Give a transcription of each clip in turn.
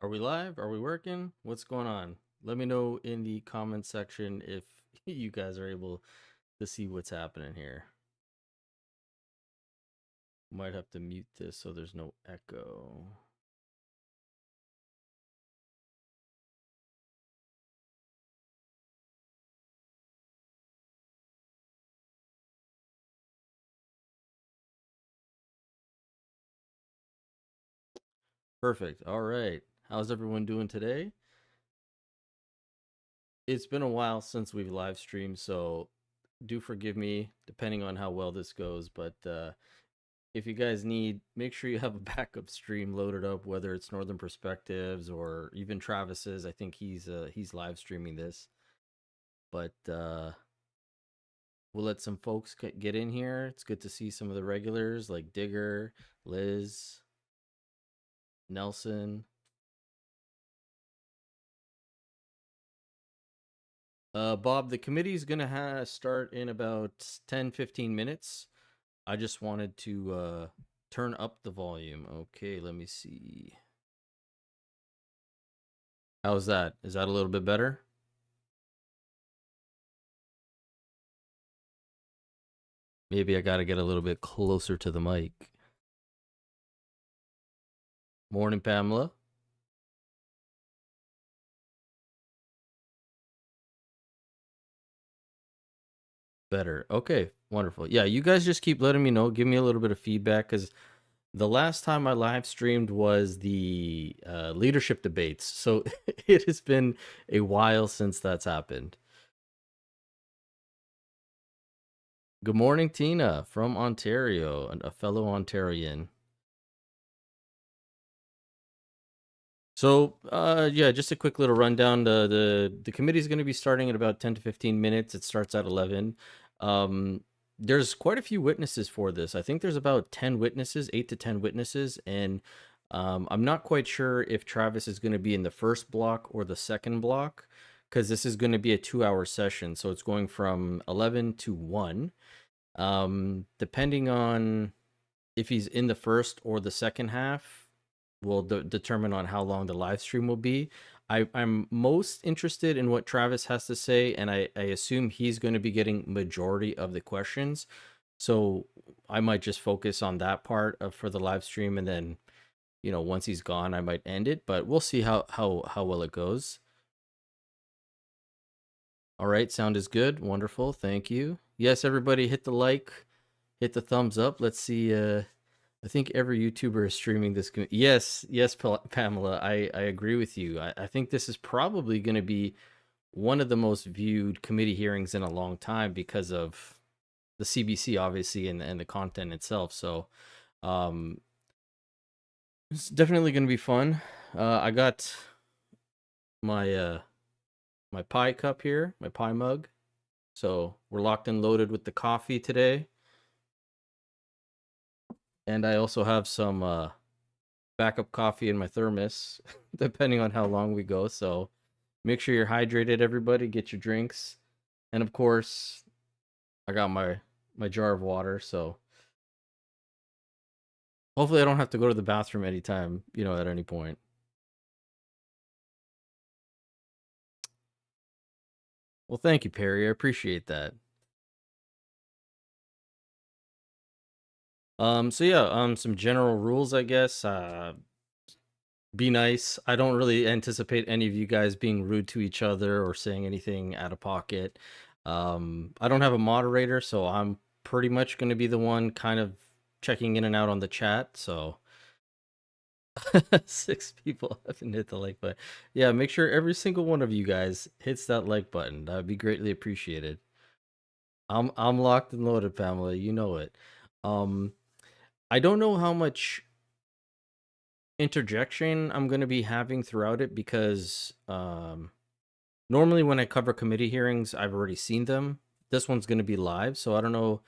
Are we live? Are we working? What's going on? Let me know in the comment section if you guys are able to see what's happening here. Might have to mute this so there's no echo. Perfect. All right. How's everyone doing today? It's been a while since we've live streamed, so do forgive me depending on how well this goes, but if you guys need, make sure you have a backup stream loaded up, whether it's Northern Perspectives or even Travis's. I think he's live streaming this. But we'll let some folks get in here. It's good to see some of the regulars like Digger, Liz, Nelson. Bob, the committee is going to start in about 10-15 minutes. I just wanted to turn up the volume. Okay, let me see. How's that? Is that a little bit better? Maybe I got to get a little bit closer to the mic. Morning, Pamela. Better. Okay, wonderful. Yeah, you guys just keep letting me know. Give me a little bit of feedback because the last time I live streamed was the leadership debates. So it has been a while since that's happened. Good morning, Tina from Ontario, a fellow Ontarian. So, yeah, just a quick little rundown. The committee is going to be starting at about 10 to 15 minutes. It starts at 11. There's quite a few witnesses for this. I think there's about 10 witnesses, 8 to 10 witnesses, and I'm not quite sure if Travis is going to be in the first block or the second block because this is going to be a 2-hour session. So it's going from 11 to 1. Depending on if he's in the first or the second half will determine on how long the live stream will be. I'm most interested in what Travis has to say, and I assume he's going to be getting majority of the questions. So I might just focus on that part for the live stream, and then, once he's gone, I might end it. But we'll see how well it goes. All right, sound is good. Wonderful. Thank you. Yes, everybody, hit the like, hit the thumbs up. Let's see. I think every YouTuber is streaming this. Yes, Pamela, I agree with you. I think this is probably going to be one of the most viewed committee hearings in a long time because of the CBC, obviously, and the content itself. So, it's definitely going to be fun. I got my my pie cup here, my pie mug. So we're locked and loaded with the coffee today. And I also have some backup coffee in my thermos, depending on how long we go. So make sure you're hydrated, everybody. Get your drinks. And of course, I got my jar of water. So hopefully I don't have to go to the bathroom anytime, at any point. Well, thank you, Perry. I appreciate that. So yeah, some general rules, I guess. Be nice. I don't really anticipate any of you guys being rude to each other or saying anything out of pocket. I don't have a moderator, so I'm pretty much going to be the one kind of checking in and out on the chat. So 6 people haven't hit the like button. Yeah, make sure every single one of you guys hits that like button. That would be greatly appreciated. I'm locked and loaded, Pamela. You know it. I don't know how much interjection I'm going to be having throughout it because normally when I cover committee hearings, I've already seen them. This one's going to be live, so I don't know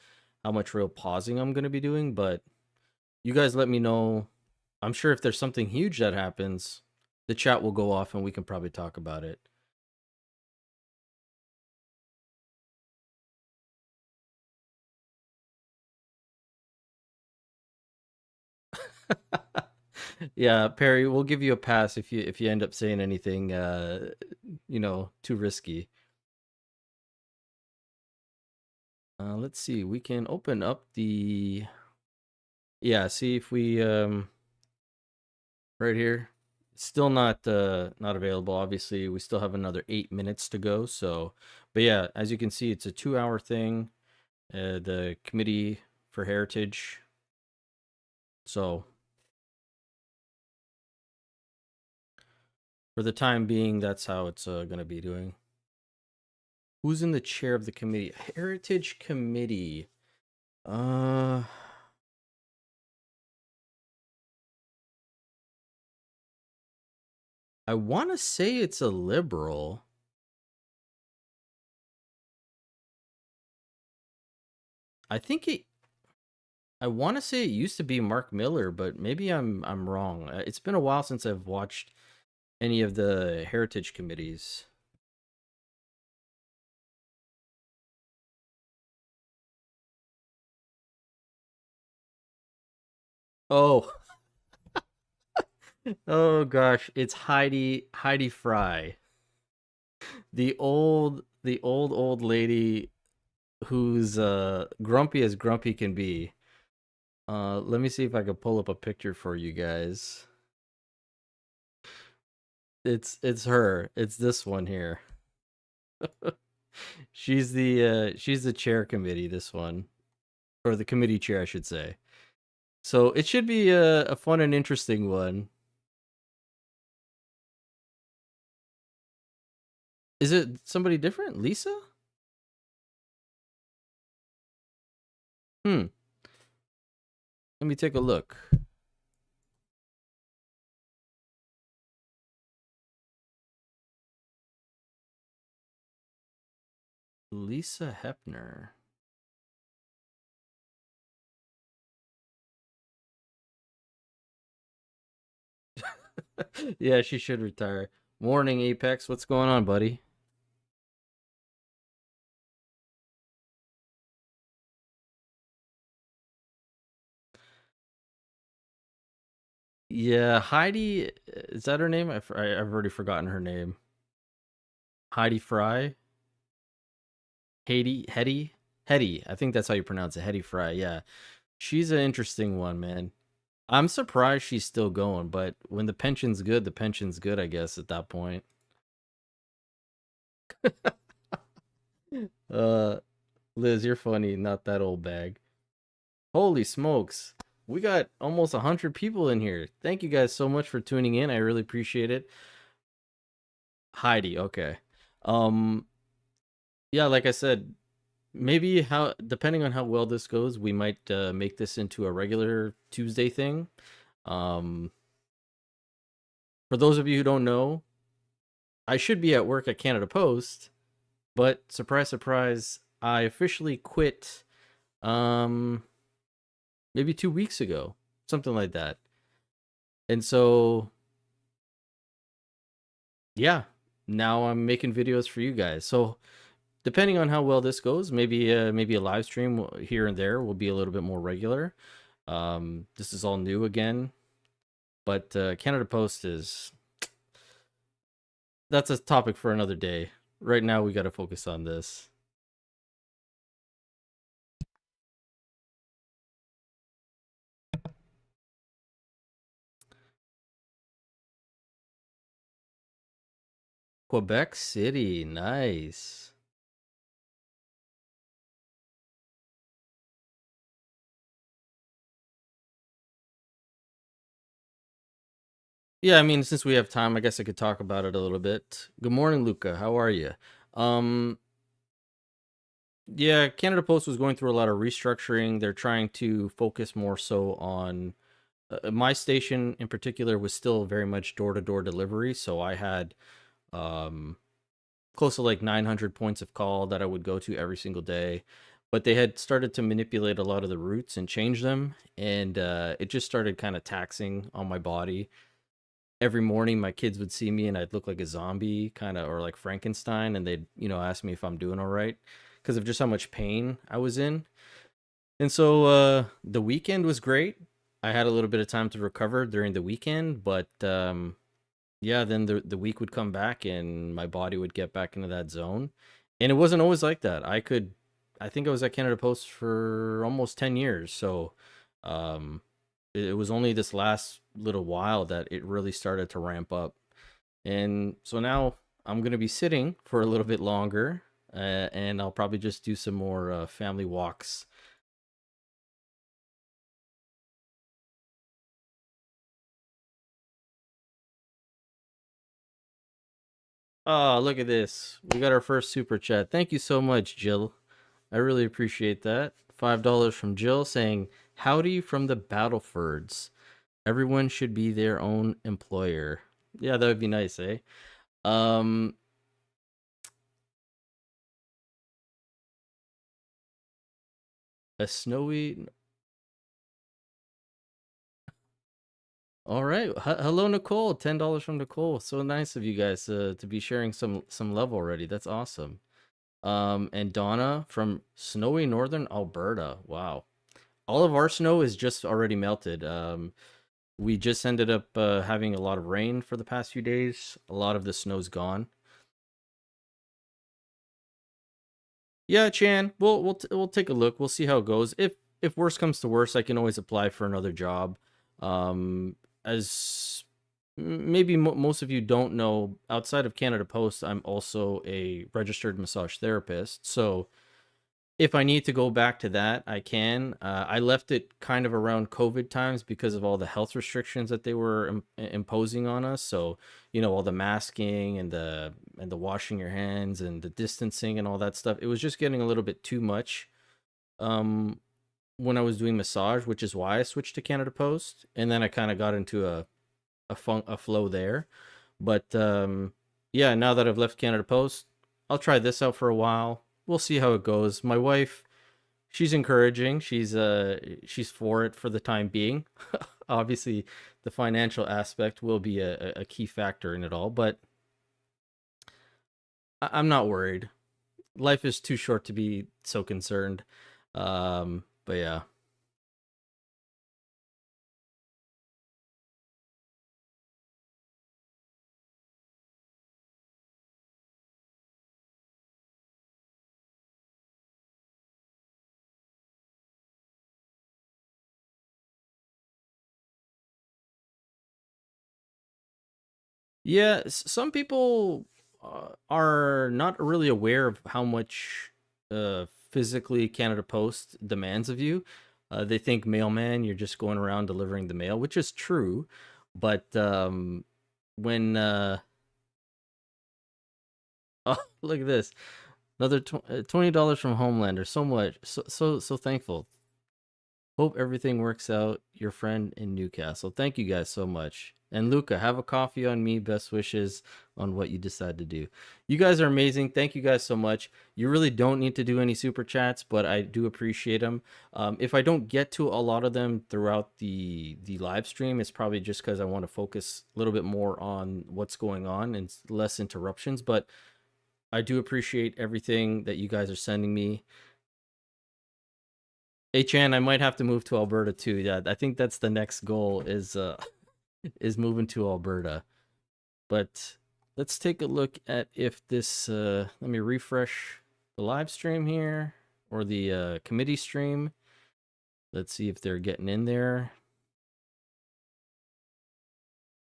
how much real pausing I'm going to be doing, but you guys let me know. I'm sure if there's something huge that happens, the chat will go off and we can probably talk about it. Yeah, Perry, we'll give you a pass if you end up saying anything too risky. Let's see. We can open up the yeah, see if we right here. Still not available. Obviously, we still have another 8 minutes to go. So, but yeah, as you can see, it's a 2 hour thing. The Committee for Heritage. So, for the time being, that's how it's going to be doing. Who's in the chair of the committee? Heritage Committee. Uh, I want to say it's a liberal. I think it. I want to say it used to be Mark Miller, but maybe I'm wrong. It's been a while since I've watched any of the heritage committees. Oh, oh gosh, it's Heidi Fry, the old lady who's grumpy as grumpy can be. Let me see if I can pull up a picture for you guys. It's her. It's this one here. She's the chair committee, this one. Or the committee chair, I should say. So it should be a fun and interesting one. Is it somebody different? Lisa? Hmm. Let me take a look. Lisa Hepner. Yeah, she should retire. Morning, Apex. What's going on, buddy? Yeah, Heidi. Is that her name? I've already forgotten her name. Heidi Fry? Hetty. I think that's how you pronounce it. Hetty Fry. Yeah. She's an interesting one, man. I'm surprised she's still going, but when the pension's good, I guess, at that point. Uh, Liz, you're funny, not that old bag. Holy smokes. We got almost 100 people in here. Thank you guys so much for tuning in. I really appreciate it. Heidi, okay. Um, yeah, like I said, maybe how depending on how well this goes, we might make this into a regular Tuesday thing. Um, for those of you who don't know, I should be at work at Canada Post, but surprise, surprise, I officially quit um maybe 2 weeks ago, something like that. And so yeah, now I'm making videos for you guys. So depending on how well this goes, maybe a live stream here and there will be a little bit more regular. This is all new again, but Canada Post is that's a topic for another day. Right now we got to focus on this. Quebec City, nice. Yeah, I mean, since we have time, I guess I could talk about it a little bit. Good morning, Luca. How are you? Um, yeah, Canada Post was going through a lot of restructuring. They're trying to focus more so on my station in particular was still very much door to door delivery. So I had um, close to like 900 points of call that I would go to every single day. But they had started to manipulate a lot of the routes and change them. And it just started kind of taxing on my body. Every morning, my kids would see me and I'd look like a zombie, kind of, or like Frankenstein. And they'd, ask me if I'm doing all right because of just how much pain I was in. And so the weekend was great. I had a little bit of time to recover during the weekend, but yeah, then the week would come back and my body would get back into that zone. And it wasn't always like that. I think I was at Canada Post for almost 10 years. So um it was only this last little while that it really started to ramp up. And so now I'm going to be sitting for a little bit longer, and I'll probably just do some more family walks. Oh, look at this. We got our first super chat. Thank you so much, Jill. I really appreciate that. $5 from Jill saying, "Howdy from the Battlefords. Everyone should be their own employer." Yeah, that would be nice, eh? Um, a snowy. All right. Hello, Nicole. $10 from Nicole. So nice of you guys to be sharing some love already. That's awesome. And Donna from snowy northern Alberta. Wow. All of our snow is just already melted. We just ended up having a lot of rain for the past few days. A lot of the snow's gone. Yeah, Chan. We'll take a look. We'll see how it goes. If worse comes to worse, I can always apply for another job. As maybe most of you don't know, outside of Canada Post, I'm also a registered massage therapist. So if I need to go back to that, I can. I left it kind of around COVID times because of all the health restrictions that they were imposing on us. So, all the masking and the washing your hands and the distancing and all that stuff. It was just getting a little bit too much um, when I was doing massage, which is why I switched to Canada Post. And then I kind of got into a flow there. But yeah, now that I've left Canada Post, I'll try this out for a while. We'll see how it goes. My wife, she's encouraging. She's for it for the time being. Obviously, the financial aspect will be a key factor in it all, but I'm not worried. Life is too short to be so concerned. But yeah. Yeah, some people are not really aware of how much physically Canada Post demands of you. They think mailman, you're just going around delivering the mail, which is true. But when oh, look at this, another $20 from Homelander. So much, so thankful. Hope everything works out. Your friend in Newcastle. Thank you guys so much. And Luca, have a coffee on me. Best wishes on what you decide to do. You guys are amazing. Thank you guys so much. You really don't need to do any super chats, but I do appreciate them. If I don't get to a lot of them throughout the live stream, it's probably just because I want to focus a little bit more on what's going on and less interruptions. But I do appreciate everything that you guys are sending me. Hey Chan, I might have to move to Alberta too. Yeah, I think that's the next goal is moving to Alberta. But let's take a look at if this let me refresh the live stream here or the committee stream. Let's see if they're getting in there.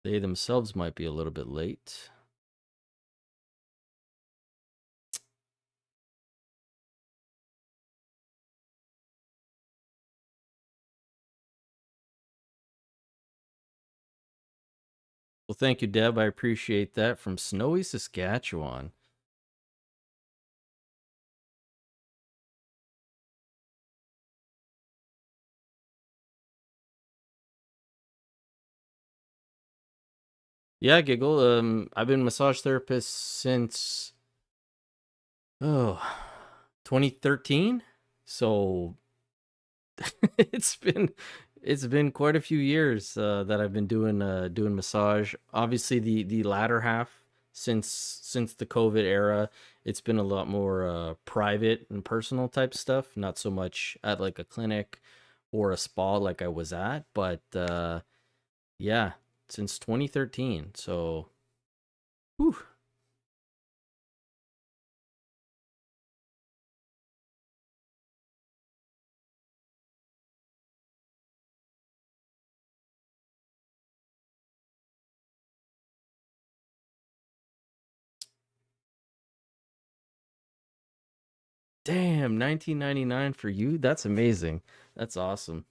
They themselves might be a little bit late. Well, thank you, Deb. I appreciate that. From snowy Saskatchewan. Yeah, Giggle. I've been a massage therapist since oh 2013. So it's been it's been quite a few years that I've been doing massage. Obviously, the latter half since the COVID era, it's been a lot more private and personal type stuff. Not so much at like a clinic or a spa like I was at, but yeah, since 2013. So, whew. Damn, 1999 for you? That's amazing. That's awesome.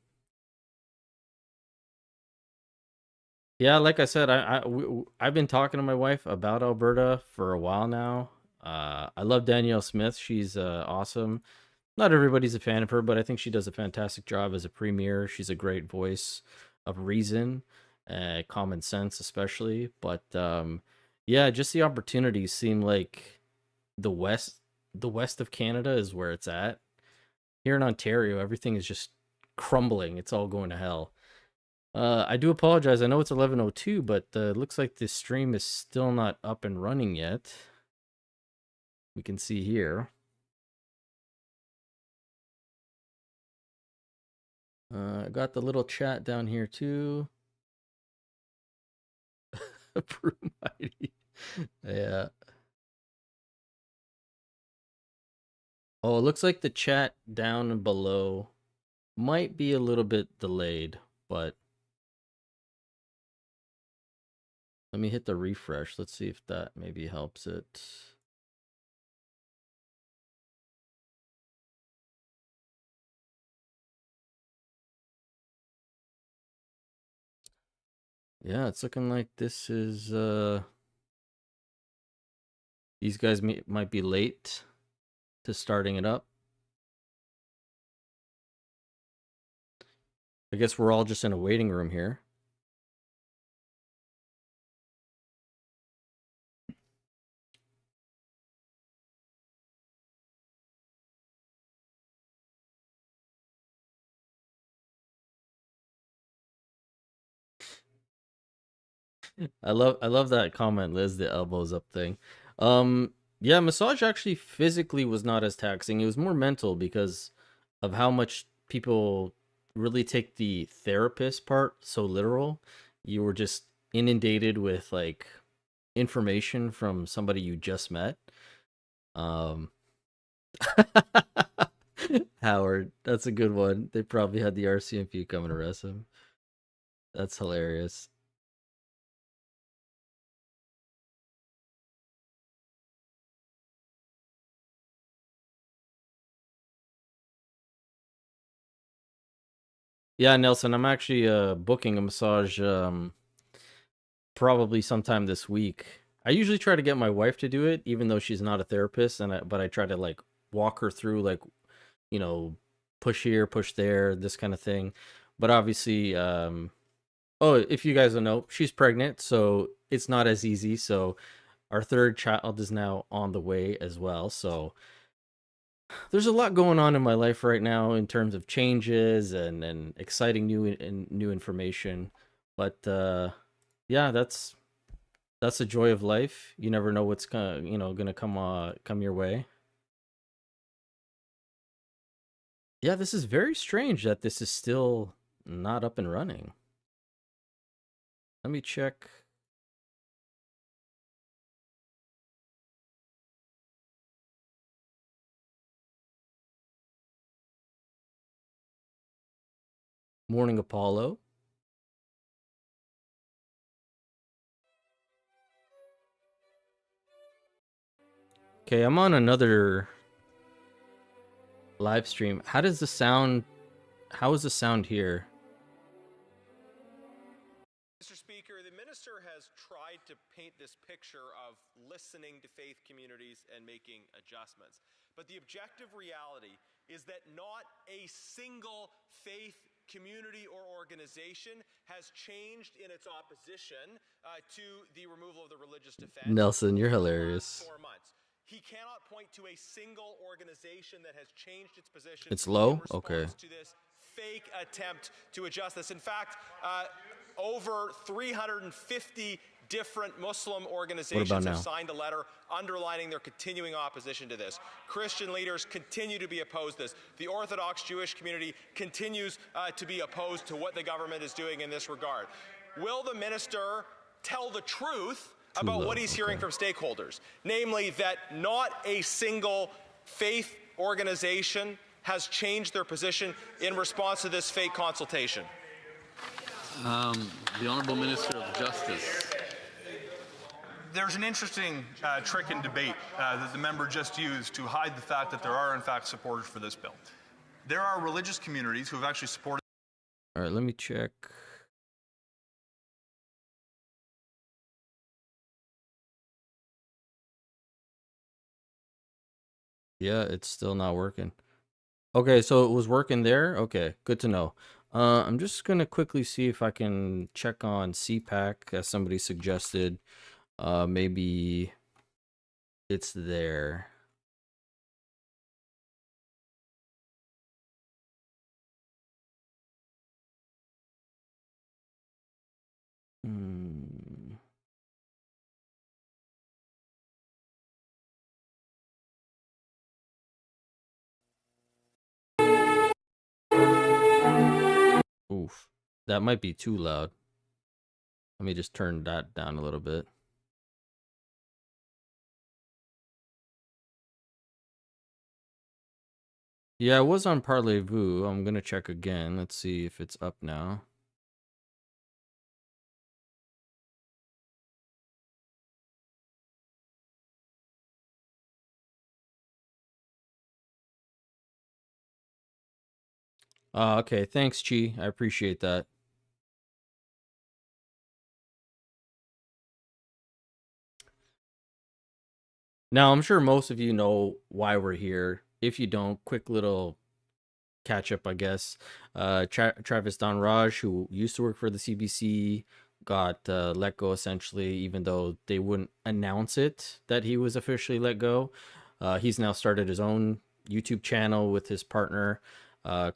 Yeah, like I said, I've been talking to my wife about Alberta for a while now. I love Danielle Smith. She's awesome. Not everybody's a fan of her, but I think she does a fantastic job as a premier. She's a great voice of reason, common sense, especially. But yeah, just the opportunities seem like the west, the west of Canada is where it's at. Here in Ontario, everything is just crumbling. It's all going to hell. I do apologize. I know it's 11:02, but it looks like this stream is still not up and running yet. We can see here. I got the little chat down here too. Approve mighty. Yeah. Oh, it looks like the chat down below might be a little bit delayed, but let me hit the refresh. Let's see if that maybe helps it. Yeah, it's looking like this is these guys might be late to starting it up. I guess we're all just in a waiting room here. I love that comment, Liz, the elbows up thing. Yeah, massage actually physically was not as taxing. It was more mental because of how much people really take the therapist part so literal. You were just inundated with like information from somebody you just met. Um Howard, that's a good one. They probably had the RCMP come and arrest him. That's hilarious. Yeah, Nelson, I'm actually booking a massage probably sometime this week. I usually try to get my wife to do it, even though she's not a therapist, but I try to like walk her through like, you know, push here, push there, this kind of thing. But obviously, oh, if you guys don't know, she's pregnant, so it's not as easy. So our third child is now on the way as well. So there's a lot going on in my life right now in terms of changes and exciting new information. But yeah, that's the joy of life. You never know what's gonna come your way. Yeah, this is very strange that this is still not up and running. Let me check. Morning Apollo. Okay, I'm on another live stream. How is the sound here? Mr. Speaker, the minister has tried to paint this picture of listening to faith communities and making adjustments. But the objective reality is that not a single faith community or organization has changed in its opposition to the removal of the religious defense. Nelson, you're in the hilarious. last 4 months. He cannot point to a single organization that has changed its position. It's low? In Okay. response to this fake attempt to adjust this. In fact, over 350 different Muslim What organizations about have now? signed a letter underlining their continuing opposition to this. Christian leaders continue to be opposed to this. The Orthodox Jewish community continues to be opposed to what the government is doing in this regard. Will the minister tell the truth about what he's hearing from stakeholders, namely that not a single faith organization has changed their position in response to this fake consultation? The Honourable Minister of Justice. There's an interesting trick in debate that the member just used to hide the fact that there are, in fact, supporters for this bill. There are religious communities who have actually supported. All right, let me check. Yeah, it's still not working. Okay, so it was working there. Okay, good to know. I'm just gonna quickly see if I can check on CPAC as somebody suggested. Maybe it's there. Oof, that might be too loud. Let me just turn that down a little bit. Yeah, it was on Parlez-Vous. I'm gonna check again. Let's see if it's up now. Okay, thanks, Chi. I appreciate that. Now, I'm sure most of you know why we're here. If you don't, quick little catch up, I guess. Travis Dhanraj, who used to work for the CBC, got let go essentially, even though they wouldn't announce it that he was officially let go. He's now started his own YouTube channel with his partner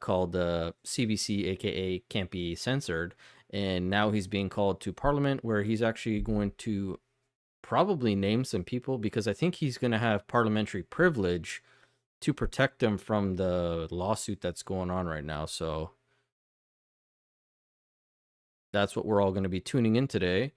called CBC, aka Can't Be Censored. And now he's being called to Parliament, where he's actually going to probably name some people, because I think he's going to have parliamentary privilege to protect them from the lawsuit that's going on right now. So that's what we're all going to be tuning in today.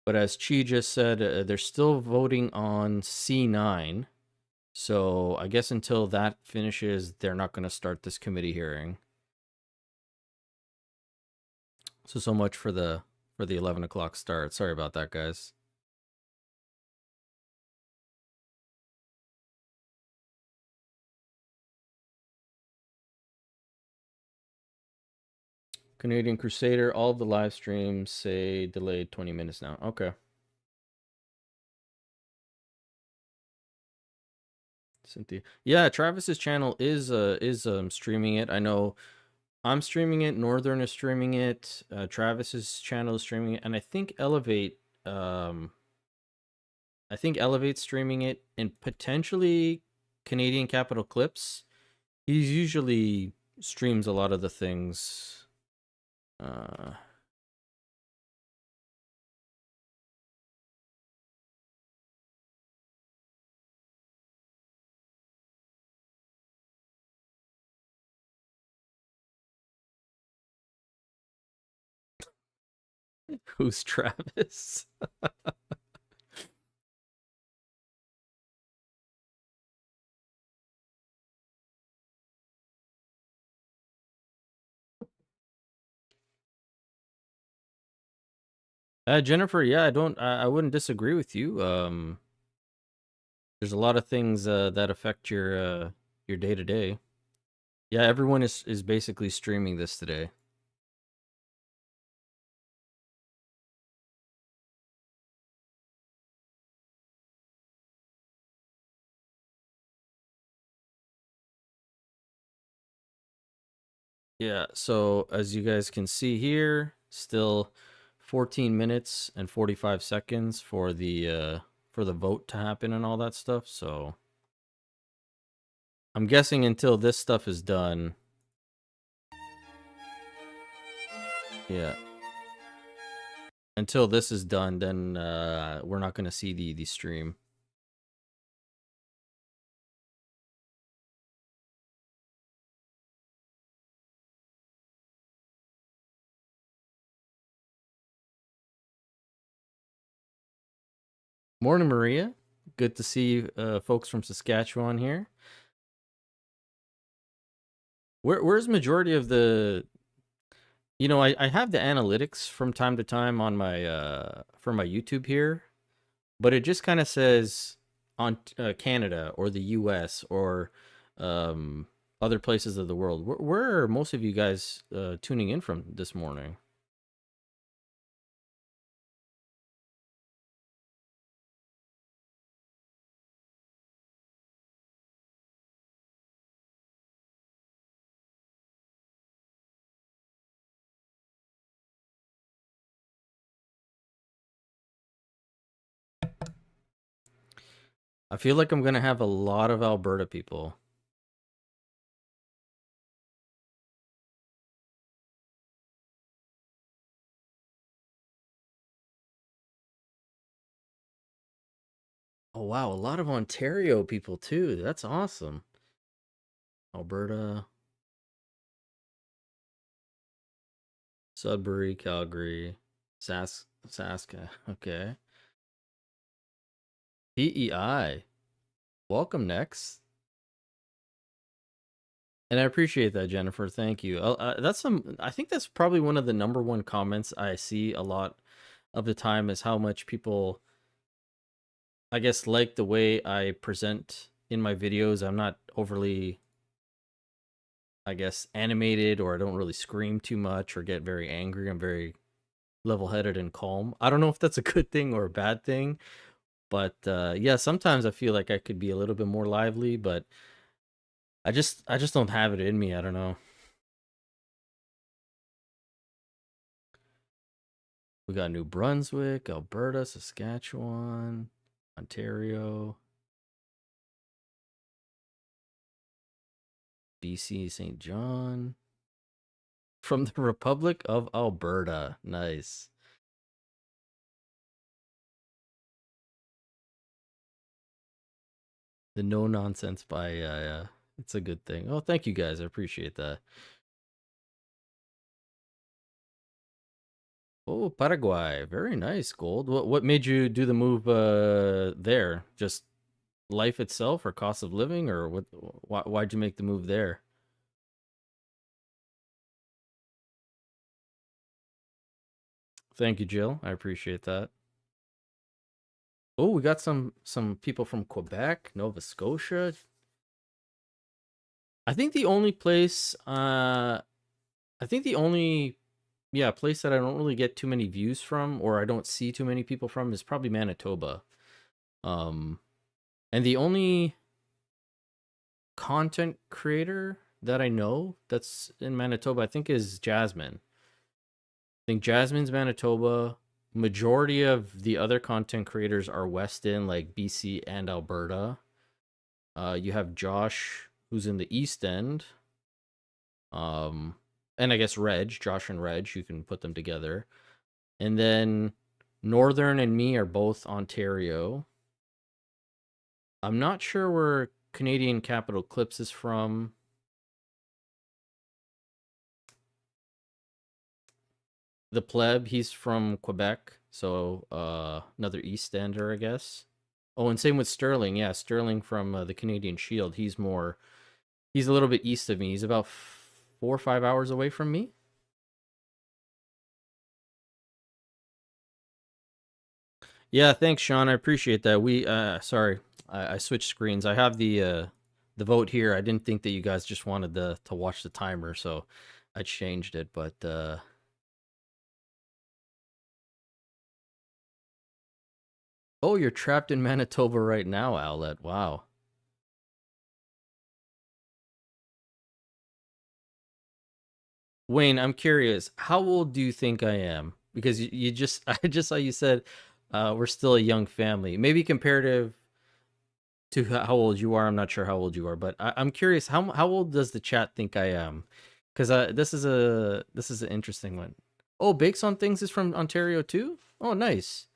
But as Chi just said, they're still voting on C9. So I guess until that finishes, they're not going to start this committee hearing. So much for the 11 o'clock start. Sorry about that, guys. Canadian Crusader, all of the live streams say delayed 20 minutes now. Okay. Cynthia. Yeah, Travis's channel is streaming it. I know I'm streaming it, Northern is streaming it, Travis's channel is streaming it, and I think Elevate's streaming it, and potentially Canadian Capital Clips. He usually streams a lot of the things. Who's Travis? Jennifer, yeah, I wouldn't disagree with you. There's a lot of things that affect your day to day. Yeah, everyone is basically streaming this today. Yeah, so as you guys can see here, still 14 minutes and 45 seconds for the vote to happen and all that stuff. So I'm guessing until this stuff is done, Yeah. Until this is done, then we're not going to see the stream. Morning, Maria. Good to see folks from Saskatchewan here. Where's majority of the? You know, I have the analytics from time to time on my for my YouTube here, but it just kind of says on Canada or the U.S. or other places of the world. Where are most of you guys tuning in from this morning? I feel like I'm gonna have a lot of Alberta people. Oh wow, a lot of Ontario people too. That's awesome. Alberta, Sudbury, Calgary, Saska. Okay. PEI. Welcome next. And I appreciate that, Jennifer. Thank you. That's some. I think that's probably one of the number one comments I see a lot of the time is how much people, I guess, like the way I present in my videos. I'm not overly, I guess, animated, or I don't really scream too much or get very angry. I'm very level-headed and calm. I don't know if that's a good thing or a bad thing, but yeah, sometimes I feel like I could be a little bit more lively, but I just don't have it in me. I don't know. We got New Brunswick, Alberta, Saskatchewan, Ontario, BC, St. John. From the Republic of Alberta. Nice. The no nonsense by yeah. It's a good thing. Oh, thank you guys. I appreciate that. Oh, Paraguay. Very nice, Gold. What made you do the move there? Just life itself or cost of living or why'd you make the move there? Thank you, Jill. I appreciate that. Oh, we got some people from Quebec, Nova Scotia. I think the only place I think the only yeah, place that I don't really get too many views from or I don't see too many people from is probably Manitoba. Um and the only content creator that I know that's in Manitoba I think is Jasmine. I think Jasmine's Manitoba. Majority of the other content creators are West in like BC and Alberta. You have Josh who's in the East End. Um and I guess Josh and Reg, you can put them together. And then Northern and me are both Ontario. I'm not sure where Canadian Capital Clips is from. The Pleb, he's from Quebec, so another East Ender, I guess. Oh, and same with Sterling. Yeah, Sterling from the Canadian Shield. He's a little bit east of me. He's about 4 or 5 hours away from me. Yeah, thanks, Sean. I appreciate that. Sorry, I switched screens. I have the vote here. I didn't think that you guys just wanted to watch the timer, so I changed it. But oh, you're trapped in Manitoba right now, Owlet. Wow. Wayne, I'm curious. How old do you think I am? Because you just I just saw you said we're still a young family. Maybe comparative to how old you are. I'm not sure how old you are, but I'm curious. How old does the chat think I am? Because this is an interesting one. Oh, Bakes on Things is from Ontario too? Oh, nice.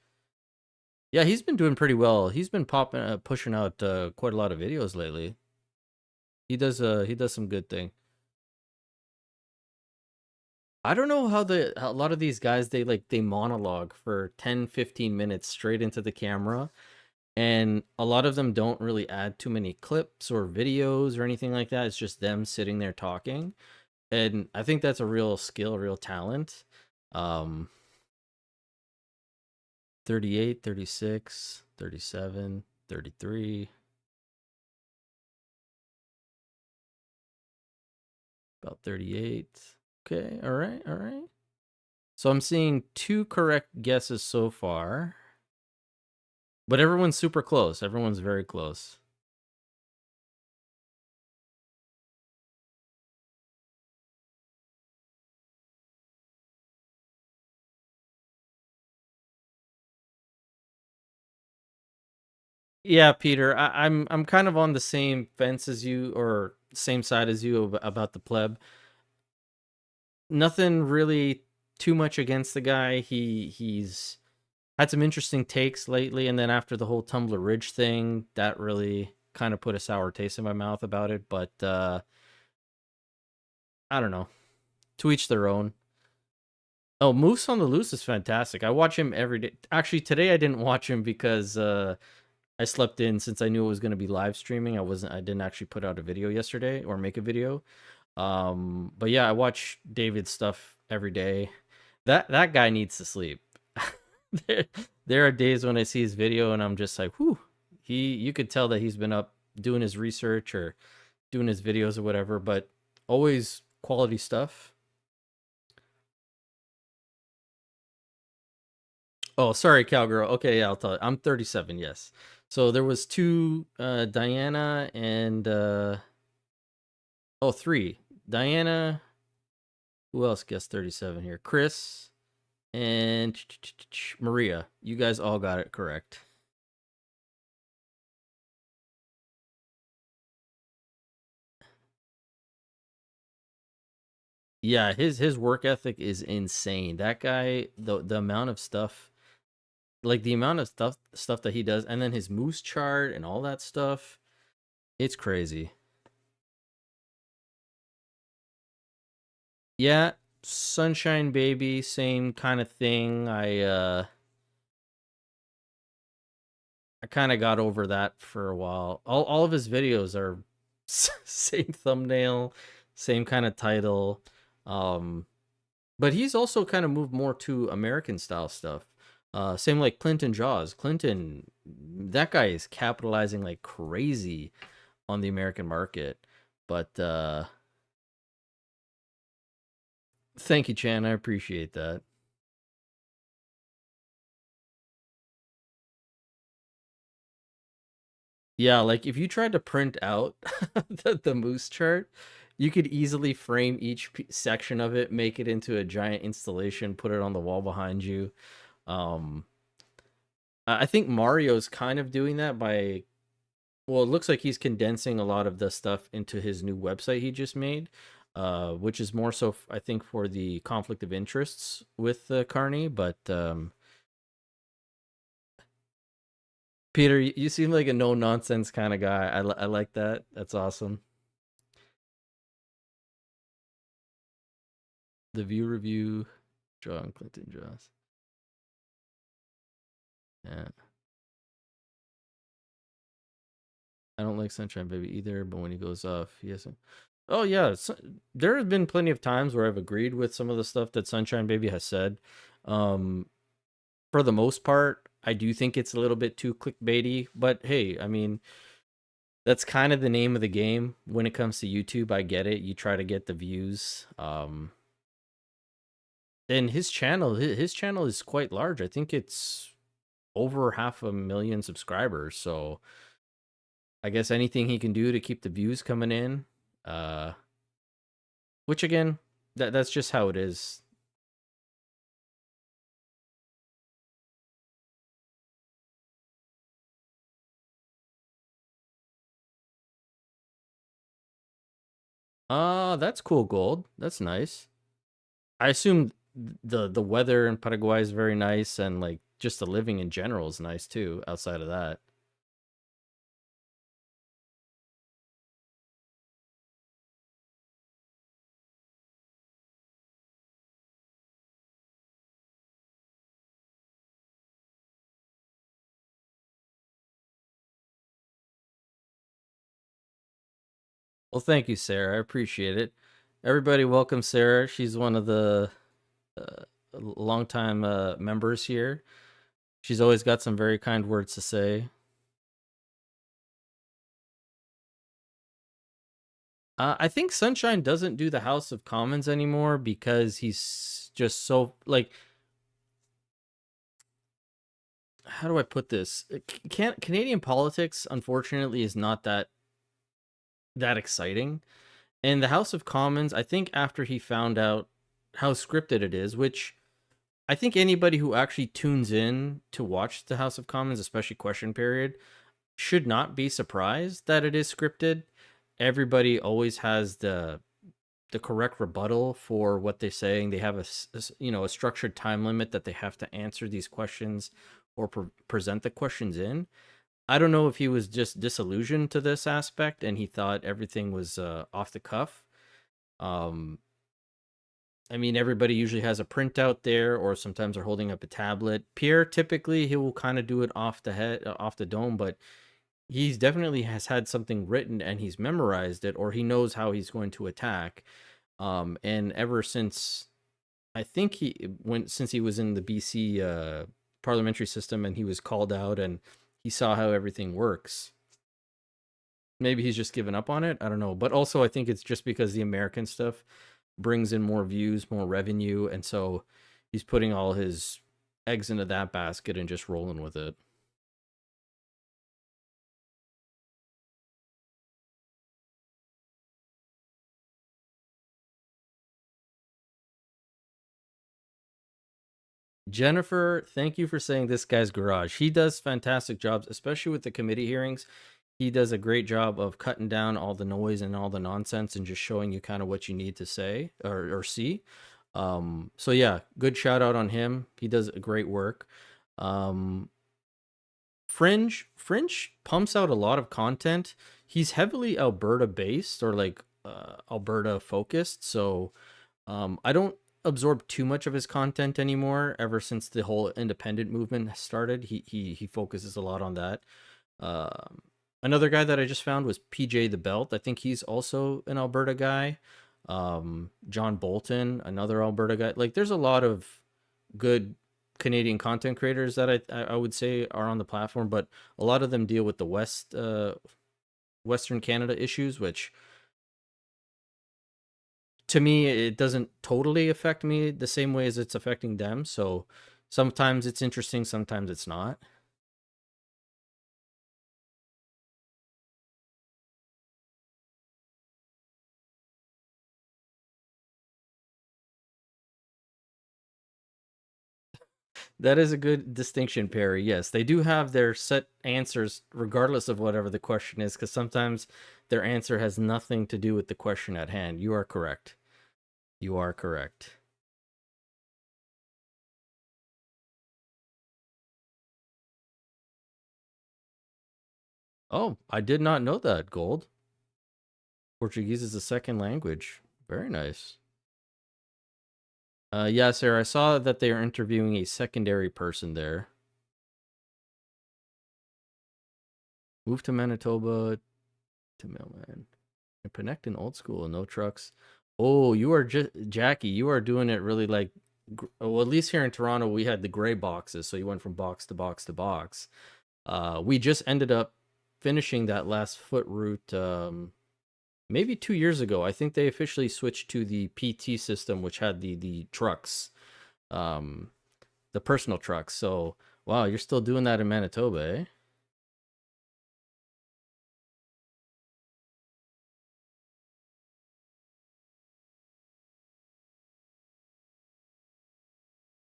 Yeah, he's been doing pretty well. He's been pushing out quite a lot of videos lately. He does some good thing. I don't know how a lot of these guys they monologue for 10, 15 minutes straight into the camera, and a lot of them don't really add too many clips or videos or anything like that. It's just them sitting there talking. And I think that's a real skill, real talent. Um 38, 36, 37, 33, about 38. Okay, all right, all right. So I'm seeing two correct guesses so far. But everyone's super close. Everyone's very close. Yeah, Peter, I'm kind of on the same fence as you, or same side as you about the pleb. Nothing really too much against the guy. He's had some interesting takes lately, and then after the whole Tumblr Ridge thing, that really kind of put a sour taste in my mouth about it. But I don't know. To each their own. Oh, Moose on the Loose is fantastic. I watch him every day. Actually, today I didn't watch him because I slept in since I knew it was going to be live streaming. I didn't actually put out a video yesterday or make a video. But yeah, I watch David's stuff every day. That guy needs to sleep. there, there are days when I see his video and I'm just like, whew. You could tell that he's been up doing his research or doing his videos or whatever, but always quality stuff. Oh, sorry, cowgirl. Okay, yeah, I'll tell you. I'm 37, yes. So there was two, Diana and three. Diana, who else guessed 37 here? Chris and Maria. You guys all got it correct. Yeah, his work ethic is insane. That guy, the amount of stuff, like the amount of stuff that he does, and then his moose chart and all that stuff, it's crazy. Yeah, Sunshine Baby, same kind of thing. I kind of got over that for a while. All of his videos are same thumbnail, same kind of title. Um but he's also kind of moved more to American style stuff. Same like Clinton Jaws. Clinton, that guy is capitalizing like crazy on the American market. But thank you, Chan. I appreciate that. Yeah, like if you tried to print out the moose chart, you could easily frame each section of it, make it into a giant installation, put it on the wall behind you. Um, I think Mario's kind of doing that by, well, it looks like he's condensing a lot of the stuff into his new website he just made, which is more so, I think, for the conflict of interests with Carney. But Peter, you seem like a no nonsense kind of guy. I like that. That's awesome. The View review, John Clinton Joss. Yeah. I don't like Sunshine Baby either, but when he goes off, he hasn't. Oh yeah, there have been plenty of times where I've agreed with some of the stuff that Sunshine Baby has said. Um, for the most part, I do think it's a little bit too clickbaity, but hey, I mean, that's kind of the name of the game when it comes to YouTube. I get it. You try to get the views. And his channel is quite large. I think it's over 500,000 subscribers. So I guess anything he can do to keep the views coming in, uh, which again, that's just how it is. That's cool gold. That's nice. I assumed the weather in Paraguay is very nice, and like just the living in general is nice too. Outside of that. Well, thank you, Sarah. I appreciate it. Everybody, welcome Sarah. She's one of the longtime members here. She's always got some very kind words to say. I think Sunshine doesn't do the House of Commons anymore because he's just so like. How do I put this? Canadian politics, unfortunately, is not that exciting. And the House of Commons, I think after he found out how scripted it is, which I think anybody who actually tunes in to watch the House of Commons, especially question period, should not be surprised that it is scripted. Everybody always has the correct rebuttal for what they're saying. They have a structured time limit that they have to answer these questions or present the questions in. I don't know if he was just disillusioned to this aspect and he thought everything was off the cuff. I mean, everybody usually has a printout there, or sometimes they're holding up a tablet. Pierre, typically, he will kind of do it off the dome, but he's definitely has had something written and he's memorized it, or he knows how he's going to attack. And ever since, I think since he was in the BC parliamentary system and he was called out and he saw how everything works. Maybe he's just given up on it. I don't know. But also, I think it's just because the American stuff brings in more views, more revenue. And so he's putting all his eggs into that basket and just rolling with it. Jennifer, thank you for saying this guy's garage. He does fantastic jobs, especially with the committee hearings. He does a great job of cutting down all the noise and all the nonsense and just showing you kind of what you need to say or see. So yeah, good shout out on him. He does great work. Fringe pumps out a lot of content. He's heavily Alberta based or like Alberta focused. So I don't absorb too much of his content anymore. Ever since the whole independent movement started, he focuses a lot on that. Another guy that I just found was PJ the Belt. I think he's also an Alberta guy. John Bolton, another Alberta guy. Like, there's a lot of good Canadian content creators that I would say are on the platform, but a lot of them deal with the Western Canada issues, which to me it doesn't totally affect me the same way as it's affecting them. So sometimes it's interesting, sometimes it's not. That is a good distinction, Perry. Yes, they do have their set answers regardless of whatever the question is, because sometimes their answer has nothing to do with the question at hand. You are correct. You are correct. Oh, I did not know that, Gold. Portuguese is a second language. Very nice. Yeah, sir, I saw that they are interviewing a secondary person there. Move to Manitoba to mailman. And connect in old school, no trucks. Oh, you are just Jackie. You are doing it really like. Well, at least here in Toronto, we had the gray boxes, so you went from box to box to box. We just ended up finishing that last foot route maybe 2 years ago. I think they officially switched to the PT system, which had the trucks, um, the personal trucks. So wow, you're still doing that in Manitoba, eh?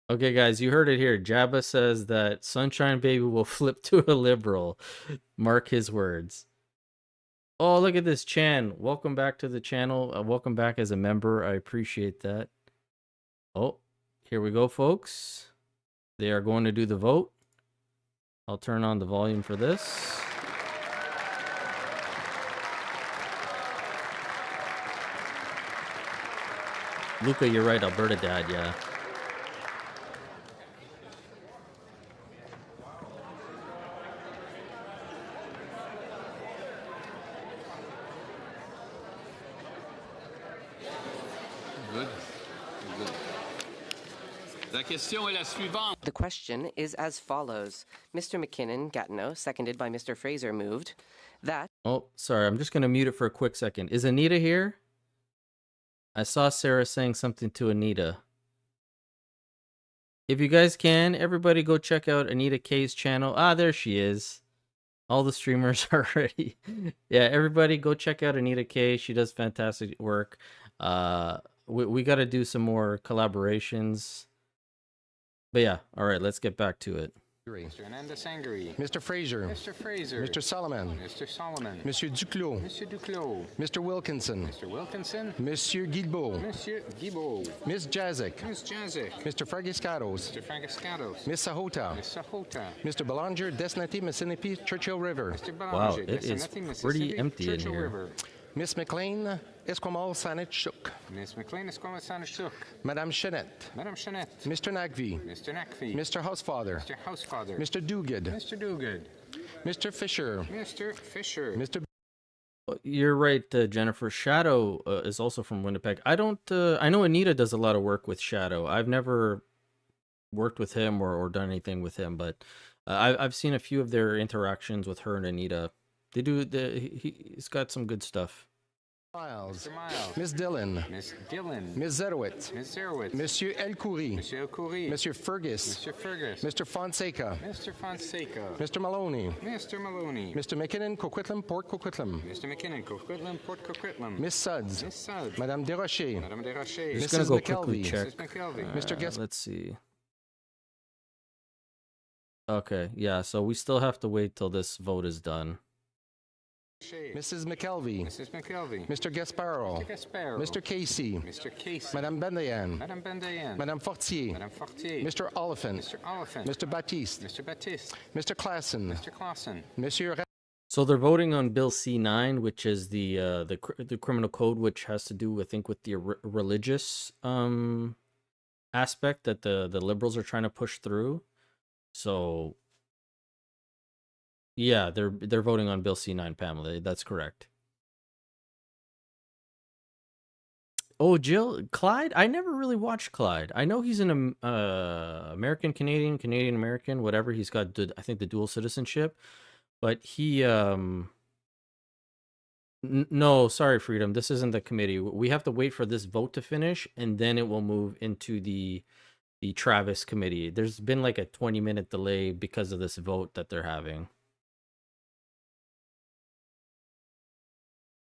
Okay, guys, you heard it here. Jabba says that Sunshine Baby will flip to a liberal. Mark his words. Oh, look at this, Chan. Welcome back to the channel. Welcome back as a member. I appreciate that. Oh, here we go, folks. They are going to do the vote. I'll turn on the volume for this. Luca, you're right. Alberta dad, yeah. Good. Good. La question est la suivante. The question is as follows. Mr. McKinnon, Gatineau, seconded by Mr. Fraser, moved that... Oh, sorry. I'm just going to mute it for a quick second. Is Anita here? I saw Sarah saying something to Anita. If you guys can, everybody go check out Anita K's channel. Ah, there she is. All the streamers are ready. Yeah, everybody go check out Anita K. She does fantastic work. We got to do some more collaborations. But yeah, all right, let's get back to it. Mr. Hernandez Angry. Mr. Fraser. Mr. Fraser. Mr. Solomon. Mr. Solomon. Monsieur Duclos. Monsieur Duclos. Mr. Wilkinson. Mr. Wilkinson. Monsieur Guilbeault. Monsieur Guilbeault. Miss Jazik. Miss Jazik. Mr. Fragiscatos. Mr. Fragiscatos. Miss Sahota. Miss Sahota. Mr. Belanger, Desnati, Mississippi, Churchill River. Mr. Belanger, wow, it is pretty empty in here. River. Miss McLean, Esquimalt Saanich-Suk. Miss McLean, Esquimalt Saanich-Suk. Madame Chenette. Madame Chenette. Mr. Nagvi. Mr. Nakvi. Mr. Housefather. Mr. Housefather. Mr. Dogood. Mr. Dogood. Mr. Fisher. Mr. Fisher. Mr. You're right, Jennifer. Shadow is also from Winnipeg. I know Anita does a lot of work with Shadow. I've never worked with him or done anything with him, but I've seen a few of their interactions with her and Anita. He's got some good stuff. Miles. Mr. Miles. Miss Dillon. Miss Dillon. Miss Zerowitz. Miss Zerowitz. Monsieur Elcoury. Monsieur Elcoury. Monsieur Fergus. Mr. Fergus. Mr. Fonseca. Mr. Fonseca. Mr. Maloney. Mr. Maloney. Mr. McKinnon, Coquitlam, Port Coquitlam. Mr. McKinnon, Coquitlam, Port Coquitlam. Miss Suds. Miss Suds. Madame Desrochers. Madame Desrochers. Just gonna Mrs. go McKelvey. quickly check. Mrs. McKelvey. Mr. Guest. Let's see. Okay, yeah, so we still have to wait till this vote is done. Mrs. McKelvey. Mrs. McKelvey. Mr. Gasparo. Mr. Gasparo. Mr. Casey. Mr. Casey. Madame Bendayan. Madame Bendayan. Madame Fortier. Madame Fortier. Mr. Oliphant. Mr. Oliphant. Mr. Baptiste. Mr. Baptiste. Mr. Klassen. Mr. Clausen. Monsieur. So they're voting on Bill C9, which is the criminal code, which has to do, I think, with the religious aspect that the liberals are trying to push through. So yeah, they're voting on Bill C9, Pamela. That's correct. Oh, Jill, Clyde. I never really watched Clyde. I know he's an American Canadian, Canadian American, whatever. He's got I think the dual citizenship, but he no, sorry, Freedom. This isn't the committee. We have to wait for this vote to finish, and then it will move into the Travis committee. There's been like a 20-minute delay because of this vote that they're having.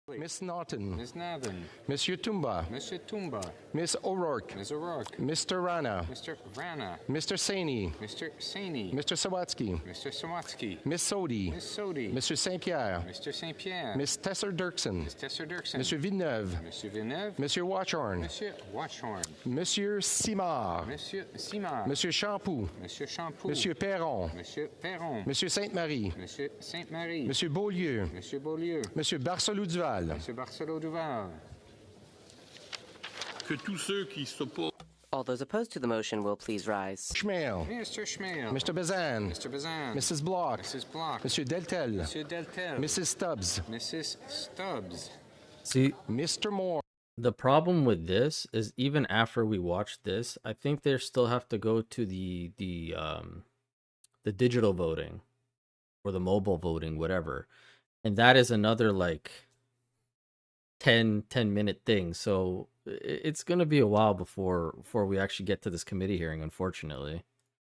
Miss Norton. Miss Nathan. Monsieur Tumba. Monsieur Tumba. Miss O'Rourke. Miss O'Rourke. Mr. Rana. Mr. Rana. Mr. Saini. Mr. Saini. Mr. Sawatsky. Mr. Sawatsky. Miss Sodi. Miss Sodi. Mr. St. Pierre. Mr. St. Pierre. Miss Tesser Dirksen. Miss Tesser Dirksen. Monsieur Villeneuve. Monsieur Villeneuve. Monsieur Watchorn. Monsieur Watchorn. Monsieur Simard. Monsieur Simard. Monsieur Champoux. Monsieur Champoux. Monsieur Perron. Monsieur Perron. Monsieur Sainte-Marie. Monsieur Sainte-Marie. Monsieur Beaulieu. Monsieur Beaulieu. Monsieur Barcelou-Duval. Monsieur Barcelot Duval. Que tous ceux qui s'opposent All those opposed to the motion will please rise. Schmale. Mr. Schmale. Mr. Bazan. Mr. Bazan. Mrs. Block. Mrs. Block. Monsieur Deltel. Monsieur Deltel. Mrs. Stubbs. Mrs. Stubbs. See, Mr. Moore. the problem with this is even after we watch this, I think they still have to go to the digital voting or the mobile voting, whatever. And that is another like 10-minute thing. So it's going to be a while before we actually get to this committee hearing, unfortunately.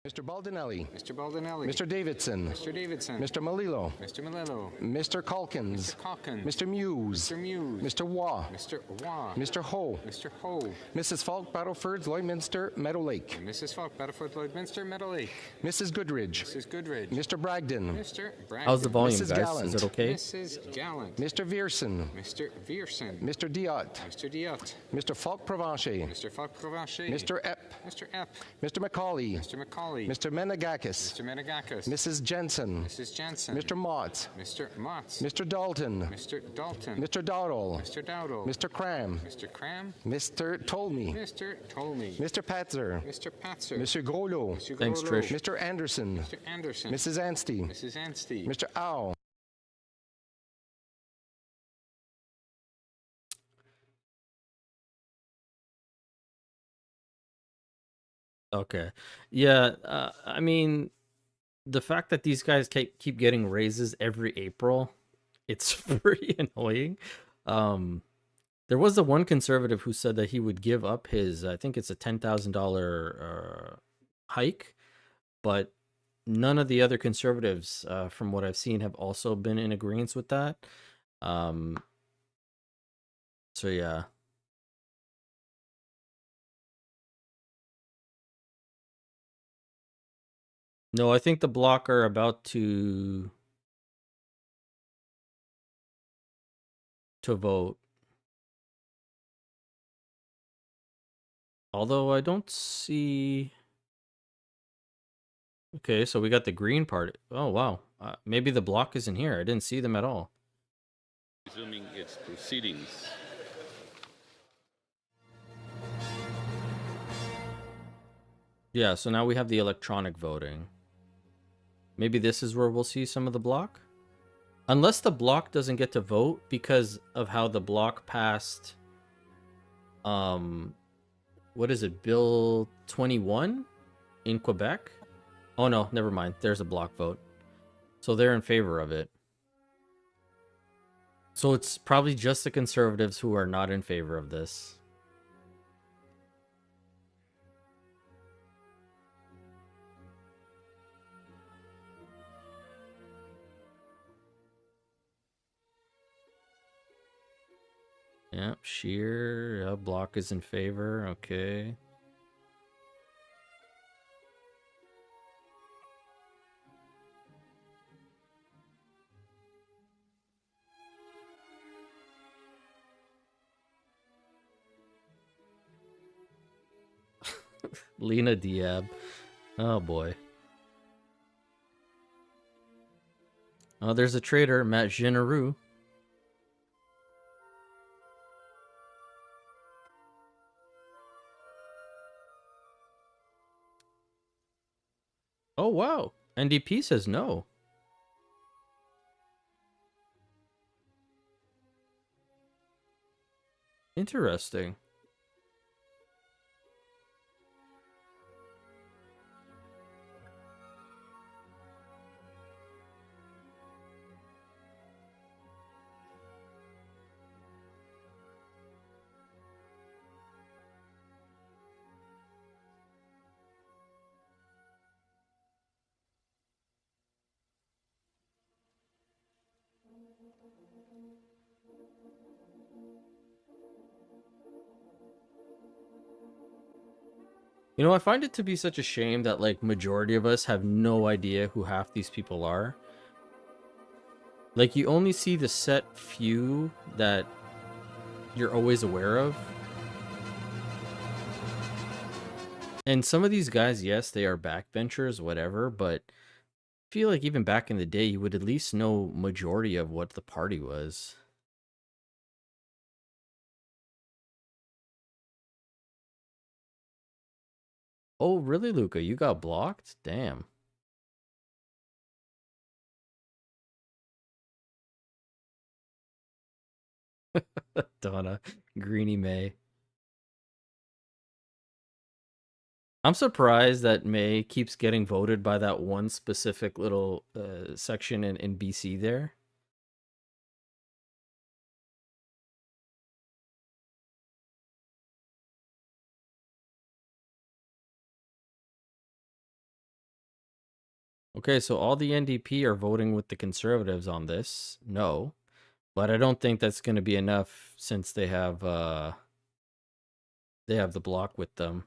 Mr. Baldinelli. Mr. Baldinelli. Mr. Davidson. Mr. Davidson. Mr. Malillo. Mr. Malillo. Mr. Calkins. Mr. Calkins. Mr. Muse. Mr. Muse. Mr. Waugh. Mr. Waugh. Mr. Ho. Mr. Ho. Mrs. Falk, Battleford, Lloydminster, Meadow Lake. Mrs. Falk, Battleford, Lloydminster, Meadow Lake. Mrs. Goodridge. Mrs. Goodridge. Mr. Bragdon. Mr. Bragdon. How's the volume, Mrs. guys? Gallant. Is it okay? Mrs. Gallant. Mr. Vierson. Mr. Vierson. Mr. Diot. Mr. Diot. Mr. Falk Provencher. Mr. Falk Provencher. Mr. Epp. Mr. Epp. Mr. Macaulay. Mr. Macaulay. Mr. Menegakis. Mr. Menegakis. Mrs. Jensen. Mrs. Jensen. Mr. Mott. Mr. Motts. Mr. Dalton. Mr. Dalton. Mr. Dowdle. Mr. Dowdle. Mr. Cram. Mr. Cram. Mr. Tolmie. Mr. Tolmie. Mr. Patzer. Mr. Patzer. Mr. Groslo. Mr. Thanks, Groslo. Trish. Mr. Anderson. Mr. Anderson. Mrs. Anstey. Mrs. Anstey. Mr. Ow. Okay. Yeah, I mean, the fact that these guys keep getting raises every April, it's pretty annoying. There was the one conservative who said that he would give up his, I think it's a $10,000 hike, but none of the other conservatives, from what I've seen, have also been in agreement with that. So yeah. No, I think the Bloc are about to vote. Although I don't see. Okay, so we got the Green Party. Oh wow, maybe the Bloc isn't here. I didn't see them at all. Resuming its proceedings. Yeah, so now we have the electronic voting. Maybe this is where we'll see some of the Bloc? Unless the Bloc doesn't get to vote because of how the Bloc passed, what is it, Bill 21 in Quebec? Oh no, never mind. There's a Bloc vote. So they're in favor of it. So it's probably just the conservatives who are not in favor of this. Yep, Sheer, Bloc is in favor, okay. Lena Diab. Oh boy. Oh, there's a traitor, Matt Genereux. Oh, wow. NDP says no. Interesting. You know, I find it to be such a shame that, like, majority of us have no idea who half these people are. Like, you only see the set few that you're always aware of. And some of these guys, yes, they are backbenchers, whatever, but I feel like even back in the day, you would at least know majority of what the party was. Oh, really, Luca? You got blocked? Damn. Donna, Greenie May. I'm surprised that May keeps getting voted by that one specific little section in BC there. Okay, so all the NDP are voting with the conservatives on this. No. But I don't think that's going to be enough since they have the block with them.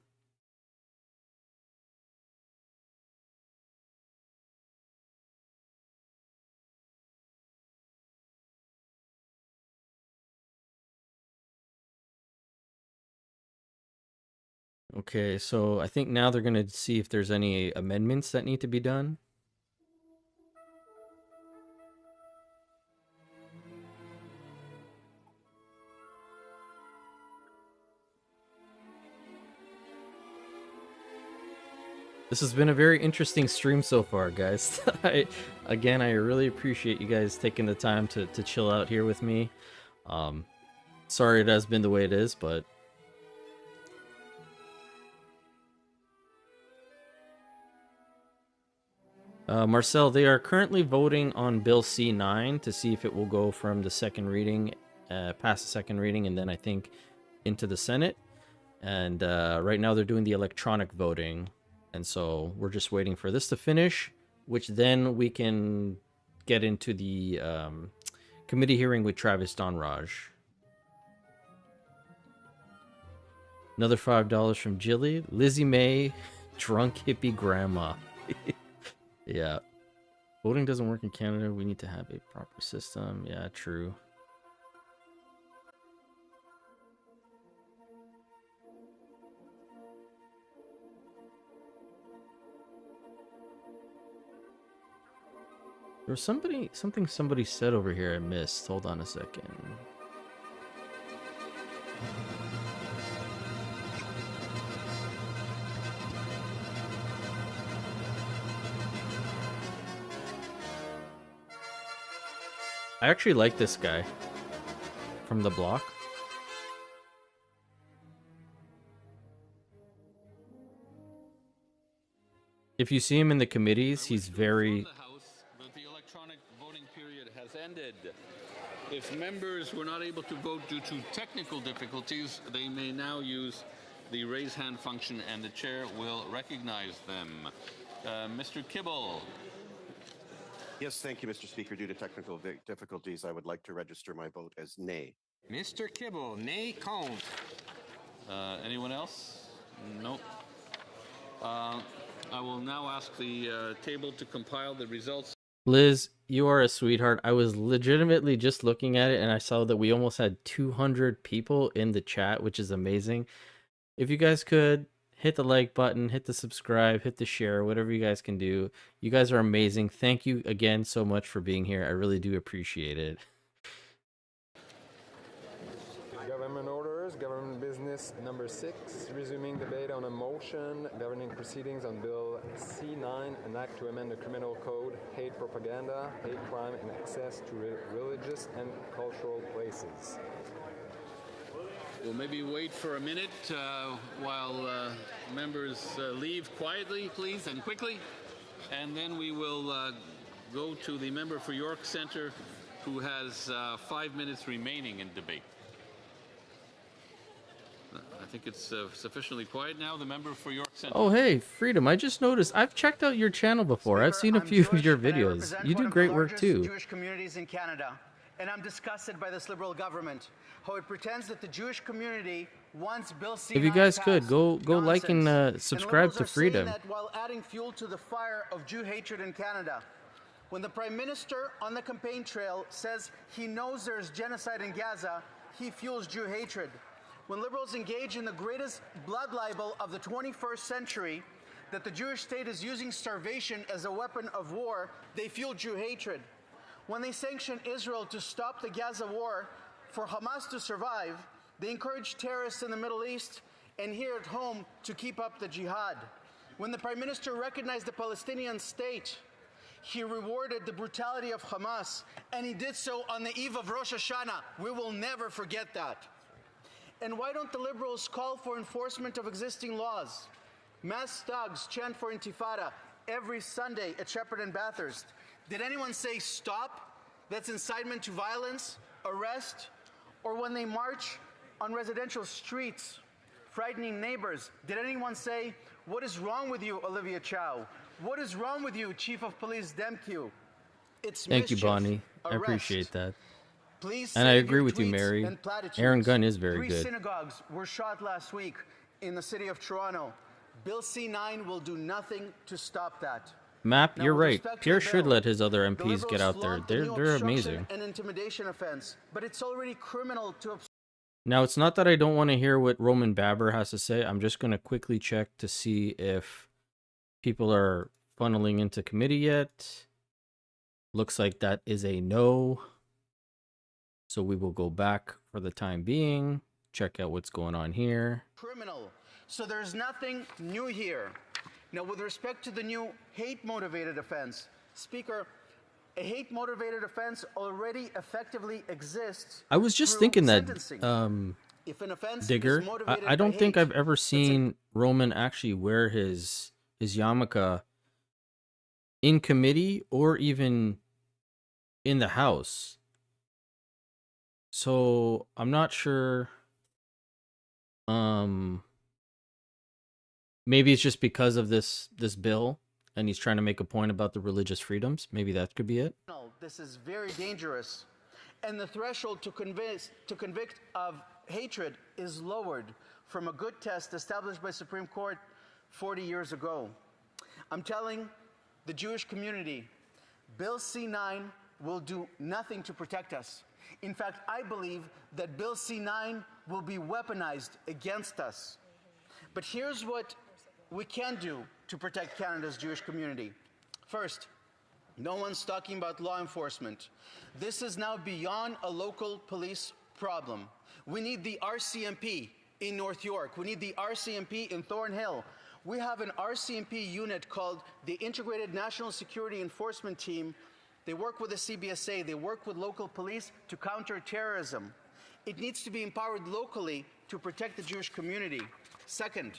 Okay, so I think now they're going to see if there's any amendments that need to be done. This has been a very interesting stream so far, guys. I really appreciate you guys taking the time to chill out here with me. Sorry it has been the way it is, but Marcel, they are currently voting on Bill C9 to see if it will go from the second reading, past the second reading, and then I think into the Senate. And right now they're doing the electronic voting. And so we're just waiting for this to finish, which then we can get into the committee hearing with Travis Dhanraj. Another $5 from Jilly. Lizzie May, drunk hippie grandma. Yeah. Voting doesn't work in Canada. We need to have a proper system. Yeah, true. There was something somebody said over here I missed. Hold on a second. I actually like this guy from the block. If you see him in the committees, he's very... The electronic voting period has ended. If members were not able to vote due to technical difficulties, they may now use the raise hand function and the chair will recognize them. Mr. Kibble. Yes, thank you, Mr. Speaker. Due to technical difficulties, I would like to register my vote as nay. Mr. Kibble, nay count. Anyone else? Nope. I will now ask the table to compile the results. Liz, you are a sweetheart. I was legitimately just looking at it and I saw that we almost had 200 people in the chat, which is amazing. If you guys could hit the like button, hit the subscribe, hit the share, whatever you guys can do. You guys are amazing. Thank you again so much for being here. I really do appreciate it. Government orders, government business number 6, resuming debate on a motion governing proceedings on Bill C9, an act to amend the criminal code, hate propaganda, hate crime, and access to religious and cultural places. We'll maybe wait for a minute while members leave quietly, please, and quickly. And then we will go to the member for York Centre, who has 5 minutes remaining in debate. I think it's sufficiently quiet now. The member for York Centre. Oh, hey, Freedom. I just noticed. I've checked out your channel before. I've seen a few of your videos. You do great work, too. Jewish communities in Canada, and I'm disgusted by this Liberal government, how it pretends that the Jewish community wants Bill C9 If you guys passed. could, go like and subscribe to Freedom. That while adding fuel to the fire of Jew hatred in Canada. When the Prime Minister on the campaign trail says he knows there's genocide in Gaza, he fuels Jew hatred. When Liberals engage in the greatest blood libel of the 21st century, that the Jewish state is using starvation as a weapon of war, they fuel Jew hatred. When they sanction Israel to stop the Gaza war for Hamas to survive, they encourage terrorists in the Middle East and here at home to keep up the jihad. When the Prime Minister recognized the Palestinian state, he rewarded the brutality of Hamas, and he did so on the eve of Rosh Hashanah. We will never forget that. And why don't the Liberals call for enforcement of existing laws? Mass thugs chant for Intifada every Sunday at Shepherd and Bathurst. Did anyone say stop? That's incitement to violence, arrest, or when they march on residential streets, frightening neighbors. Did anyone say, what is wrong with you, Olivia Chow? What is wrong with you, Chief of Police Demkew? It's Thank you, mischief. Bonnie. I Arrest. appreciate that. Please And I save agree your with you, tweets Mary. and platitudes. Aaron Gunn is very 3 good. synagogues were shot last week in the city of Toronto. Bill C-9 will do nothing to stop that. Map, Now, you're with right. respect to Pierre the should bill, let his other the MPs get Liberals out there. flaunted the new They're obstruction amazing. and intimidation offense, but it's already criminal to Now, it's not that I don't want to hear what Roman Baber has to say. I'm just going to quickly check to see if people are funneling into committee yet. Looks like that is a no. So we will go back for the time being. Check out what's going on here. criminal. So there's nothing new here. Now, with respect to the new hate-motivated offense, Speaker, a hate-motivated offense already effectively exists. I was just through thinking that, sentencing. If an offense Digger, is motivated I don't by think hate, I've ever seen Roman actually wear his yarmulke in committee or even in the House. So I'm not sure. Maybe it's just because of this bill, and he's trying to make a point about the religious freedoms. Maybe that could be it. No, this is very dangerous. And the threshold to convict of hatred is lowered from a good test established by Supreme Court 40 years ago. I'm telling the Jewish community, Bill C-9 will do nothing to protect us. In fact, I believe that Bill C-9 will be weaponized against us. But here's what we can do to protect Canada's Jewish community. First, no one's talking about law enforcement. This is now beyond a local police problem. We need the RCMP in North York. We need the RCMP in Thornhill. We have an RCMP unit called the Integrated National Security Enforcement Team. They work with the CBSA. They work with local police to counter terrorism. It needs to be empowered locally to protect the Jewish community. Second,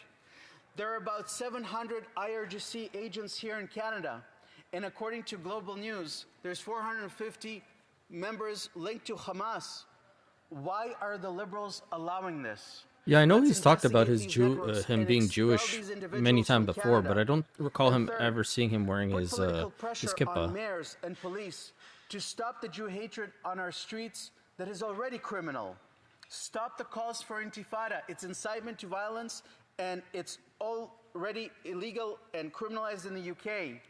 there are about 700 IRGC agents here in Canada. And according to Global News, there's 450 members linked to Hamas. Why are the Liberals allowing this? Yeah, I know Let's he's talked about investigate his these networks him and being expel Jewish these many individuals times from before, but Canada. I don't recall And him third, ever seeing him wearing put his political pressure on kippah. mayors and police to stop the Jew hatred on our streets that is already criminal. Stop the calls for intifada. It's incitement to violence, and it's already illegal and criminalized in the UK.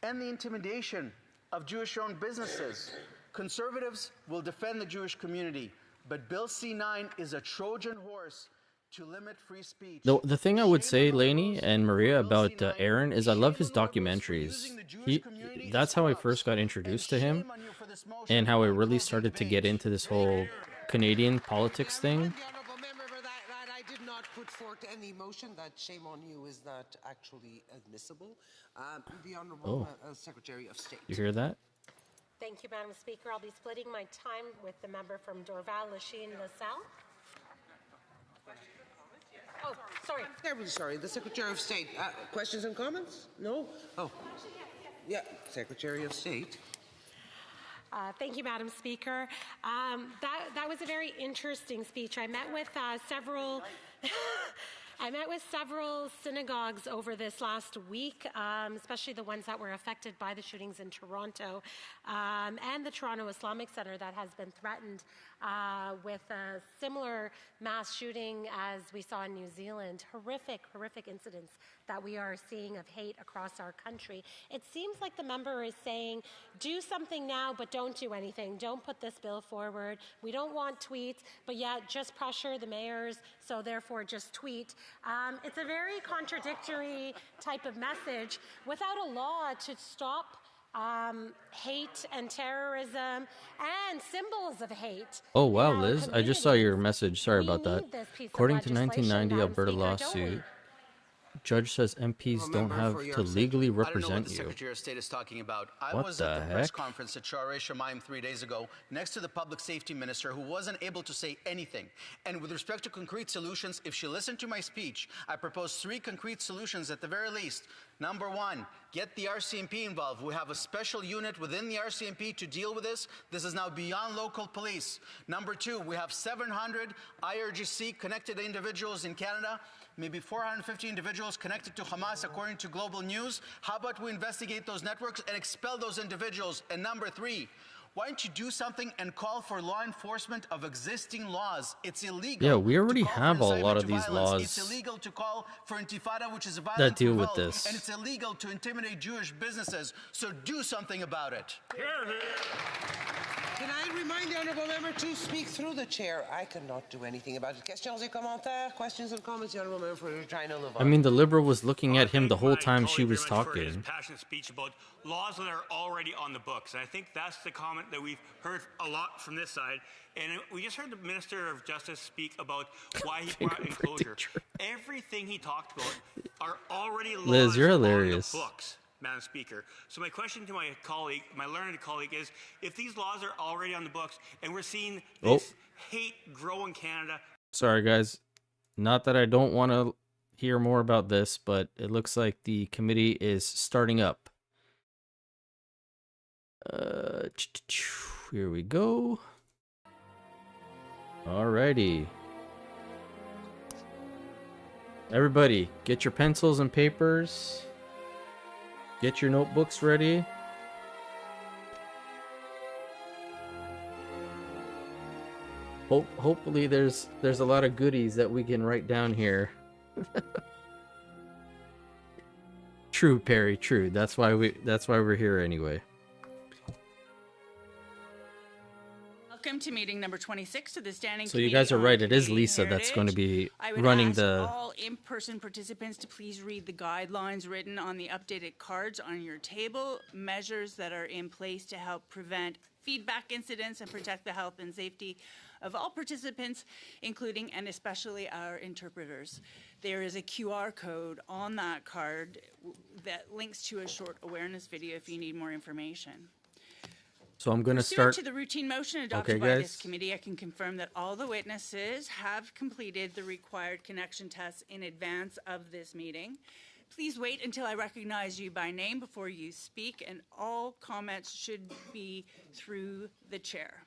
And the intimidation of Jewish-owned businesses. Conservatives will defend the Jewish community, but Bill C-9 is a Trojan horse to limit free speech. The thing I would say, Lainey and Maria, about Aaron is I love his documentaries. That's how I first got introduced to him, and how I really started to get into this whole Canadian politics thing. I did not put forth any motion. That shame on you is not actually admissible. The Honourable Secretary of State. You hear that? Thank you, Madam Speaker. I'll be splitting my time with the member from Dorval, Lachine, LaSalle. Oh, sorry. Terribly sorry. The Secretary of State. Questions and comments? No? Oh. Yeah, Secretary of State. Thank you, Madam Speaker. That was a very interesting speech. I met with several synagogues over this last week, especially the ones that were affected by the shootings in Toronto, and the Toronto Islamic Center that has been threatened with a similar mass shooting as we saw in New Zealand. Horrific incidents that we are seeing of hate across our country. It seems like the member is saying, do something now, but don't do anything. Don't put this bill forward. We don't want tweets, but yet just pressure the mayors, so therefore just tweet. It's a very contradictory type of message without a law to stop hate and terrorism and symbols of hate. Oh wow, Liz, I just saw your message. Sorry about that. According to 1990 Alberta lawsuit, judge says MPs don't have to legally I don't know what represent the you. Secretary of State is talking about. I What was the at the press heck? conference at Sha'arei Shamayim 3 days ago next to the public safety minister who wasn't able to say anything. And with respect to concrete solutions, if she listened to my speech, I proposed 3 concrete solutions at the very least. Number 1, get the RCMP involved. We have a special unit within the RCMP to deal with this. This is now beyond local police. Number 2, we have 700 IRGC connected individuals in Canada. maybe 450 individuals connected to Hamas, according to Global News. How about we investigate those networks and expel those individuals? And number 3, why don't you do something and call for law enforcement of existing laws? It's illegal. Yeah, we already to call have for a lot incitement of to these violence. laws It's illegal to call for intifada, which is a that violent deal with revolt, this. and it's illegal to intimidate Jewish businesses. So do something about it. Can I remind the honourable member to speak through the chair? I cannot do anything about it. Questions et commentaires? Questions and comments, the honourable member for Regina Lavon. I mean, the Liberal was looking at him the whole time she was For his talking. passionate speech about laws that are already on the books. And I think that's the comment that we've heard a lot from this side. And we just heard the Minister of Justice speak about why he brought enclosure. Everything he talked about are already laws Liz, you're on hilarious. the books, Madam Speaker. So my question to my colleague, my learned colleague, is if these laws are already on the books and we're seeing this hate grow in Canada. Sorry, guys. Not that I don't want to hear more about this, but it looks like the committee is starting up. Here we go. Alrighty. Everybody, get your pencils and papers. Get your notebooks ready. Hopefully there's a lot of goodies that we can write down here. True, Perry, true. That's why we're here anyway. Welcome to meeting number 26 of the Standing So you Committee guys are on right. It is Canadian Lisa that's going to Heritage. be I would running ask the. all in-person participants to please read the guidelines written on the updated cards on your table, measures that are in place to help prevent feedback incidents and protect the health and safety of all participants, including and especially our interpreters. There is a QR code on that card that links to a short awareness video if you need more information. So I'm going to Pursuant start. to the routine motion adopted Okay, by this guys. committee, I can confirm that all the witnesses have completed the required connection tests in advance of this meeting. Please wait until I recognize you by name before you speak, and all comments should be through the chair.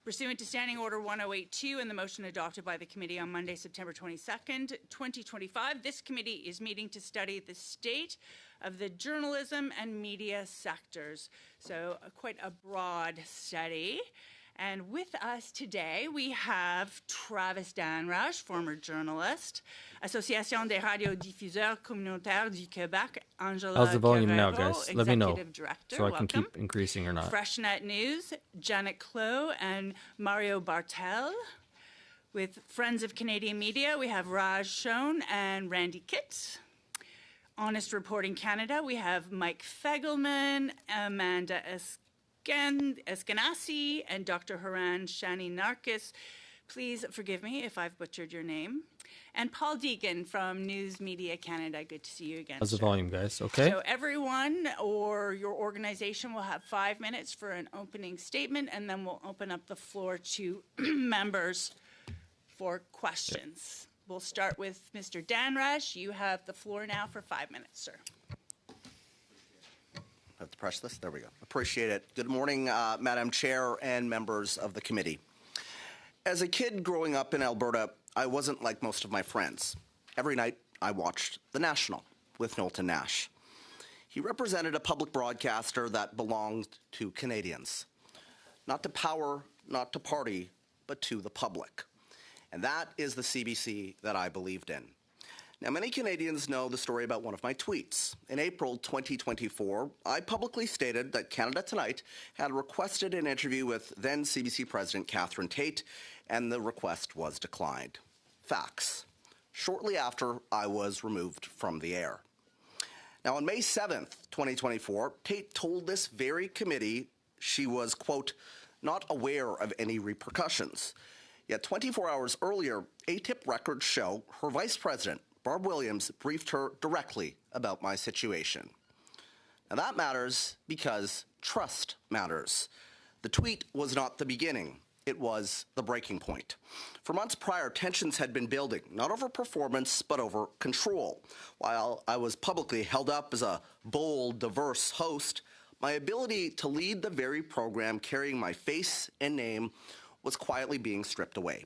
Pursuant to Standing Order 1082 and the motion adopted by the committee on Monday, September 22nd, 2025, this committee is meeting to study the state of the journalism and media sectors. So quite a broad study. And with us today, we have Travis Dhanraj, former journalist, Association des radiodiffuseurs communautaires du Québec, Angela How's the volume now, Carrero, guys? Let me know Executive Director. so I can Welcome. keep increasing or not. FreshNet News, Janet Clow and Mario Bartel. With Friends of Canadian Media, we have Raj Shone and Randy Kitts. Honest Reporting Canada, we have Mike Fegelman, Amanda Eskenazi, and Dr. Haran Shani Narkis. Please forgive me if I've butchered your name. And Paul Deegan from News Media Canada. Good to see you again. How's the sir. volume, guys? Okay. So everyone or your organization will have 5 minutes for an opening statement, and then we'll open up the floor to members for questions. We'll start with Mr. Dhanraj. You have the floor now for 5 minutes, sir. Have to press this? There we go. Appreciate it. Good morning, Madam Chair and members of the committee. As a kid growing up in Alberta, I wasn't like most of my friends. Every night, I watched The National with Knowlton Nash. He represented a public broadcaster that belonged to Canadians. Not to power, not to party, but to the public. And that is the CBC that I believed in. Now, many Canadians know the story about one of my tweets. In April 2024, I publicly stated that Canada Tonight had requested an interview with then CBC President Catherine Tate, and the request was declined. Facts. Shortly after, I was removed from the air. Now, on May 7th, 2024, Tate told this very committee she was, quote, not aware of any repercussions. Yet 24 hours earlier, ATIP records show her vice president, Barb Williams, briefed her directly about my situation. Now that matters because trust matters. The tweet was not the beginning. It was the breaking point. For months prior, tensions had been building, not over performance, but over control. While I was publicly held up as a bold, diverse host, my ability to lead the very program carrying my face and name was quietly being stripped away.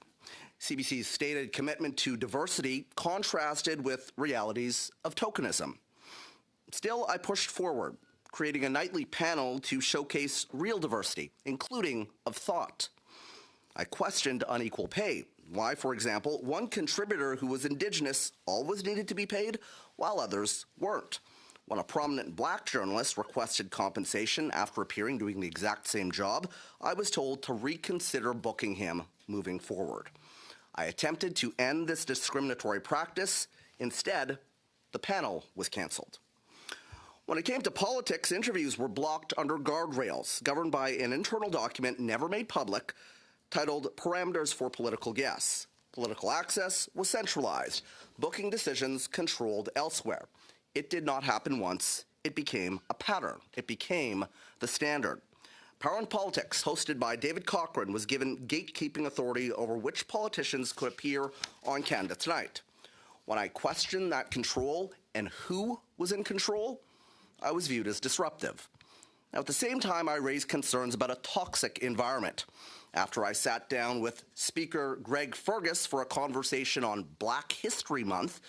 CBC's stated commitment to diversity contrasted with realities of tokenism. Still, I pushed forward, creating a nightly panel to showcase real diversity, including of thought. I questioned unequal pay. Why, for example, one contributor who was Indigenous always needed to be paid, while others weren't. When a prominent Black journalist requested compensation after appearing doing the exact same job, I was told to reconsider booking him moving forward. I attempted to end this discriminatory practice. Instead, the panel was canceled. When it came to politics, interviews were blocked under guardrails, governed by an internal document never made public, titled Parameters for Political Guests. Political access was centralized, booking decisions controlled elsewhere. It did not happen once. It became a pattern. It became the standard. Power in Politics, hosted by David Cochrane, was given gatekeeping authority over which politicians could appear on Canada Tonight. When I questioned that control and who was in control, I was viewed as disruptive. Now, at the same time, I raised concerns about a toxic environment. After I sat down with Speaker Greg Fergus for a conversation on Black History Month,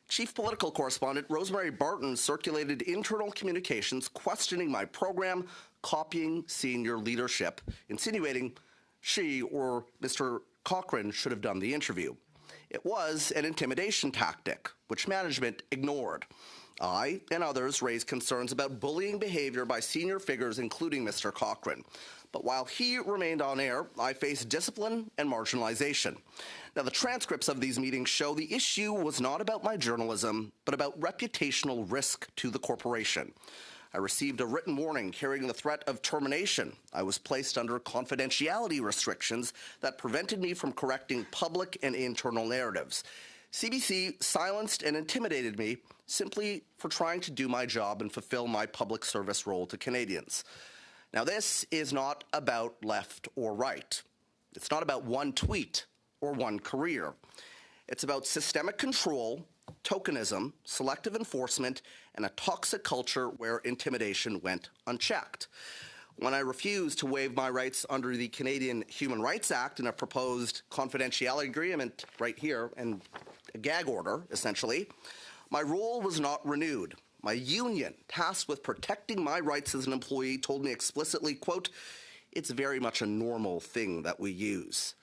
Chief Political Correspondent Rosemary Barton circulated internal communications questioning my program, copying senior leadership, insinuating she or Mr. Cochrane should have done the interview. It was an intimidation tactic, which management ignored. I and others raised concerns about bullying behavior by senior figures, including Mr. Cochrane. But while he remained on air, I faced discipline and marginalization. Now, the transcripts of these meetings show the issue was not about my journalism, but about reputational risk to the corporation. I received a written warning carrying the threat of termination. I was placed under confidentiality restrictions that prevented me from correcting public and internal narratives. CBC silenced and intimidated me simply for trying to do my job and fulfill my public service role to Canadians. Now, this is not about left or right. It's not about one tweet or one career. It's about systemic control, tokenism, selective enforcement, and a toxic culture where intimidation went unchecked. When I refused to waive my rights under the Canadian Human Rights Act in a proposed confidentiality agreement right here, and a gag order, essentially, my role was not renewed. My union, tasked with protecting my rights as an employee, told me explicitly, quote, "It's very much a normal thing that we use."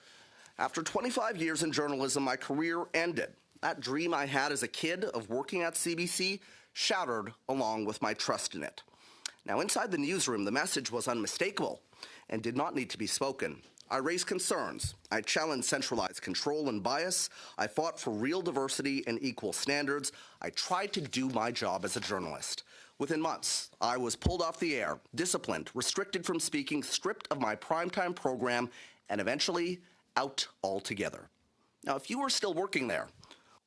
After 25 years in journalism, my career ended. That dream I had as a kid of working at CBC shattered along with my trust in it. Now, inside the newsroom, the message was unmistakable and did not need to be spoken. I raised concerns. I challenged centralized control and bias. I fought for real diversity and equal standards. I tried to do my job as a journalist. Within months, I was pulled off the air, disciplined, restricted from speaking, stripped of my primetime program, and eventually out altogether. Now, if you were still working there,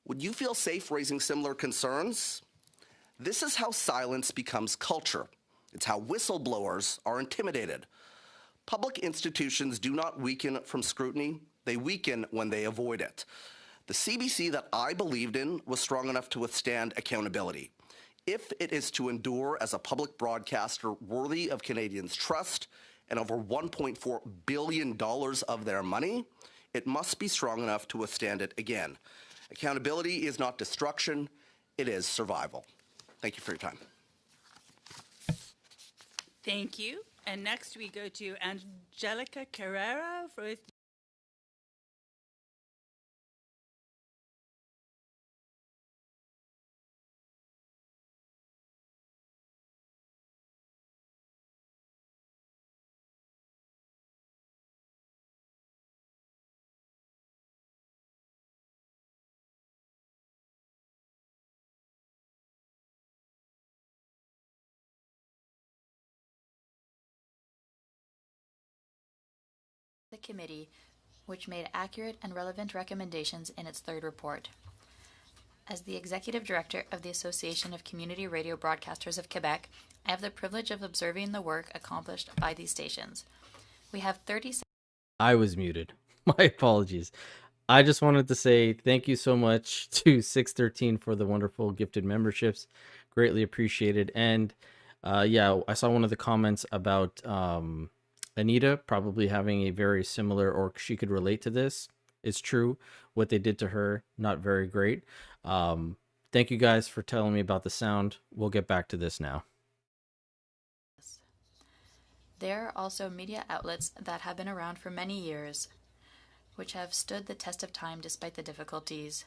would you feel safe raising similar concerns? This is how silence becomes culture. It's how whistleblowers are intimidated. Public institutions do not weaken from scrutiny. They weaken when they avoid it. The CBC that I believed in was strong enough to withstand accountability. If it is to endure as a public broadcaster worthy of Canadians' trust and over $1.4 billion of their money, it must be strong enough to withstand it again. Accountability is not destruction, it is survival. Thank you for your time. Thank you. And next we go to Angelica Carrera for the committee, which made accurate and relevant recommendations in its third report. As the Executive Director of the Association of Community Radio Broadcasters of Quebec, I have the privilege of observing the work accomplished by these stations. We have 36. I was muted. My apologies. I just wanted to say thank you so much to 613 for the wonderful gifted memberships. Greatly appreciated. And yeah, I saw one of the comments about Anita probably having a very similar, or she could relate to this. It's true. What they did to her, not very great. Thank you guys for telling me about the sound. We'll get back to this now. There are also media outlets that have been around for many years, which have stood the test of time despite the difficulties.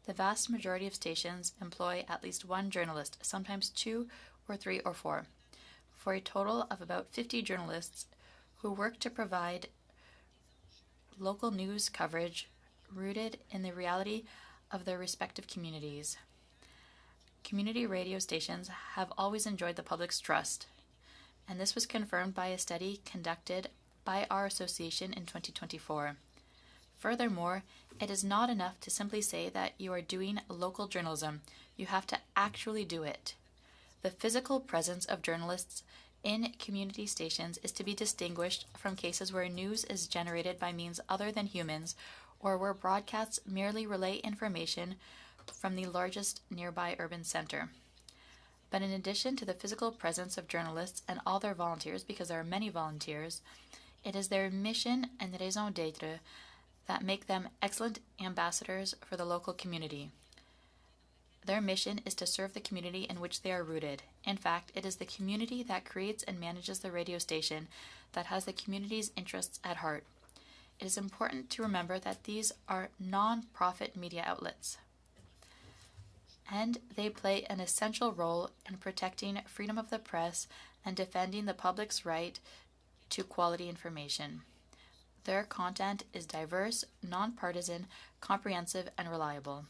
The vast majority of stations employ at least one journalist, sometimes 2 or 3 or 4, for a total of about 50 journalists who work to provide local news coverage rooted in the reality of their respective communities. Community radio stations have always enjoyed the public's trust, and this was confirmed by a study conducted by our association in 2024. Furthermore, it is not enough to simply say that you are doing local journalism. You have to actually do it. The physical presence of journalists in community stations is to be distinguished from cases where news is generated by means other than humans, or where broadcasts merely relay information from the largest nearby urban center. But in addition to the physical presence of journalists and all their volunteers, because there are many volunteers, it is their mission and raison d'etre that make them excellent ambassadors for the local community. Their mission is to serve the community in which they are rooted. In fact, it is the community that creates and manages the radio station that has the community's interests at heart. It is important to remember that these are non-profit media outlets, and they play an essential role in protecting freedom of the press and defending the public's right to quality information. Their content is diverse, nonpartisan, comprehensive, and reliable.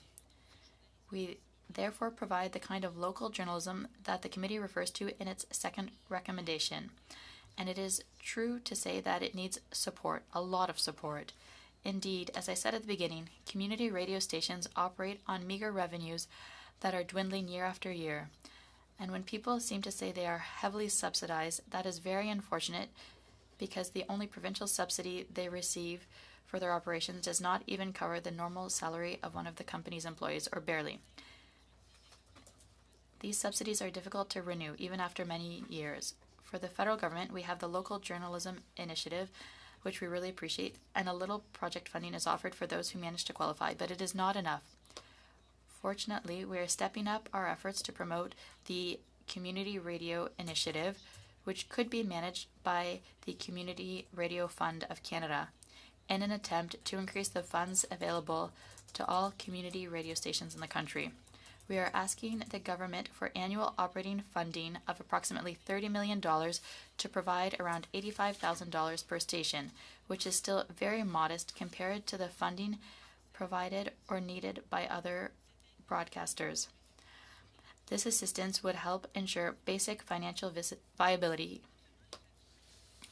We therefore provide the kind of local journalism that the committee refers to in its second recommendation. And it is true to say that it needs support, a lot of support. Indeed, as I said at the beginning, community radio stations operate on meager revenues that are dwindling year after year. And when people seem to say they are heavily subsidized, that is very unfortunate, because the only provincial subsidy they receive for their operations does not even cover the normal salary of one of the company's employees, or barely. These subsidies are difficult to renew, even after many years. For the federal government, we have the Local Journalism Initiative, which we really appreciate, and a little project funding is offered for those who manage to qualify, but it is not enough. Fortunately, we are stepping up our efforts to promote the Community Radio Initiative, which could be managed by the Community Radio Fund of Canada, in an attempt to increase the funds available to all community radio stations in the country. We are asking the government for annual operating funding of approximately $30 million to provide around $85,000 per station, which is still very modest compared to the funding provided or needed by other broadcasters. This assistance would help ensure basic financial viability.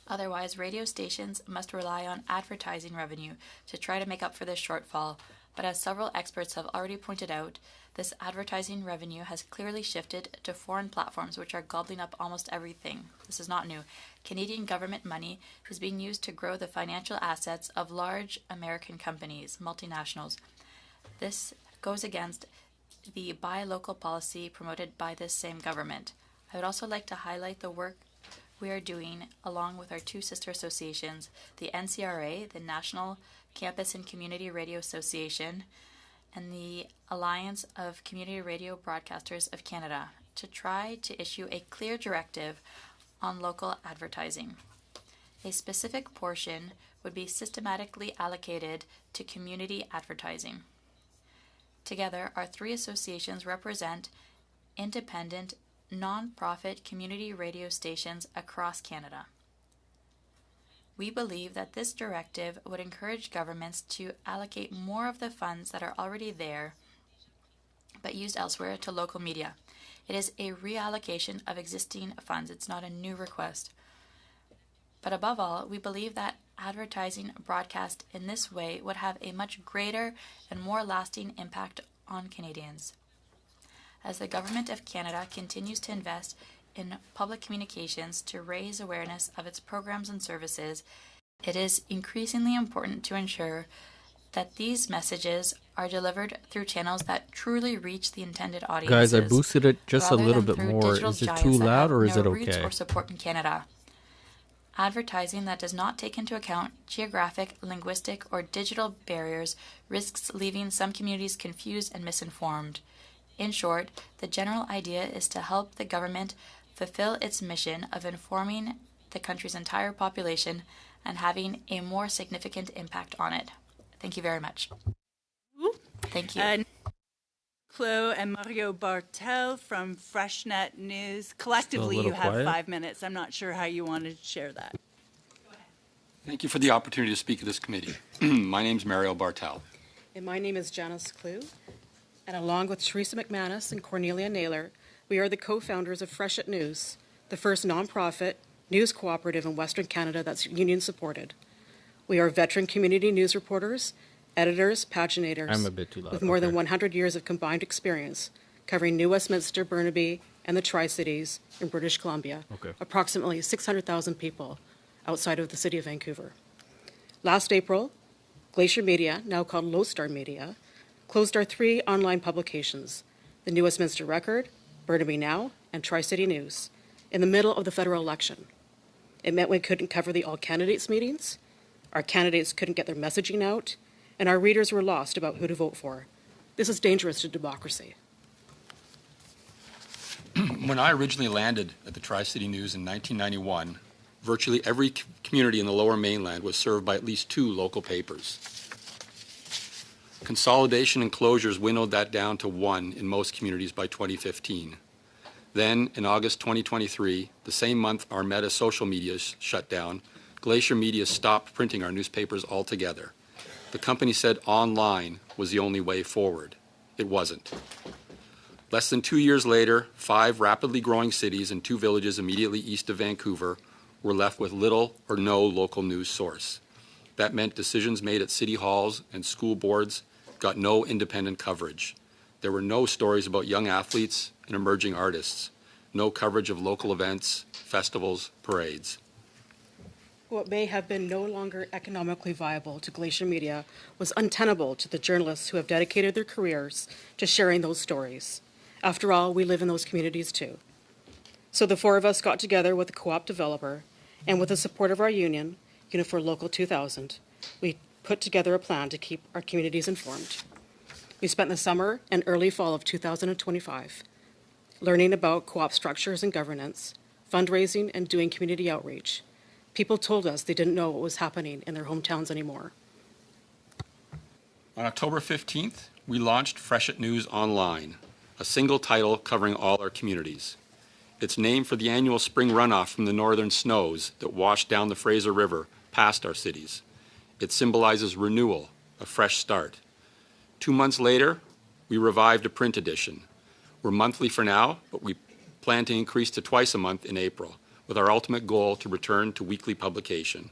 Otherwise, radio stations must rely on advertising revenue to try to make up for this shortfall. But as several experts have already pointed out, this advertising revenue has clearly shifted to foreign platforms, which are gobbling up almost everything. This is not new. Canadian government money is being used to grow the financial assets of large American companies, multinationals. This goes against the buy local policy promoted by this same government. I would also like to highlight the work we are doing along with our two sister associations, the NCRA, the National Campus and Community Radio Association, and the Alliance of Community Radio Broadcasters of Canada, to try to issue a clear directive on local advertising. A specific portion would be systematically allocated to community advertising. Together, our three associations represent independent, non-profit community radio stations across Canada. We believe that this directive would encourage governments to allocate more of the funds that are already there but used elsewhere to local media. It is a reallocation of existing funds. It's not a new request. But above all, we believe that advertising broadcast in this way would have a much greater and more lasting impact on Canadians. As the Government of Canada continues to invest in public communications to raise awareness of its programs and services, it is increasingly important to ensure that these messages are delivered through channels that truly reach the intended audiences. Guys, I boosted it just a rather little than bit through more. digital Is it giants too that loud have or is no it roots okay? or support in Canada. Advertising that does not take into account geographic, linguistic, or digital barriers risks leaving some communities confused and misinformed. In short, the general idea is to help the government fulfill its mission of informing the country's entire population and having a more significant impact on it. Thank you very much. Thank you. Clo and Mario Bartel from FreshNet News. Collectively, you have quiet. 5 minutes. I'm not sure how you wanted to share that. Thank you for the opportunity to speak at this committee. My name is Mario Bartel. And my name is Janice Clue. And along with Teresa McManus and Cornelia Naylor, we are the co-founders of Freshet News, the first nonprofit news cooperative in Western Canada that's union supported. We are veteran community news reporters, editors, paginators, I'm a bit too loud. with more than Okay. 100 years of combined experience covering New Westminster, Burnaby, and the Tri-Cities in British Columbia, Okay. approximately 600,000 people outside of the city of Vancouver. Last April, Glacier Media, now called Lodestar Media, closed our 3 online publications, the New Westminster Record, Burnaby Now, and Tri-City News, in the middle of the federal election. It meant we couldn't cover the all-candidates meetings, our candidates couldn't get their messaging out, and our readers were lost about who to vote for. This is dangerous to democracy. When I originally landed at the Tri-City News in 1991, virtually every community in the Lower Mainland was served by at least 2 local papers. Consolidation and closures winnowed that down to 1 in most communities by 2015. Then, in August 2023, the same month our Meta social media shut down, Glacier Media stopped printing our newspapers altogether. The company said online was the only way forward. It wasn't. Less than 2 years later, 5 rapidly growing cities and 2 villages immediately east of Vancouver were left with little or no local news source. That meant decisions made at city halls and school boards got no independent coverage. There were no stories about young athletes and emerging artists, no coverage of local events, festivals, parades. What may have been no longer economically viable to Glacier Media was untenable to the journalists who have dedicated their careers to sharing those stories. After all, we live in those communities too. So the 4 of us got together with a co-op developer, and with the support of our union, Unifor Local 2000, we put together a plan to keep our communities informed. We spent the summer and early fall of 2025 learning about co-op structures and governance, fundraising, and doing community outreach. People told us they didn't know what was happening in their hometowns anymore. On October 15th, we launched Freshet News Online, a single title covering all our communities. It's named for the annual spring runoff from the northern snows that wash down the Fraser River past our cities. It symbolizes renewal, a fresh start. 2 months later, we revived a print edition. We're monthly for now, but we plan to increase to twice a month in April, with our ultimate goal to return to weekly publication.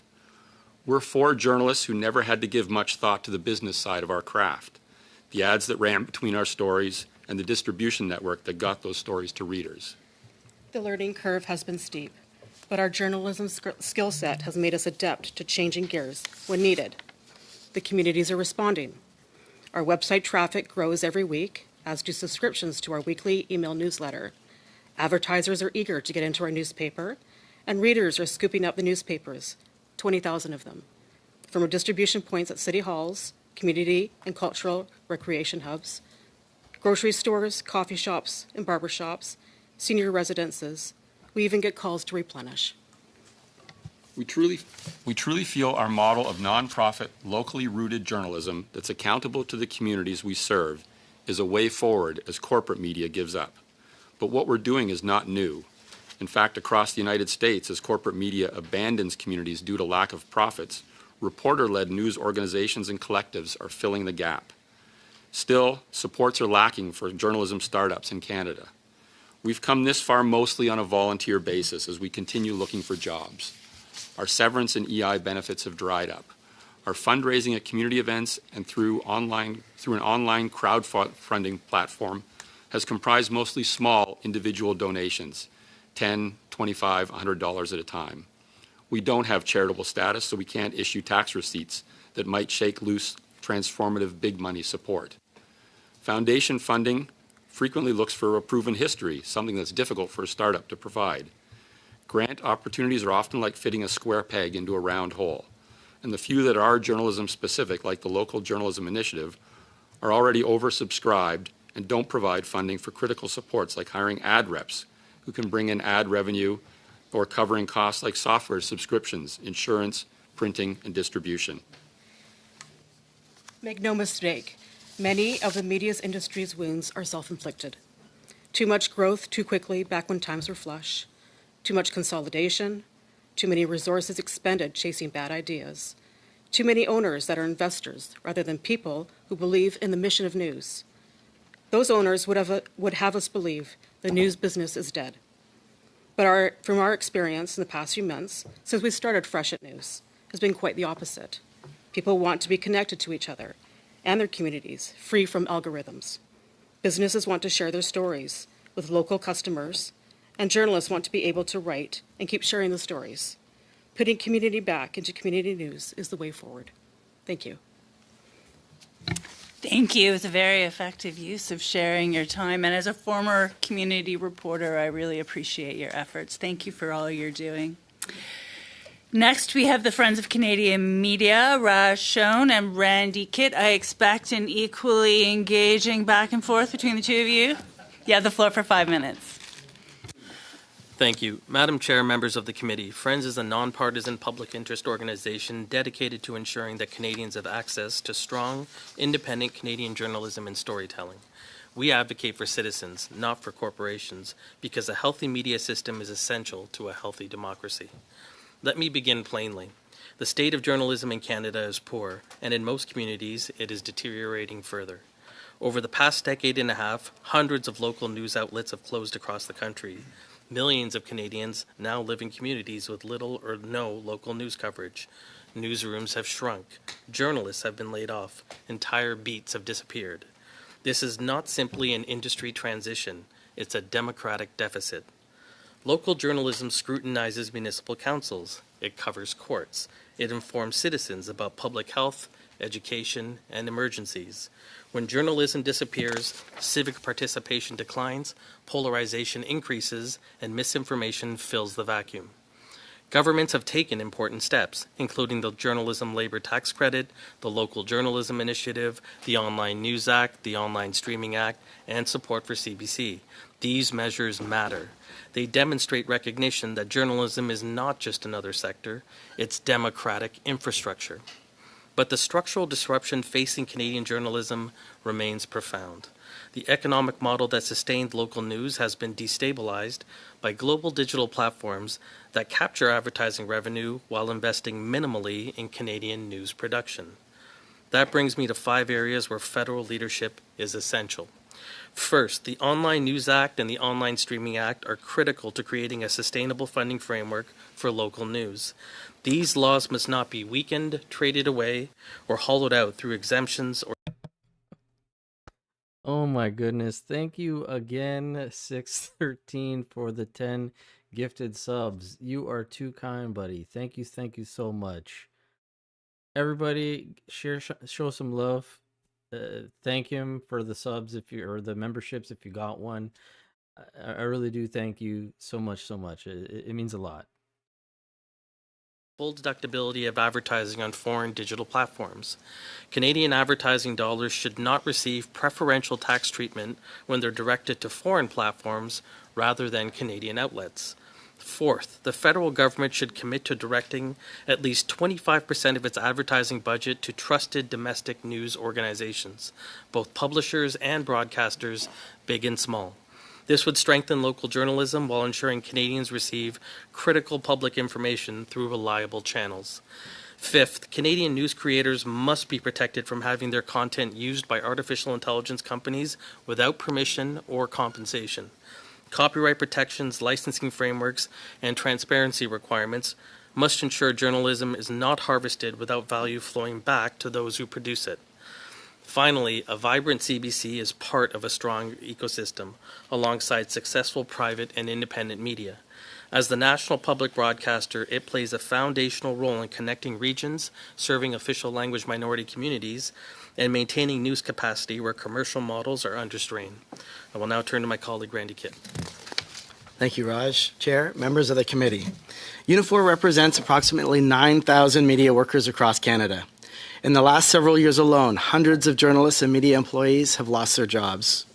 We're 4 journalists who never had to give much thought to the business side of our craft, the ads that ran between our stories, and the distribution network that got those stories to readers. The learning curve has been steep, but our journalism skill set has made us adept to changing gears when needed. The communities are responding. Our website traffic grows every week, as do subscriptions to our weekly email newsletter. Advertisers are eager to get into our newspaper, and readers are scooping up the newspapers, 20,000 of them, from our distribution points at city halls, community and cultural recreation hubs, grocery stores, coffee shops, and barber shops, senior residences. We even get calls to replenish. We truly feel our model of nonprofit, locally rooted journalism that's accountable to the communities we serve is a way forward as corporate media gives up. But what we're doing is not new. In fact, across the United States, as corporate media abandons communities due to lack of profits, reporter-led news organizations and collectives are filling the gap. Still, supports are lacking for journalism startups in Canada. We've come this far mostly on a volunteer basis as we continue looking for jobs. Our severance and EI benefits have dried up. Our fundraising at community events and through an online crowdfunding platform has comprised mostly small individual donations, $10, $25, $100 at a time. We don't have charitable status, so we can't issue tax receipts that might shake loose transformative big money support. Foundation funding frequently looks for a proven history, something that's difficult for a startup to provide. Grant opportunities are often like fitting a square peg into a round hole, and the few that are journalism specific, like the Local Journalism Initiative, are already oversubscribed and don't provide funding for critical supports like hiring ad reps who can bring in ad revenue or covering costs like software subscriptions, insurance, printing, and distribution. Make no mistake, many of the media's industry's wounds are self-inflicted. Too much growth too quickly back when times were flush, too much consolidation, too many resources expended chasing bad ideas, too many owners that are investors rather than people who believe in the mission of news. Those owners would have us believe the news business is dead. But from our experience in the past few months, since we started Fresh at News, has been quite the opposite. People want to be connected to each other and their communities, free from algorithms. Businesses want to share their stories with local customers, and journalists want to be able to write and keep sharing the stories. Putting community back into community news is the way forward. Thank you. Thank you. It's a very effective use of sharing your time. And as a former community reporter, I really appreciate your efforts. Thank you for all you're doing. Next, we have the Friends of Canadian Media, Raj Shone and Randy Kitt. I expect an equally engaging back and forth between the two of you. You have the floor for 5 minutes. Thank you. Madam Chair, members of the committee, Friends is a nonpartisan public interest organization dedicated to ensuring that Canadians have access to strong, independent Canadian journalism and storytelling. We advocate for citizens, not for corporations, because a healthy media system is essential to a healthy democracy. Let me begin plainly. The state of journalism in Canada is poor, and in most communities, it is deteriorating further. Over the past decade and a half, hundreds of local news outlets have closed across the country. Millions of Canadians now live in communities with little or no local news coverage. Newsrooms have shrunk. Journalists have been laid off. Entire beats have disappeared. This is not simply an industry transition. It's a democratic deficit. Local journalism scrutinizes municipal councils. It covers courts. It informs citizens about public health, education, and emergencies. When journalism disappears, civic participation declines, polarization increases, and misinformation fills the vacuum. Governments have taken important steps, including the Journalism Labor Tax Credit, the Local Journalism Initiative, the Online News Act, the Online Streaming Act, and support for CBC. These measures matter. They demonstrate recognition that journalism is not just another sector, it's democratic infrastructure. But the structural disruption facing Canadian journalism remains profound. The economic model that sustained local news has been destabilized by global digital platforms that capture advertising revenue while investing minimally in Canadian news production. That brings me to 5 areas where federal leadership is essential. First, the Online News Act and the Online Streaming Act are critical to creating a sustainable funding framework for local news. These laws must not be weakened, traded away, or hollowed out through exemptions or... Oh my goodness. Thank you again, 613, for the 10 gifted subs. You are too kind, buddy. Thank you so much. Everybody, show some love. Thank him for the subs or the memberships if you got one. I really do thank you so much. It means a lot. Full deductibility of advertising on foreign digital platforms. Canadian advertising dollars should not receive preferential tax treatment when they're directed to foreign platforms rather than Canadian outlets. Fourth, the federal government should commit to directing at least 25% of its advertising budget to trusted domestic news organizations, both publishers and broadcasters, big and small. This would strengthen local journalism while ensuring Canadians receive critical public information through reliable channels. Fifth, Canadian news creators must be protected from having their content used by artificial intelligence companies without permission or compensation. Copyright protections, licensing frameworks, and transparency requirements must ensure journalism is not harvested without value flowing back to those who produce it. Finally, a vibrant CBC is part of a strong ecosystem, alongside successful private and independent media. As the national public broadcaster, it plays a foundational role in connecting regions, serving official language minority communities, and maintaining news capacity where commercial models are under strain. I will now turn to my colleague, Randy Kitt. Thank you, Raj. Chair, members of the committee. Unifor represents approximately 9,000 media workers across Canada. In the last several years alone, hundreds of journalists and media employees have lost their jobs.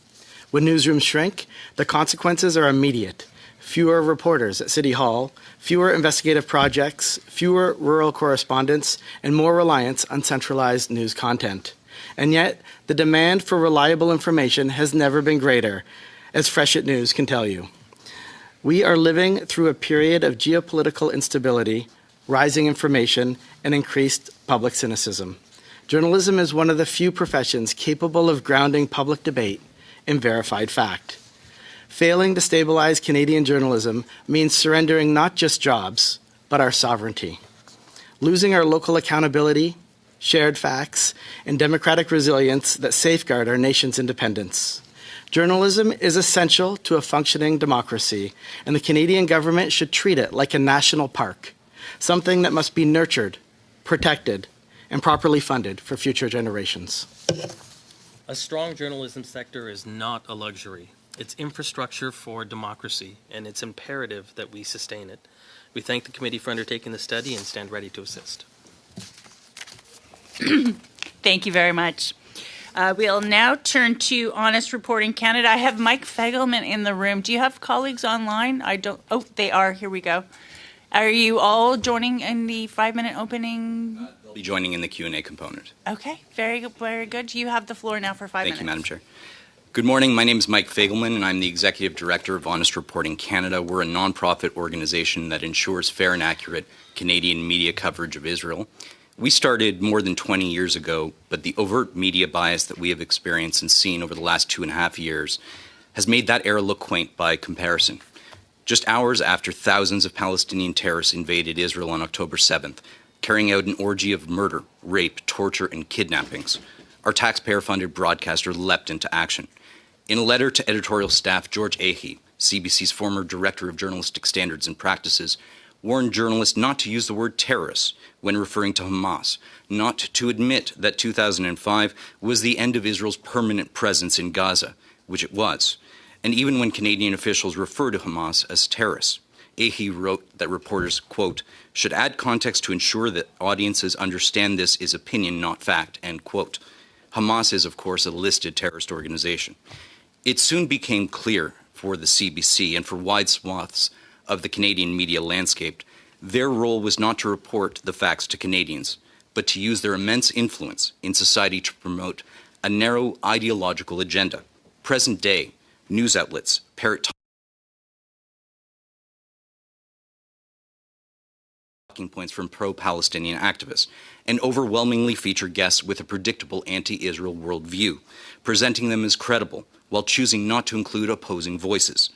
When newsrooms shrink, the consequences are immediate. Fewer reporters at City Hall, fewer investigative projects, fewer rural correspondents, and more reliance on centralized news content. And yet, the demand for reliable information has never been greater, as Freshet News can tell you. We are living through a period of geopolitical instability, rising inflation, and increased public cynicism. Journalism is one of the few professions capable of grounding public debate in verified fact. Failing to stabilize Canadian journalism means surrendering not just jobs, but our sovereignty. Losing our local accountability, shared facts, and democratic resilience that safeguard our nation's independence. Journalism is essential to a functioning democracy, and the Canadian government should treat it like a national park, something that must be nurtured, protected, and properly funded for future generations. A strong journalism sector is not a luxury. It's infrastructure for democracy, and it's imperative that we sustain it. We thank the committee for undertaking the study and stand ready to assist. Thank you very much. We'll now turn to Honest Reporting Canada. I have Mike Fegelman in the room. Do you have colleagues online? I don't. Oh, they are. Here we go. Are you all joining in the 5-minute opening? They'll be joining in the Q&A component. Okay, very good. Very good. You have the floor now for 5 minutes. Thank you, Madam Chair. Good morning. My name is Mike Fegelman, and I'm the Executive Director of Honest Reporting Canada. We're a nonprofit organization that ensures fair and accurate Canadian media coverage of Israel. We started more than 20 years ago, but the overt media bias that we have experienced and seen over the last 2.5 years has made that era look quaint by comparison. Just hours after thousands of Palestinian terrorists invaded Israel on October 7th, carrying out an orgy of murder, rape, torture, and kidnappings, our taxpayer-funded broadcaster leapt into action. In a letter to editorial staff, George Ahey, CBC's former Director of Journalistic Standards and Practices, warned journalists not to use the word terrorists when referring to Hamas, not to admit that 2005 was the end of Israel's permanent presence in Gaza, which it was, and even when Canadian officials refer to Hamas as terrorists. Ahey wrote that reporters, quote, should add context to ensure that audiences understand this is opinion, not fact, end quote. Hamas is, of course, a listed terrorist organization. It soon became clear for the CBC and for wide swaths of the Canadian media landscape, their role was not to report the facts to Canadians, but to use their immense influence in society to promote a narrow ideological agenda. Present-day news outlets parrot talking points from pro-Palestinian activists and overwhelmingly feature guests with a predictable anti-Israel worldview, presenting them as credible while choosing not to include opposing voices.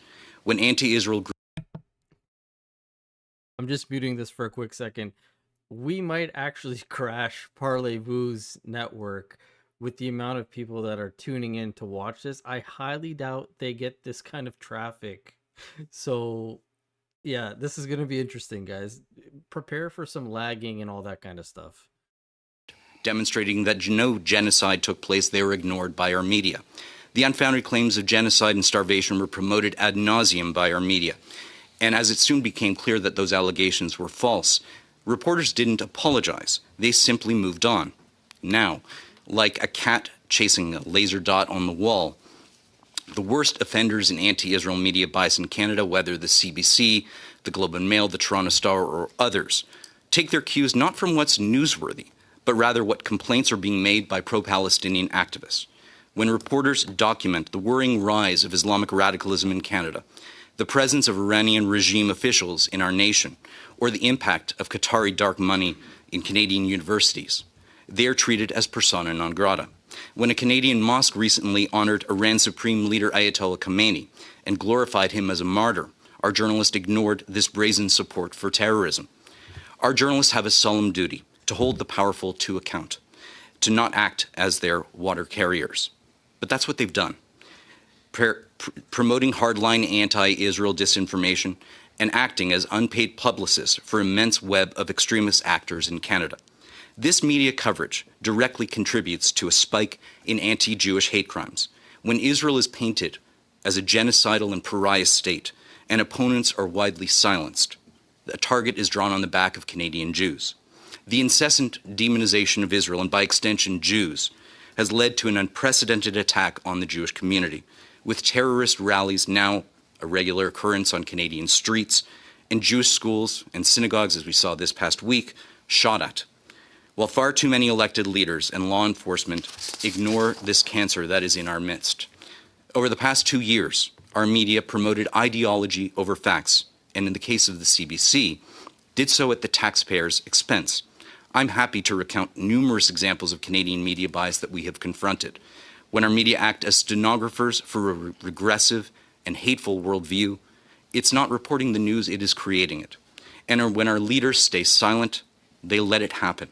When anti-Israel I'm just muting this for a quick second. We might actually crash Parlez-Vou's network with the amount of people that are tuning in to watch this. I highly doubt they get this kind of traffic. So, yeah, this is going to be interesting, guys. Prepare for some lagging and all that kind of stuff. Demonstrating that no genocide took place, they were ignored by our media. The unfounded claims of genocide and starvation were promoted ad nauseum by our media. And as it soon became clear that those allegations were false, reporters didn't apologize. They simply moved on. Now, like a cat chasing a laser dot on the wall, the worst offenders in anti-Israel media bias in Canada, whether the CBC, the Globe and Mail, the Toronto Star, or others, take their cues not from what's newsworthy, but rather what complaints are being made by pro-Palestinian activists. When reporters document the worrying rise of Islamic radicalism in Canada, the presence of Iranian regime officials in our nation, or the impact of Qatari dark money in Canadian universities, they are treated as persona non grata. When a Canadian mosque recently honored Iran's supreme leader Ayatollah Khamenei and glorified him as a martyr, our journalists ignored this brazen support for terrorism. Our journalists have a solemn duty to hold the powerful to account, to not act as their water carriers. But that's what they've done. Promoting hardline anti-Israel disinformation and acting as unpaid publicists for immense web of extremist actors in Canada. This media coverage directly contributes to a spike in anti-Jewish hate crimes. When Israel is painted as a genocidal and pariah state, and opponents are widely silenced. A target is drawn on the back of Canadian Jews. The incessant demonization of Israel, and by extension Jews, has led to an unprecedented attack on the Jewish community, with terrorist rallies now a regular occurrence on Canadian streets, and Jewish schools and synagogues, as we saw this past week, shot at. While far too many elected leaders and law enforcement ignore this cancer that is in our midst. Over the past 2 years, our media promoted ideology over facts, and in the case of the CBC, did so at the taxpayers' expense. I'm happy to recount numerous examples of Canadian media bias that we have confronted. When our media act as stenographers for a regressive and hateful worldview, it's not reporting the news, it is creating it. And when our leaders stay silent, they let it happen.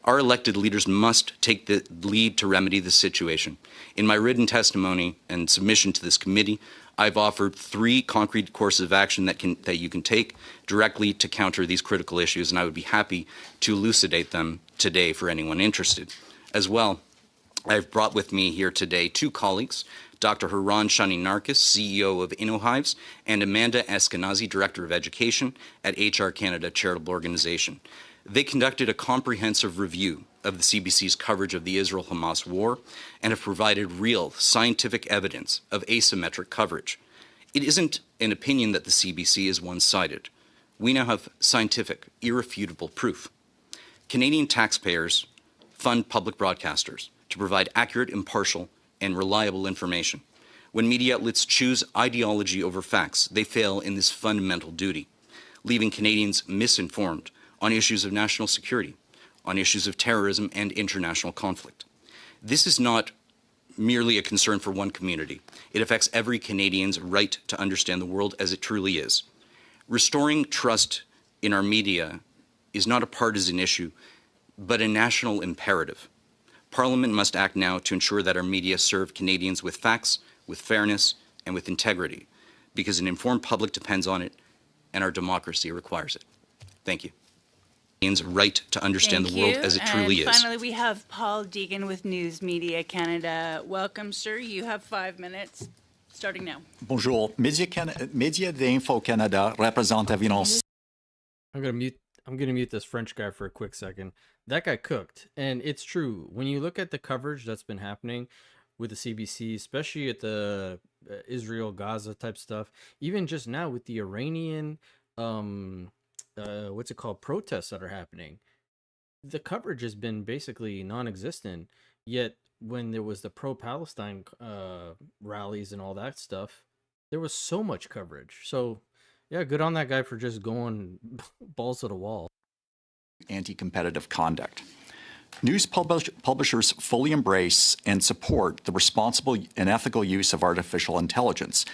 Our elected leaders must take the lead to remedy the situation. In my written testimony and submission to this committee, I've offered 3 concrete courses of action that you can take directly to counter these critical issues, and I would be happy to elucidate them today for anyone interested. As well, I've brought with me here today 2 colleagues, Dr. Haran Shani-Narkis, CEO of InnoHives, and Amanda Eskenazi, Director of Education at HR Canada Charitable Organization. They conducted a comprehensive review of the CBC's coverage of the Israel-Hamas war and have provided real scientific evidence of asymmetric coverage. It isn't an opinion that the CBC is one-sided. We now have scientific, irrefutable proof. Canadian taxpayers fund public broadcasters to provide accurate, impartial, and reliable information. When media outlets choose ideology over facts, they fail in this fundamental duty, leaving Canadians misinformed on issues of national security, on issues of terrorism and international conflict. This is not merely a concern for one community. It affects every Canadian's right to understand the world as it truly is. Restoring trust in our media is not a partisan issue, but a national imperative. Parliament must act now to ensure that our media serve Canadians with facts, with fairness, and with integrity, because an informed public depends on it, and our democracy requires it. Thank you. Canadians' right to understand the world as it truly is. And finally, we have Paul Deegan with News Media Canada. Welcome, sir. You have 5 minutes, starting now. Bonjour. Média d'Info Canada représente environ... I'm gonna mute this French guy for a quick second. That guy cooked, and it's true. When you look at the coverage that's been happening with the CBC, especially at the Israel-Gaza type stuff, even just now with the Iranian, protests that are happening, the coverage has been basically non-existent. Yet when there was the pro-Palestine rallies and all that stuff, there was so much coverage. So yeah, good on that guy for just going balls to the wall. Anti-competitive conduct. News publishers fully embrace and support the responsible and ethical use of artificial intelligence.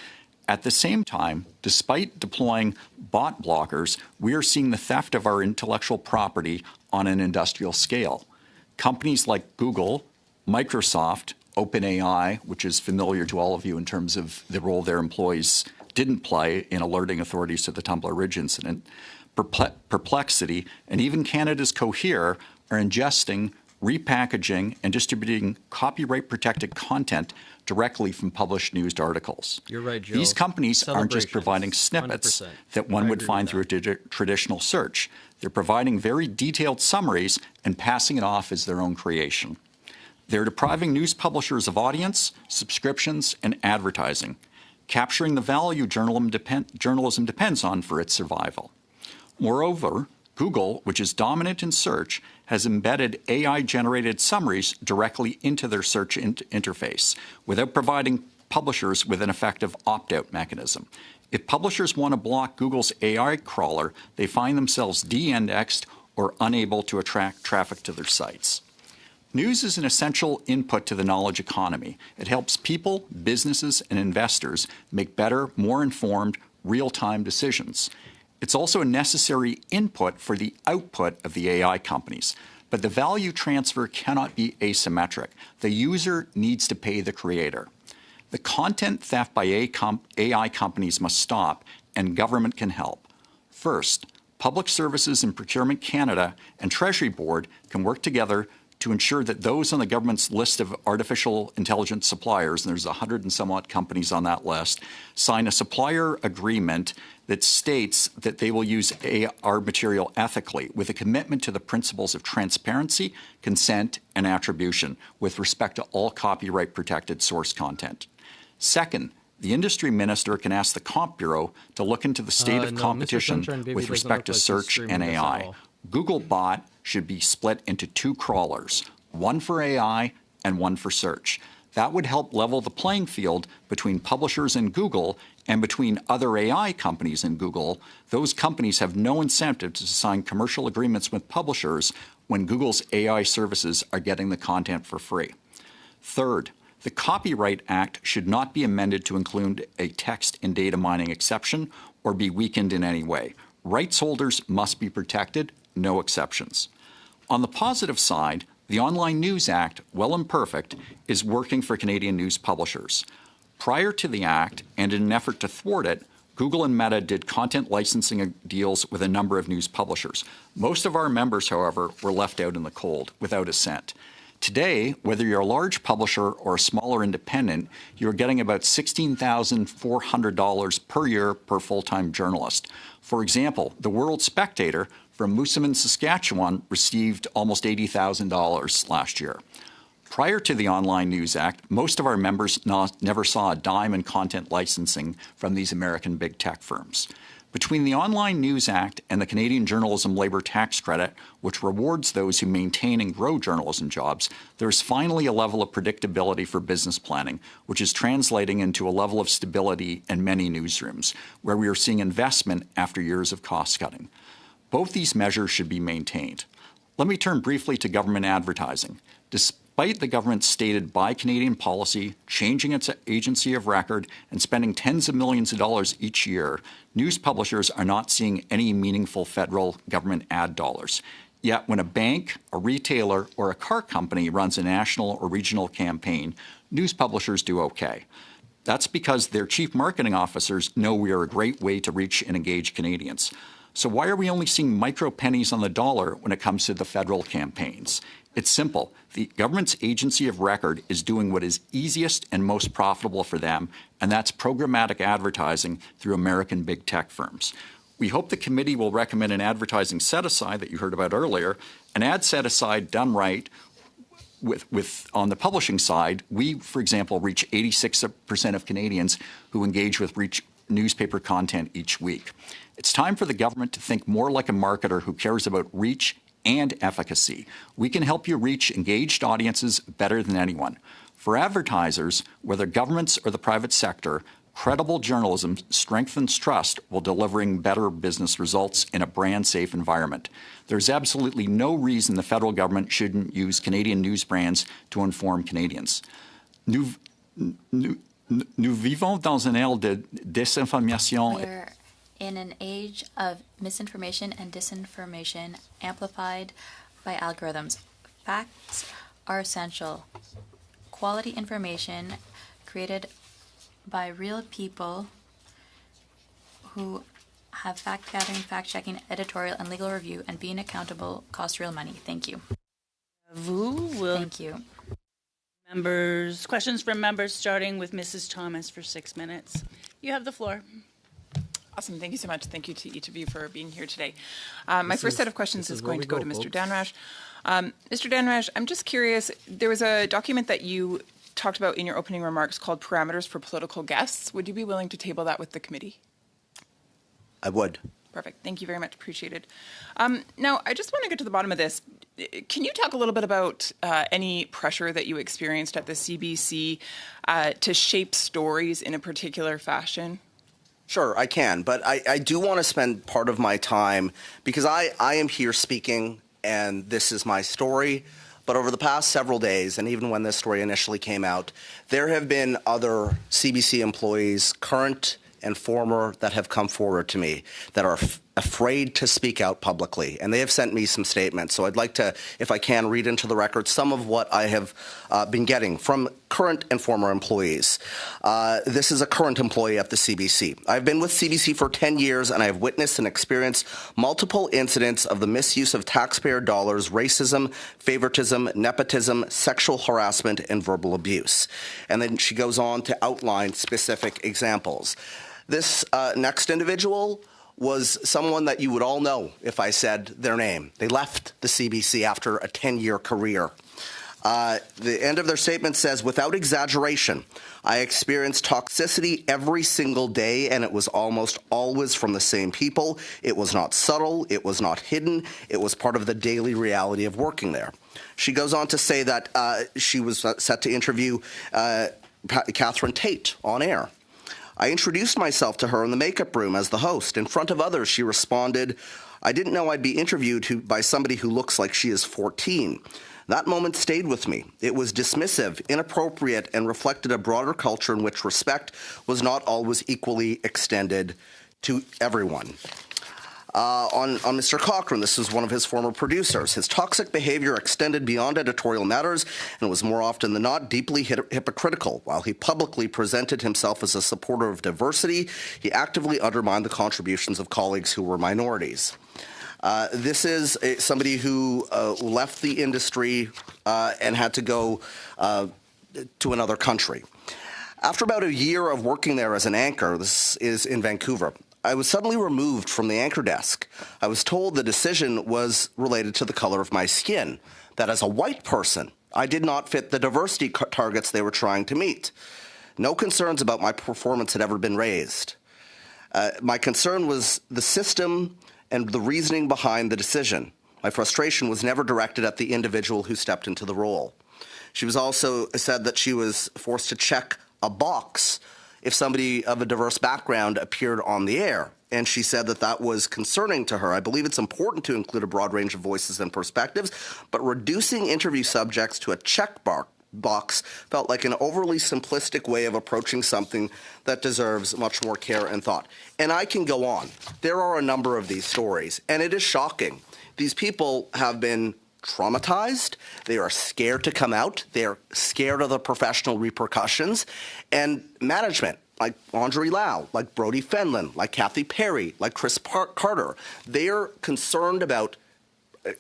At the same time, despite deploying bot blockers, we are seeing the theft of our intellectual property on an industrial scale. Companies like Google, Microsoft, OpenAI, which is familiar to all of you in terms of the role their employees didn't play in alerting authorities to the Tumblr Ridge incident, Perplexity, and even Canada's Cohere are ingesting, repackaging, and distributing copyright-protected content directly from published news articles. You're right, Joe. These companies aren't just providing snippets 100%. that one would find through a traditional search. They're providing very detailed summaries and passing it off as their own creation. They're depriving news publishers of audience, subscriptions, and advertising, capturing the value journalism depends on for its survival. Moreover, Google, which is dominant in search, has embedded AI-generated summaries directly into their search interface without providing publishers with an effective opt-out mechanism. If publishers want to block Google's AI crawler, they find themselves de-indexed or unable to attract traffic to their sites. News is an essential input to the knowledge economy. It helps people, businesses, and investors make better, more informed, real-time decisions. It's also a necessary input for the output of the AI companies. But the value transfer cannot be asymmetric. The user needs to pay the creator. The content theft by AI companies must stop, and government can help. First, Public Services and Procurement Canada and Treasury Board can work together to ensure that those on the government's list of artificial intelligence suppliers, and there's 100 and somewhat companies on that list, sign a supplier agreement that states that they will use our material ethically with a commitment to the principles of transparency, consent, and attribution with respect to all copyright-protected source content. Second, the industry minister can ask the Comp Bureau to look into the state of competition with respect to search and AI. Googlebot should be split into two crawlers, one for AI and one for search. That would help level the playing field between publishers and Google and between other AI companies and Google. Those companies have no incentive to sign commercial agreements with publishers when Google's AI services are getting the content for free. Third, the Copyright Act should not be amended to include a text and data mining exception or be weakened in any way. Rights holders must be protected, no exceptions. On the positive side, the Online News Act, while imperfect, is working for Canadian news publishers. Prior to the Act, and in an effort to thwart it, Google and Meta did content licensing deals with a number of news publishers. Most of our members, however, were left out in the cold, without a cent. Today, whether you're a large publisher or a smaller independent, you're getting about $16,400 per year per full-time journalist. For example, the World Spectator from Moosomin, Saskatchewan received almost $80,000 last year. Prior to the Online News Act, most of our members never saw a dime in content licensing from these American big tech firms. Between the Online News Act and the Canadian Journalism Labour Tax Credit, which rewards those who maintain and grow journalism jobs, there's finally a level of predictability for business planning, which is translating into a level of stability in many newsrooms, where we are seeing investment after years of cost cutting. Both these measures should be maintained. Let me turn briefly to government advertising. Despite the government's stated Buy Canadian policy, changing its agency of record, and spending tens of millions of dollars each year, news publishers are not seeing any meaningful federal government ad dollars. Yet when a bank, a retailer, or a car company runs a national or regional campaign, news publishers do okay. That's because their chief marketing officers know we are a great way to reach and engage Canadians. So why are we only seeing micro pennies on the dollar when it comes to the federal campaigns? It's simple. The government's agency of record is doing what is easiest and most profitable for them, and that's programmatic advertising through American big tech firms. We hope the committee will recommend an advertising set-aside that you heard about earlier. An ad set-aside done right with on the publishing side, we, for example, reach 86% of Canadians who engage with newspaper content each week. It's time for the government to think more like a marketer who cares about reach and efficacy. We can help you reach engaged audiences better than anyone. For advertisers, whether governments or the private sector, credible journalism strengthens trust while delivering better business results in a brand-safe environment. There's absolutely no reason the federal government shouldn't use Canadian news brands to inform Canadians. Nous vivons dans une ère de désinformation. We're in an age of misinformation and disinformation amplified by algorithms. Facts are essential. Quality information created by real people who have fact-gathering, fact-checking, editorial, and legal review, and being accountable costs real money. Thank you. Thank you. Members, questions from members, starting with Mrs. Thomas for 6 minutes. You have the floor. Awesome. Thank you so much. Thank you to each of you for being here today. My first set of questions is going to go to Mr. Dhanraj. Mr. Dhanraj, I'm just curious, there was a document that you talked about in your opening remarks called Parameters for Political Guests. Would you be willing to table that with the committee? I would. Perfect. Thank you very much. Appreciated. Now, I just want to get to the bottom of this. Can you talk a little bit about any pressure that you experienced at the CBC to shape stories in a particular fashion? Sure, I can, but I do want to spend part of my time, because I am here speaking, and this is my story, but over the past several days, and even when this story initially came out, there have been other CBC employees, current and former, that have come forward to me that are afraid to speak out publicly, and they have sent me some statements. So I'd like to, if I can, read into the record some of what I have been getting from current and former employees. This is a current employee at the CBC. I've been with CBC for 10 years, and I have witnessed and experienced multiple incidents of the misuse of taxpayer dollars, racism, favoritism, nepotism, sexual harassment, and verbal abuse. And then she goes on to outline specific examples. This next individual was someone that you would all know if I said their name. They left the CBC after a 10-year career. The end of their statement says, without exaggeration, I experienced toxicity every single day, and it was almost always from the same people. It was not subtle. It was not hidden. It was part of the daily reality of working there. She goes on to say that she was set to interview Catherine Tate on air. I introduced myself to her in the makeup room as the host. In front of others, she responded, I didn't know I'd be interviewed by somebody who looks like she is 14. That moment stayed with me. It was dismissive, inappropriate, and reflected a broader culture in which respect was not always equally extended to everyone. On Mr. Cochran, this is one of his former producers. His toxic behavior extended beyond editorial matters and was more often than not deeply hypocritical. While he publicly presented himself as a supporter of diversity, he actively undermined the contributions of colleagues who were minorities. This is somebody who left the industry and had to go to another country. After about a year of working there as an anchor, this is in Vancouver, I was suddenly removed from the anchor desk. I was told the decision was related to the color of my skin, that as a white person, I did not fit the diversity targets they were trying to meet. No concerns about my performance had ever been raised. My concern was the system and the reasoning behind the decision. My frustration was never directed at the individual who stepped into the role. She was also said that she was forced to check a box if somebody of a diverse background appeared on the air. And she said that that was concerning to her. I believe it's important to include a broad range of voices and perspectives, but reducing interview subjects to a check box felt like an overly simplistic way of approaching something that deserves much more care and thought. And I can go on. There are a number of these stories, and it is shocking. These people have been traumatized. They are scared to come out. They are scared of the professional repercussions. And management, like Andre Lau, like Brody Fenlon, like Kathy Perry, like Chris Carter, they are concerned about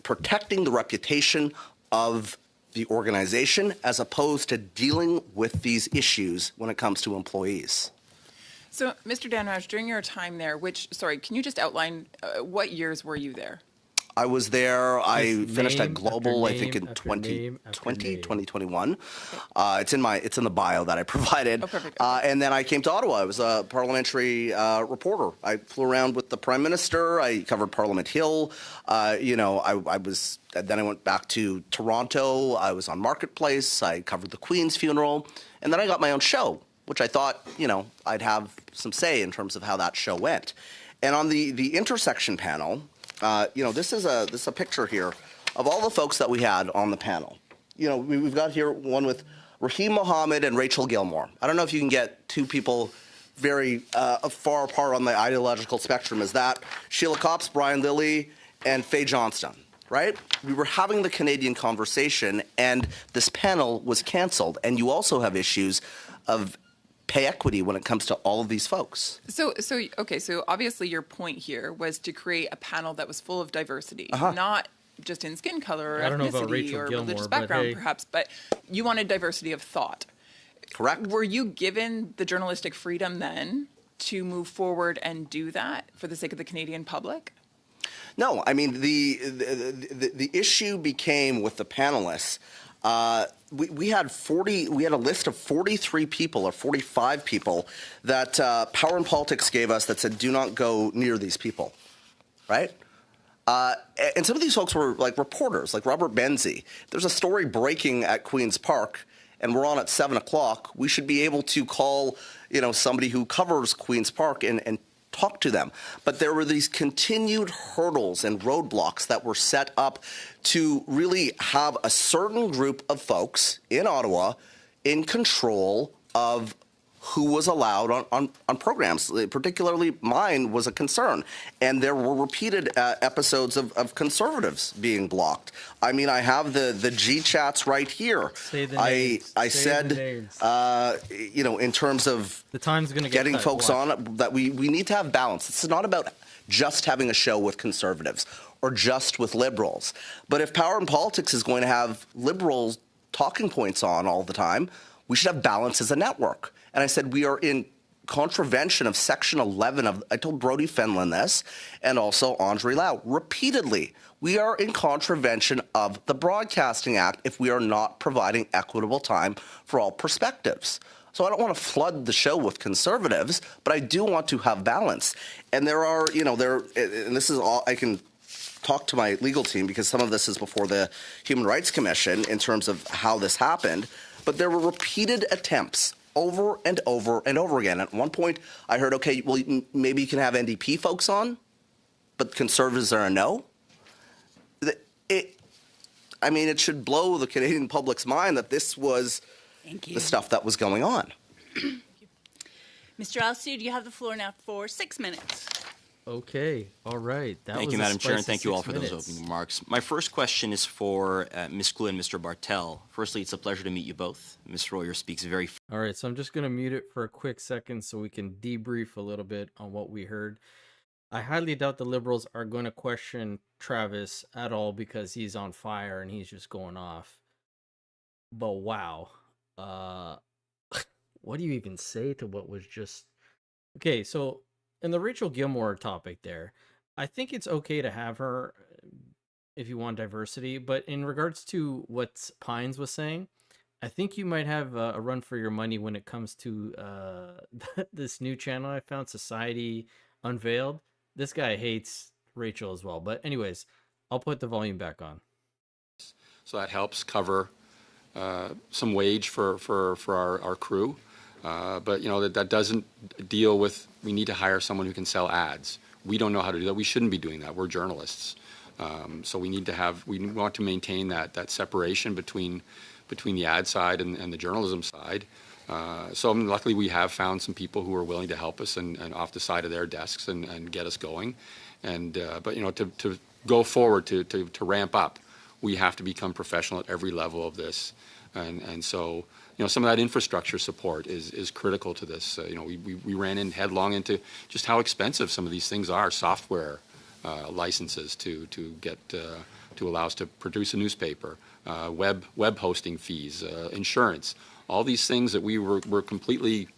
protecting the reputation of the organization as opposed to dealing with these issues when it comes to employees. So, Mr. Dhanraj, during your time there, can you just outline what years were you there? I was there. I finished at Global, I think, in 2021. It's in the bio that I provided. Oh, perfect. Okay. And then I came to Ottawa. I was a parliamentary reporter. I flew around with the Prime Minister. I covered Parliament Hill. I was. Then I went back to Toronto. I was on Marketplace. I covered the Queen's funeral, and then I got my own show, which I thought, I'd have some say in terms of how that show went. And on the intersection panel. This is a picture here of all the folks that we had on the panel. We've got here one with Raheem Mohammed and Rachel Gilmore. I don't know if you can get two people very far apart on the ideological spectrum as that. Sheila Copps, Brian Lilly, and Faye Johnston, right? We were having the Canadian conversation, and this panel was canceled. And you also have issues of pay equity when it comes to all of these folks. So obviously your point here was to create a panel that was full of diversity, not just in skin color or ethnicity or religious background, perhaps, but you wanted diversity of thought. Correct. Were you given the journalistic freedom then to move forward and do that for the sake of the Canadian public? No, I mean, the issue became with the panelists. We had a list of 43 people or 45 people that Power and Politics gave us that said, do not go near these people, right? And some of these folks were like reporters, like Robert Benzie. There's a story breaking at Queen's Park, and we're on at 7 o'clock. We should be able to call, somebody who covers Queen's Park and talk to them. But there were these continued hurdles and roadblocks that were set up to really have a certain group of folks in Ottawa in control of who was allowed on programs. Particularly mine was a concern. And there were repeated episodes of conservatives being blocked. I mean, I have the G chats right here. Say the names. I Say said, the names. in terms of the time's going to getting cut. folks Watch. on, that we need to have balance. It's not about just having a show with conservatives or just with liberals. But if Power in Politics is going to have liberals talking points on all the time, we should have balance as a network. And I said we are in contravention of Section 11 of, I told Brody Fenlon this, and also Andre Lau, repeatedly. We are in contravention of the Broadcasting Act if we are not providing equitable time for all perspectives. So I don't want to flood the show with conservatives, but I do want to have balance. And there are, and this is all, I can talk to my legal team because some of this is before the Human Rights Commission in terms of how this happened, but there were repeated attempts over and over and over again. At one point, I heard, okay, well, maybe you can have NDP folks on, but conservatives are a no. It should blow the Canadian public's mind that this was the stuff that was going on. Mr. Alcide, you have the floor now for 6 minutes. Okay, all right. Thank you, Madam Chair, and thank you all for those opening remarks. My first question is for Ms. Klu and Mr. Bartel. Firstly, it's a pleasure to meet you both. Ms. Royer speaks very... All right, so I'm just going to mute it for a quick second so we can debrief a little bit on what we heard. I highly doubt the Liberals are going to question Travis at all because he's on fire and he's just going off. But wow. What do you even say to what was just... Okay, so in the Rachel Gilmore topic there, I think it's okay to have her if you want diversity, but in regards to what Pines was saying, I think you might have a run for your money when it comes to this new channel I found, Society Unveiled. This guy hates Rachel as well. But anyways, I'll put the volume back on. So that helps cover some wage for our crew. But, that doesn't deal with, we need to hire someone who can sell ads. We don't know how to do that. We shouldn't be doing that. We're journalists. So we want to maintain that separation between the ad side and the journalism side. So luckily we have found some people who are willing to help us and off the side of their desks and get us going. But to go forward, to ramp up, we have to become professional at every level of this. And so, some of that infrastructure support is critical to this. We ran in headlong into just how expensive some of these things are, software licenses to get to allow us to produce a newspaper, web hosting fees, insurance. All these things that we were completely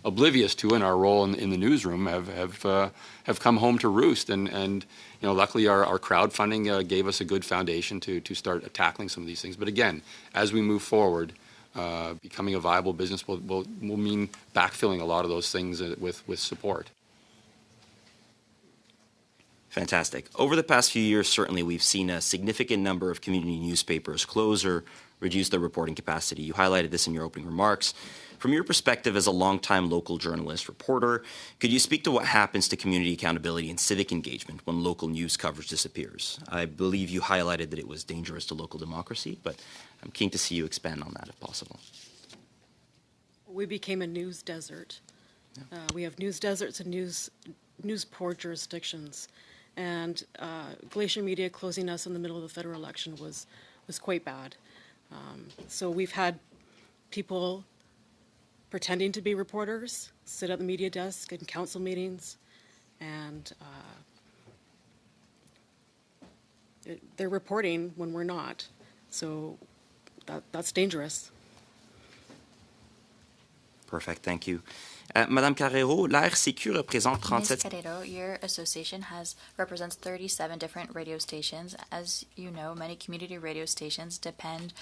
oblivious to in our role in the newsroom have come home to roost. And luckily our crowdfunding gave us a good foundation to start tackling some of these things. But again, as we move forward, becoming a viable business will mean backfilling a lot of those things with support. Fantastic. Over the past few years, certainly we've seen a significant number of community newspapers close or reduce their reporting capacity. You highlighted this in your opening remarks. From your perspective as a longtime local journalist, reporter, could you speak to what happens to community accountability and civic engagement when local news coverage disappears? I believe you highlighted that it was dangerous to local democracy, but I'm keen to see you expand on that if possible. We became a news desert. We have news deserts and news-poor jurisdictions. And Glacier Media closing us in the middle of the federal election was quite bad. So we've had people pretending to be reporters sit at the media desk in council meetings, and they're reporting when we're not. So that's dangerous. Perfect, thank you. Madame Carrero, l'ARCQ représente 37... Ms. Carrero, your association represents 37 different radio stations. As you know, many community radio stations depend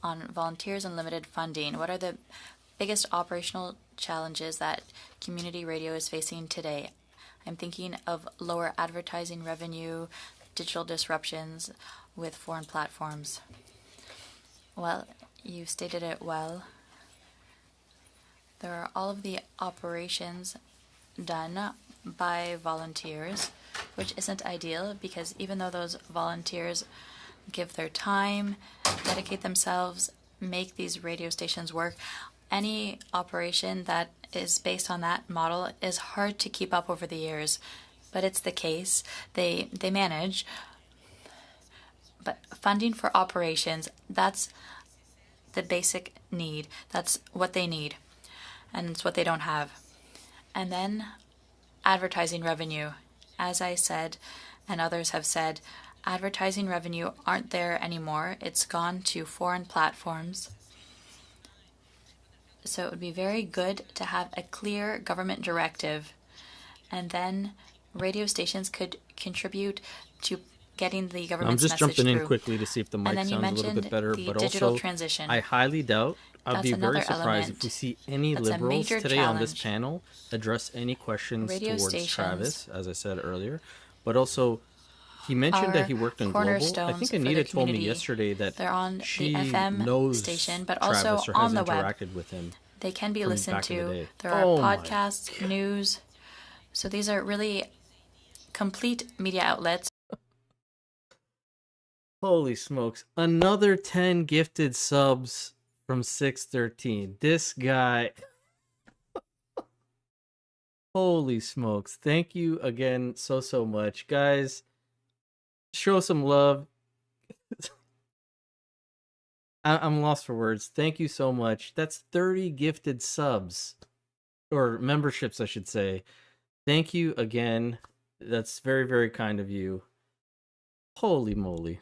on volunteers and limited funding. What are the biggest operational challenges that community radio is facing today? I'm thinking of lower advertising revenue, digital disruptions with foreign platforms. Well, you stated it well. There are all of the operations done by volunteers, which isn't ideal because even though those volunteers give their time, dedicate themselves, make these radio stations work, any operation that is based on that model is hard to keep up over the years, but it's the case. They manage, but funding for operations, that's the basic need. That's what they need, and it's what they don't have. And then advertising revenue. As I said, and others have said, advertising revenue aren't there anymore. It's gone to foreign platforms. So it would be very good to have a clear government directive, and then radio stations could contribute to getting the I'm government's just message jumping in through. quickly to see if the And mic then you sounds a little bit mentioned better, the but digital also transition. I highly doubt, I'd That's be very another surprised if element. we see any That's a liberals major today on this challenge. panel address any questions Radio towards stations Travis, as I said earlier. But also, he mentioned that are he worked on Global. I cornerstones think for the Anita told me community. yesterday that They're on the she FM knows station, but Travis also or has on the web. interacted with him. They can be from listened back in the to. day. There are Oh my podcasts, news. So these are really complete media outlets. Holy smokes. Another 10 gifted subs from 613. This guy. Holy smokes. Thank you again so much. Guys, show some love. I'm lost for words. Thank you so much. That's 30 gifted subs. Or memberships, I should say. Thank you again. That's very, very kind of you. Holy moly.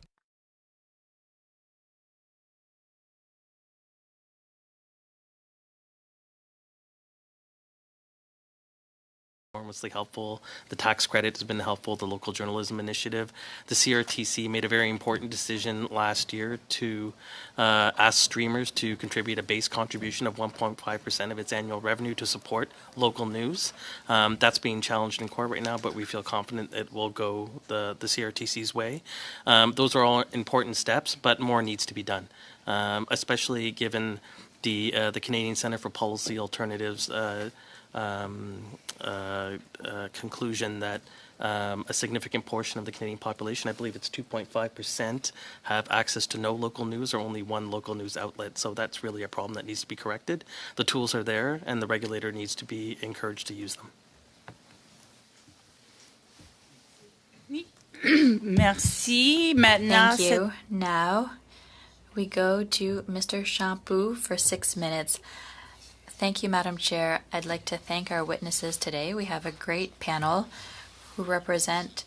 Enormously helpful. The tax credit has been helpful. The local journalism initiative. The CRTC made a very important decision last year to ask streamers to contribute a base contribution of 1.5% of its annual revenue to support local news. That's being challenged in court right now, but we feel confident it will go the CRTC's way. Those are all important steps, but more needs to be done, especially given the Canadian Centre for Policy Alternatives conclusion that a significant portion of the Canadian population, I believe it's 2.5%, have access to no local news or only one local news outlet. So that's really a problem that needs to be corrected. The tools are there, and the regulator needs to be encouraged to use them. Merci. Maintenant, Thank you. Now we go to Mr. Shampoo for 6 minutes. Thank you, Madam Chair. I'd like to thank our witnesses today. We have a great panel who represent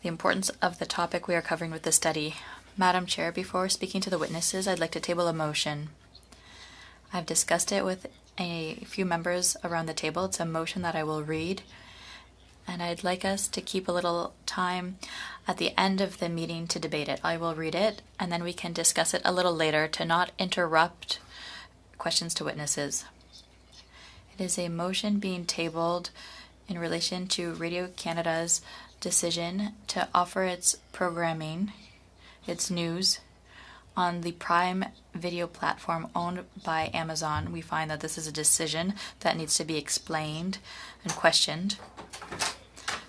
the importance of the topic we are covering with the study. Madam Chair, before speaking to the witnesses, I'd like to table a motion. I've discussed it with a few members around the table. It's a motion that I will read, and I'd like us to keep a little time at the end of the meeting to debate it. I will read it, and then we can discuss it a little later to not interrupt questions to witnesses. It is a motion being tabled in relation to Radio Canada's decision to offer its programming, its news, on the Prime Video platform owned by Amazon. We find that this is a decision that needs to be explained and questioned.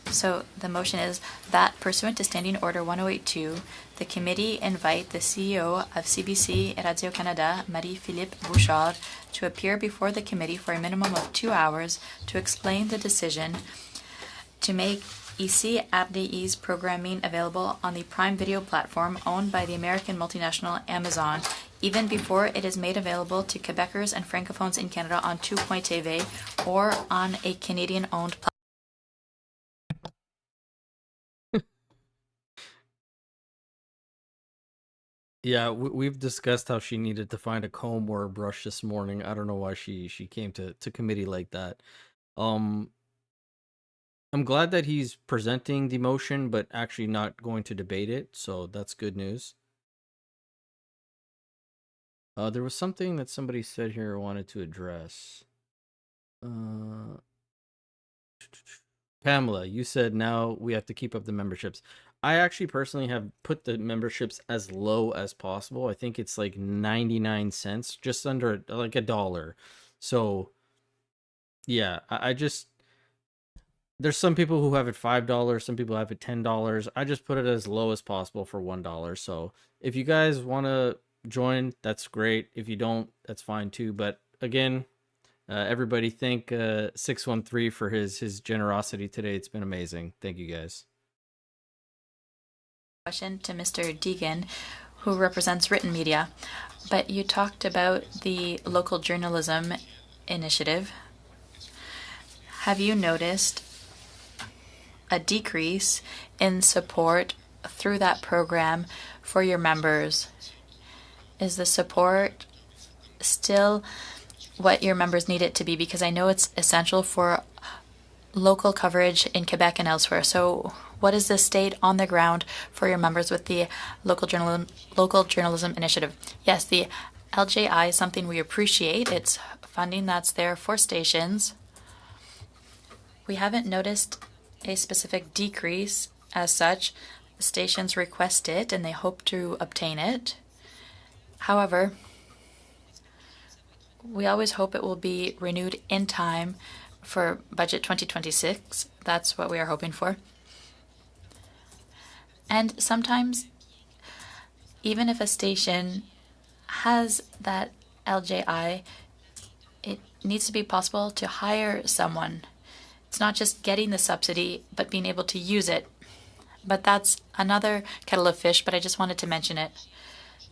So the motion is that, pursuant to Standing Order 1082, the committee invite the CEO of CBC Radio-Canada, Marie-Philippe Bouchard, to appear before the committee for a minimum of 2 hours to explain the decision to make EC RDI's programming available on the Prime Video platform owned by the American multinational Amazon, even before it is made available to Quebecers and Francophones in Canada on Tout.tv or on a Canadian-owned platform. Yeah, we've discussed how she needed to find a comb or a brush this morning. I don't know why she came to committee like that. I'm glad that he's presenting the motion, but actually not going to debate it. So that's good news. There was something that somebody said here I wanted to address. Pamela, you said now we have to keep up the memberships. I actually personally have put the memberships as low as possible. I think it's like 99 cents, just under like $1. So yeah, I just, there's some people who have it $5, some people have it $10. I just put it as low as possible for $1. So if you guys want to join, that's great. If you don't, that's fine too. But again, Everybody thank 613 for his generosity today. It's been amazing. Thank you guys. Question to Mr. Deegan, who represents written media, but you talked about the local journalism initiative. Have you noticed a decrease in support through that program for your members? Is the support still what your members need it to be? Because I know it's essential for local coverage in Quebec and elsewhere. So what is the state on the ground for your members with the local journalism initiative? Yes, the LJI is something we appreciate. It's funding that's there for stations. We haven't noticed a specific decrease as such. The stations request it and they hope to obtain it. However, we always hope it will be renewed in time for budget 2026. That's what we are hoping for. And sometimes, even if a station has that LJI, it needs to be possible to hire someone. It's not just getting the subsidy, but being able to use it. But that's another kettle of fish, but I just wanted to mention it.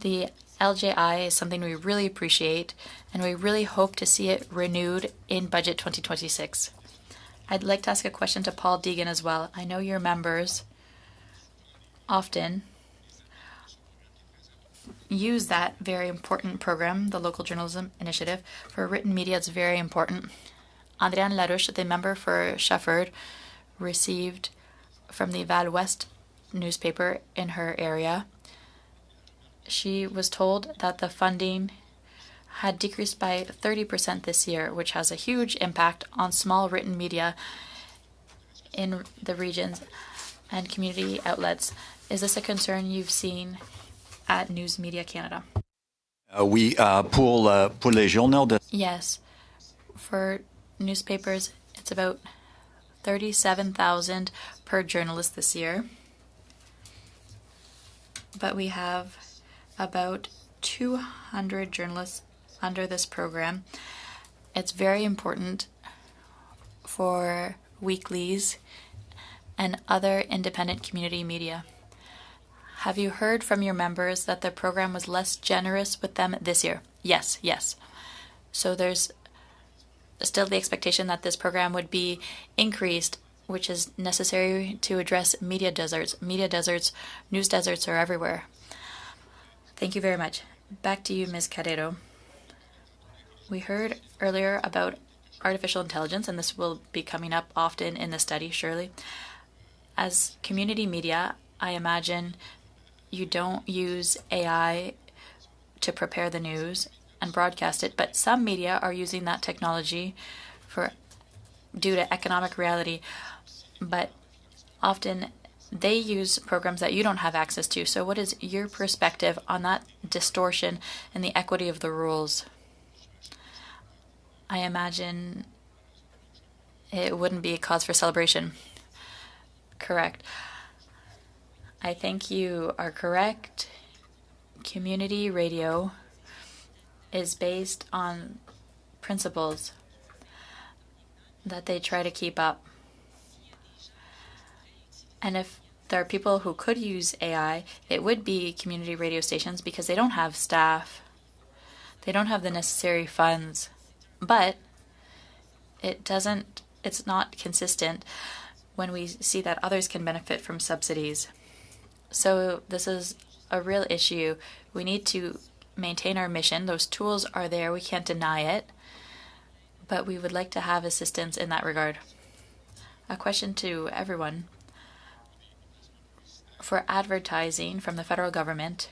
The LJI is something we really appreciate, and we really hope to see it renewed in budget 2026. I'd like to ask a question to Paul Deegan as well. I know your members often use that very important program, the Local Journalism Initiative. For written media, it's very important. Andréane Larouche, the member for Shefford, received from the Val West newspaper in her area. She was told that the funding had decreased by 30% this year, which has a huge impact on small written media in the regions and community outlets. Is this a concern you've seen at News Media Canada? Oui, pour les journaux de... Yes. For newspapers, it's about 37,000 per journalist this year. But we have about 200 journalists under this program. It's very important for weeklies and other independent community media. Have you heard from your members that the program was less generous with them this year? Yes. So there's still the expectation that this program would be increased, which is necessary to address media deserts. Media deserts, news deserts are everywhere. Thank you very much. Back to you, Ms. Carrero. We heard earlier about artificial intelligence, and this will be coming up often in the study, surely. As community media, I imagine you don't use AI to prepare the news and broadcast it, but some media are using that technology due to economic reality, but often they use programs that you don't have access to. So what is your perspective on that distortion and the equity of the rules? I imagine it wouldn't be a cause for celebration. Correct. I think you are correct. Community radio is based on principles that they try to keep up. And if there are people who could use AI, it would be community radio stations because they don't have staff. They don't have the necessary funds. But it's not consistent when we see that others can benefit from subsidies. So this is a real issue. We need to maintain our mission. Those tools are there. We can't deny it. But we would like to have assistance in that regard. A question to everyone. For advertising from the federal government,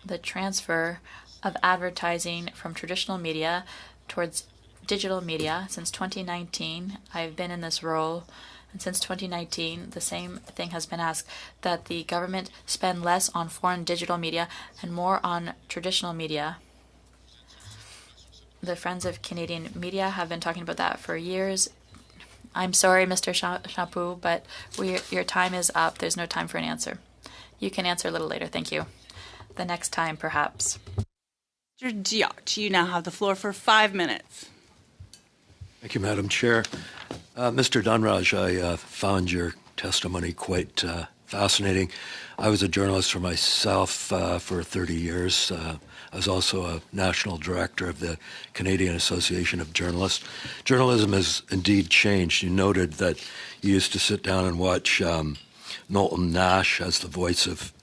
the transfer of advertising from traditional media towards digital media since 2019, I've been in this role. And since 2019, the same thing has been asked, that the government spend less on foreign digital media and more on traditional media. The Friends of Canadian Media have been talking about that for years. I'm sorry, Mr. Chapeau, but your time is up. There's no time for an answer. You can answer a little later. Thank you. The next time, perhaps. Mr. Diot, you now have the floor for 5 minutes. Thank you, Madam Chair. Mr. Dhanraj, I found your testimony quite fascinating. I was a journalist for myself for 30 years. I was also a national director of the Canadian Association of Journalists. Journalism has indeed changed. You noted that you used to sit down and watch Knowlton Nash as the voice of,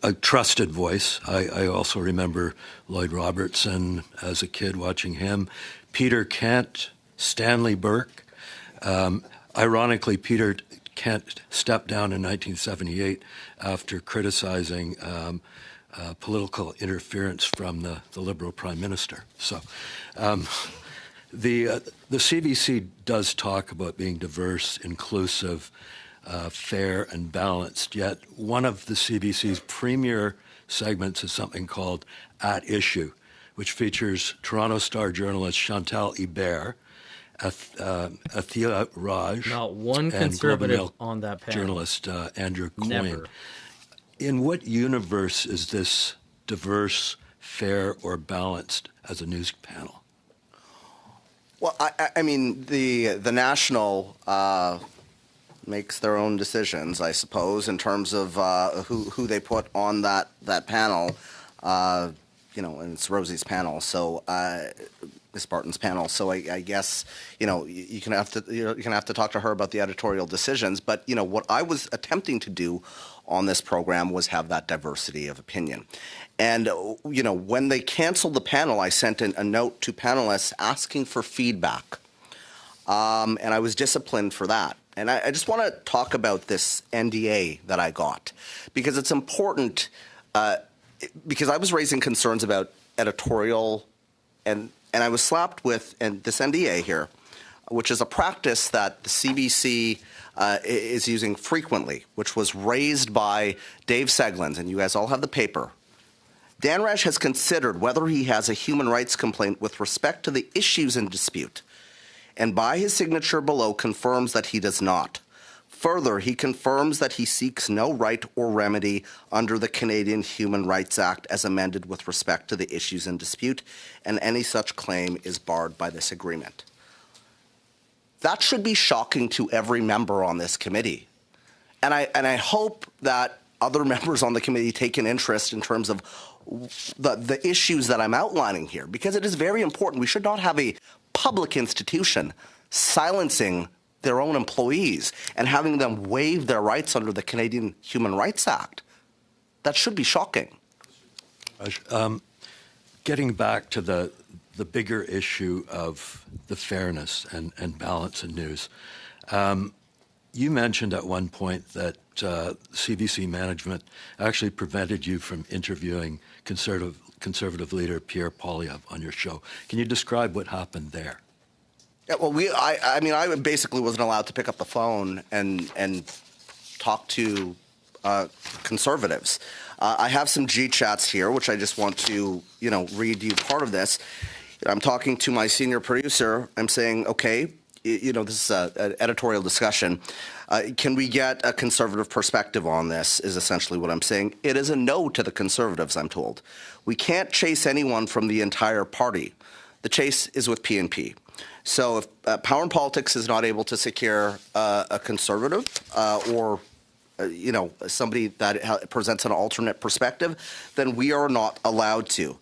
a trusted voice. I also remember Lloyd Robertson as a kid watching him. Peter Kent, Stanley Burke. Ironically, Peter Kent stepped down in 1978 after criticizing political interference from the Liberal Prime Minister. So the CBC does talk about being diverse, inclusive, fair and balanced, yet one of the CBC's premier segments is something called At Issue, which features Toronto Star journalist Chantal Hebert, Athila Raj, Not one and conservative Globe and Mail on that panel. journalist Andrew Coyne. Never. In what universe is this diverse, fair, or balanced as a news panel? Well, I mean, the National makes their own decisions, I suppose, in terms of who they put on that panel. And it's Rosie's panel, so Miss Barton's panel. So I guess you can have to talk to her about the editorial decisions. But what I was attempting to do on this program was have that diversity of opinion. And when they canceled the panel, I sent in a note to panelists asking for feedback, and I was disciplined for that. And I just want to talk about this NDA that I got, because it's important, because I was raising concerns about editorial, and I was slapped with this NDA here, which is a practice that the CBC is using frequently, which was raised by Dave Seglins, and you guys all have the paper. Dhanraj has considered whether he has a human rights complaint with respect to the issues in dispute, and by his signature below confirms that he does not. Further, he confirms that he seeks no right or remedy under the Canadian Human Rights Act as amended with respect to the issues in dispute, and any such claim is barred by this agreement. That should be shocking to every member on this committee. And I hope that other members on the committee take an interest in terms of the issues that I'm outlining here, because it is very important. We should not have a public institution silencing their own employees and having them waive their rights under the Canadian Human Rights Act. That should be shocking. Getting back to the bigger issue of the fairness and balance in news, you mentioned at one point that CBC management actually prevented you from interviewing conservative leader Pierre Poilievre on your show. Can you describe what happened there? Yeah, well, I basically wasn't allowed to pick up the phone and talk to conservatives. I have some G-chats here, which I just want to, read you part of this. I'm talking to my senior producer. I'm saying, okay, this is an editorial discussion. Can we get a conservative perspective on this, is essentially what I'm saying. It is a no to the conservatives, I'm told. We can't chase anyone from the entire party. The chase is with PNP. So if Power and Politics is not able to secure a conservative or somebody that presents an alternate perspective, then we are not allowed to.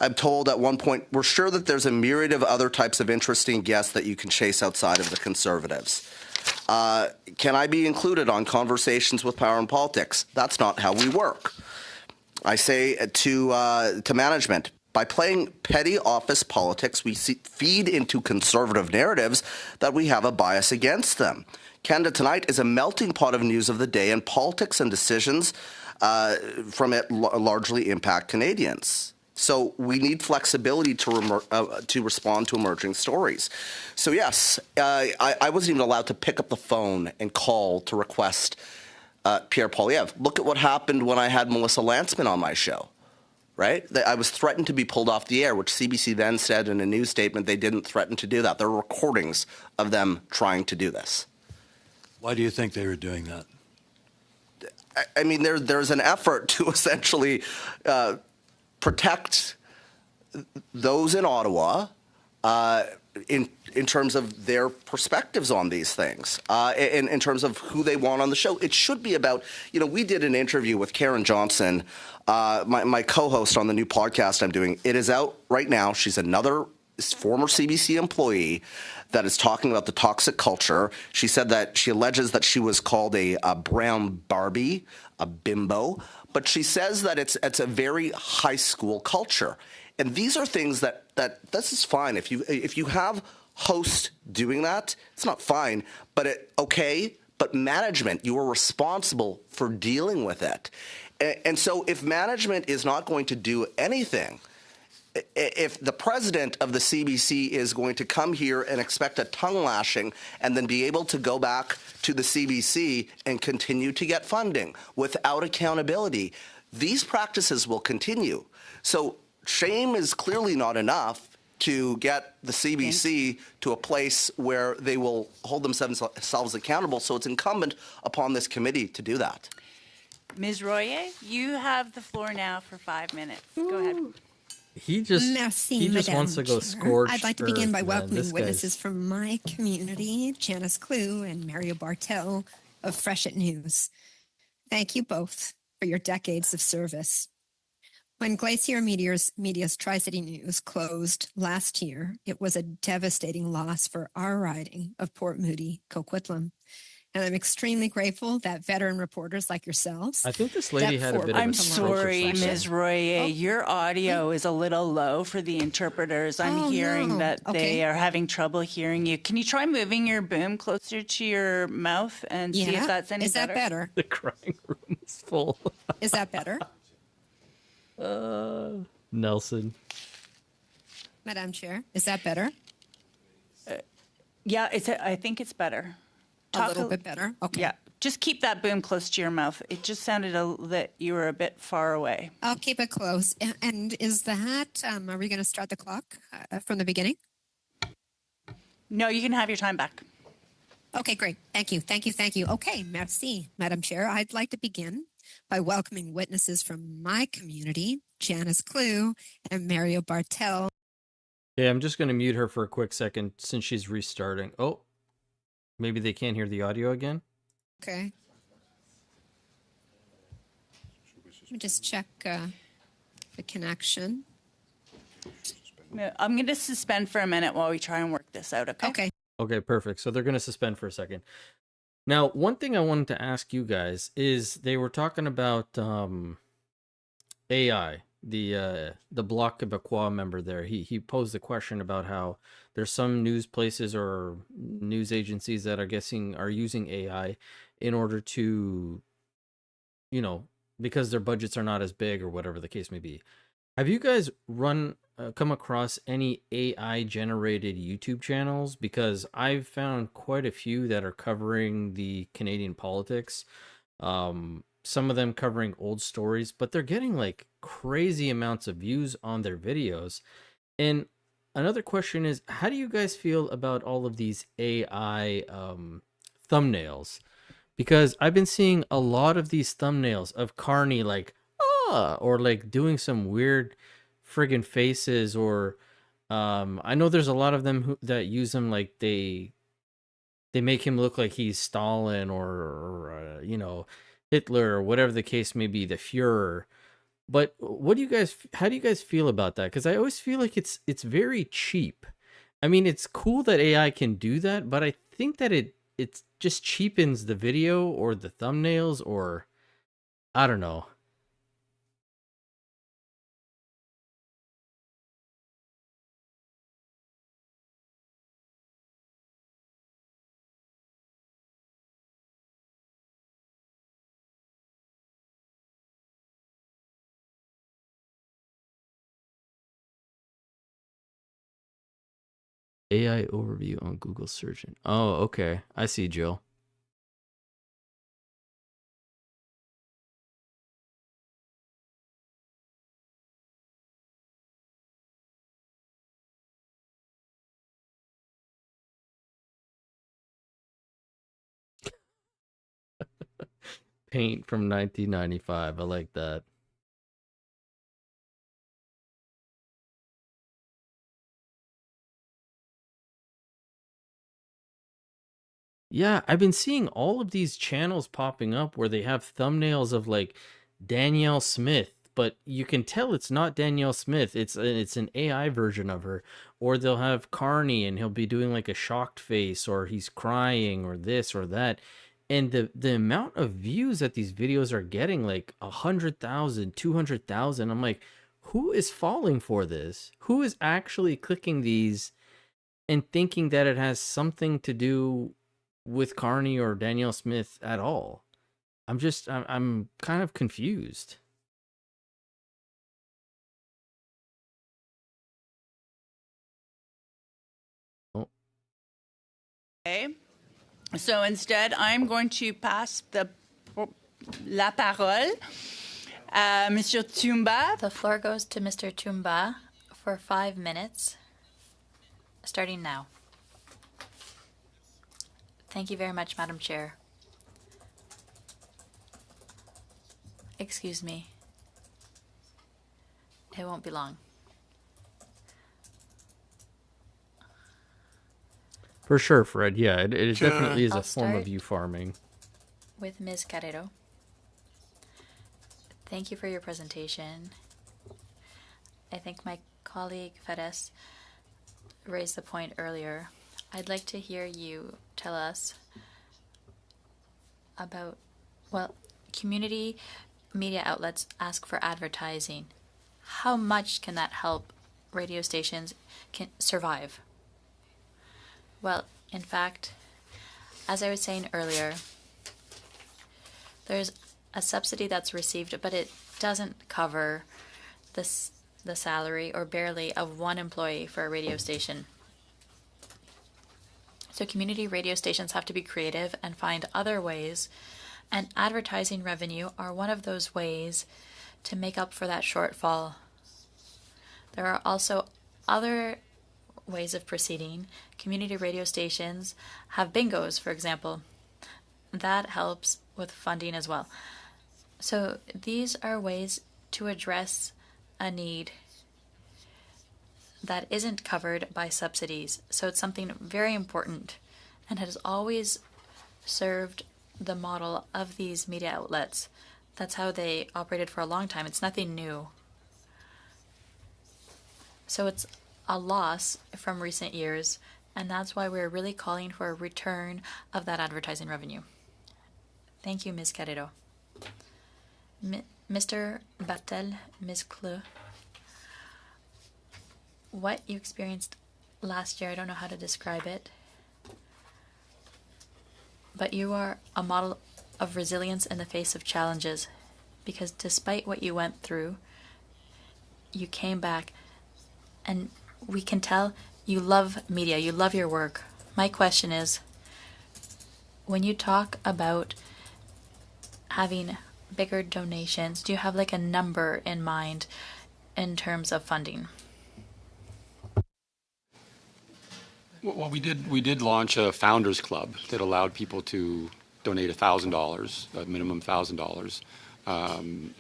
I'm told at one point, we're sure that there's a myriad of other types of interesting guests that you can chase outside of the conservatives. Can I be included on conversations with Power and Politics? That's not how we work. I say to management, by playing petty office politics, we feed into conservative narratives that we have a bias against them. Canada Tonight is a melting pot of news of the day, and politics and decisions from it largely impact Canadians. So we need flexibility to respond to emerging stories. So yes, I wasn't even allowed to pick up the phone and call to request Pierre Poilievre. Look at what happened when I had Melissa Lantzman on my show. Right? I was threatened to be pulled off the air, which CBC then said in a news statement they didn't threaten to do that. There are recordings of them trying to do this. Why do you think they were doing that? I mean, there's an effort to essentially protect those in Ottawa in terms of their perspectives on these things, in terms of who they want on the show. It should be about, we did an interview with Karen Johnson, my co-host on the new podcast I'm doing. It is out right now. She's another former CBC employee that is talking about the toxic culture. She said that she alleges that she was called a brown Barbie, a bimbo, but she says that it's a very high school culture. And these are things that this is fine. If you have hosts doing that, it's not fine, but okay. But management, you are responsible for dealing with it. And so if management is not going to do anything, if the president of the CBC is going to come here and expect a tongue lashing and then be able to go back to the CBC and continue to get funding without accountability, these practices will continue. So shame is clearly not enough to get the CBC to a place where they will hold themselves accountable. So it's incumbent upon this committee to do that. Ms. Royer, you have the floor now for 5 minutes. Go ahead. He just wants to go scorched I'd like to begin by earth, welcoming man. witnesses from my community, Janice Clue and Mario Bartel of Freshet News. Thank you both for your decades of service. When Glacier Media's Tri-City News closed last year, it was a devastating loss for our riding of Port Moody, Coquitlam. And I'm extremely grateful that veteran reporters like yourselves. I think this lady had a bit of a I'm stroke or sorry, something. Ms. Royer. Your audio is a little low for the interpreters. I'm hearing that they are having trouble hearing you. Can you try moving your boom closer to your mouth and see if that's any better? Is that better? The crying room is full. Is that better? Nelson. Madam Chair, is that better? Yeah, I think it's better. A little bit better? Okay. Yeah, just keep that boom close to your mouth. It just sounded that you were a bit far away. I'll keep it close. And is that, are we going to start the clock from the beginning? No, you can have your time back. Okay, great. Thank you. Thank you. Thank you. Okay, merci, Madam Chair. I'd like to begin by welcoming witnesses from my community, Janice Clue and Mario Bartel. Yeah, I'm just going to mute her for a quick second since she's restarting. Oh, maybe they can't hear the audio again. Okay. Let me just check the connection. No, I'm going to suspend for a minute while we try and work this out, okay? Okay. Okay, perfect. So they're going to suspend for a second. Now, one thing I wanted to ask you guys is they were talking about AI. The Bloc Québécois member there, he posed a question about how there's some news places or news agencies that are using AI in order to, because their budgets are not as big or whatever the case may be. Have you guys come across any AI generated YouTube channels? Because I've found quite a few that are covering the Canadian politics. Some of them covering old stories, but they're getting like crazy amounts of views on their videos. And another question is, how do you guys feel about all of these AI thumbnails? Because I've been seeing a lot of these thumbnails of Carney like, or like doing some weird friggin' faces, or I know there's a lot of them that use them like they make him look like he's Stalin or Hitler or whatever the case may be, the Fuhrer. But how do you guys feel about that? Because I always feel like it's very cheap. I mean, it's cool that AI can do that, but I think that it just cheapens the video or the thumbnails, or I don't know. AI overview on Google search. Oh, okay. I see, Jill. Paint from 1995. I like that. Yeah, I've been seeing all of these channels popping up where they have thumbnails of like Danielle Smith, but you can tell it's not Danielle Smith. It's an AI version of her. Or they'll have Carney and he'll be doing like a shocked face or he's crying or this or that. And the amount of views that these videos are getting, like 100,000, 200,000. I'm like, who is falling for this? Who is actually clicking these and thinking that it has something to do with Carney or Danielle Smith at all? I'm kind of confused. Oh. Okay. So instead, I'm going to pass la parole à Monsieur Tumba. The floor goes to Mr. Tumba for 5 minutes, starting now. Thank you very much, Madam Chair. Excuse me. It won't be long. For sure, Fred. Yeah, it Sure. definitely is I'll a form of start you farming. with Ms. Carrero. Thank you for your presentation. I think my colleague Fares raised the point earlier. I'd like to hear you tell us about, well, community media outlets ask for advertising. How much can that help radio stations can survive? Well, in fact, as I was saying earlier, there's a subsidy that's received, but it doesn't cover the salary or barely of one employee for a radio station. So community radio stations have to be creative and find other ways, and advertising revenue are one of those ways to make up for that shortfall. There are also other ways of proceeding. Community radio stations have bingos, for example. That helps with funding as well. So these are ways to address a need that isn't covered by subsidies. So it's something very important and has always served the model of these media outlets. That's how they operated for a long time. It's nothing new. So it's a loss from recent years, and that's why we're really calling for a return of that advertising revenue. Thank you, Ms. Carrero. Mr. Bartel, Ms. Cleux, what you experienced last year, I don't know how to describe it, but you are a model of resilience in the face of challenges, because despite what you went through, you came back, and we can tell you love media, you love your work. My question is, when you talk about having bigger donations, do you have like a number in mind in terms of funding? Well, we did launch a founders club that allowed people to donate $1,000, a minimum $1,000,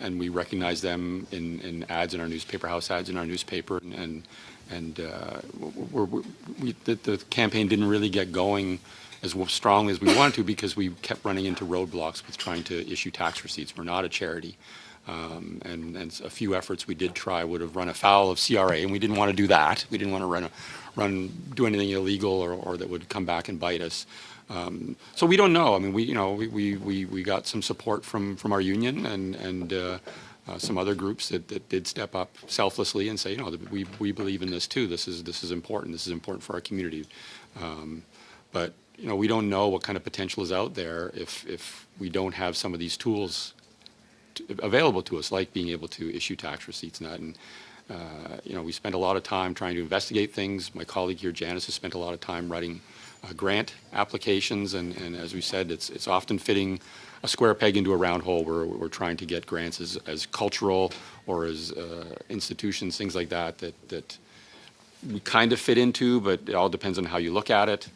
and we recognize them in ads in our newspaper, house ads in our newspaper, and the campaign didn't really get going as strong as we wanted to because we kept running into roadblocks with trying to issue tax receipts. We're not a charity. And a few efforts we did try would have run afoul of CRA, and we didn't want to do that. We didn't want to do anything illegal or that would come back and bite us. So we don't know. I mean, we got some support from our union and some other groups that did step up selflessly and say, we believe in this too. This is important. This is important for our community. But we don't know what kind of potential is out there if we don't have some of these tools available to us, like being able to issue tax receipts and that. And we spent a lot of time trying to investigate things. My colleague here, Janice, has spent a lot of time writing grant applications, and as we said, it's often fitting a square peg into a round hole where we're trying to get grants as cultural or as institutions, things like that we kind of fit into, but it all depends on how you look at it.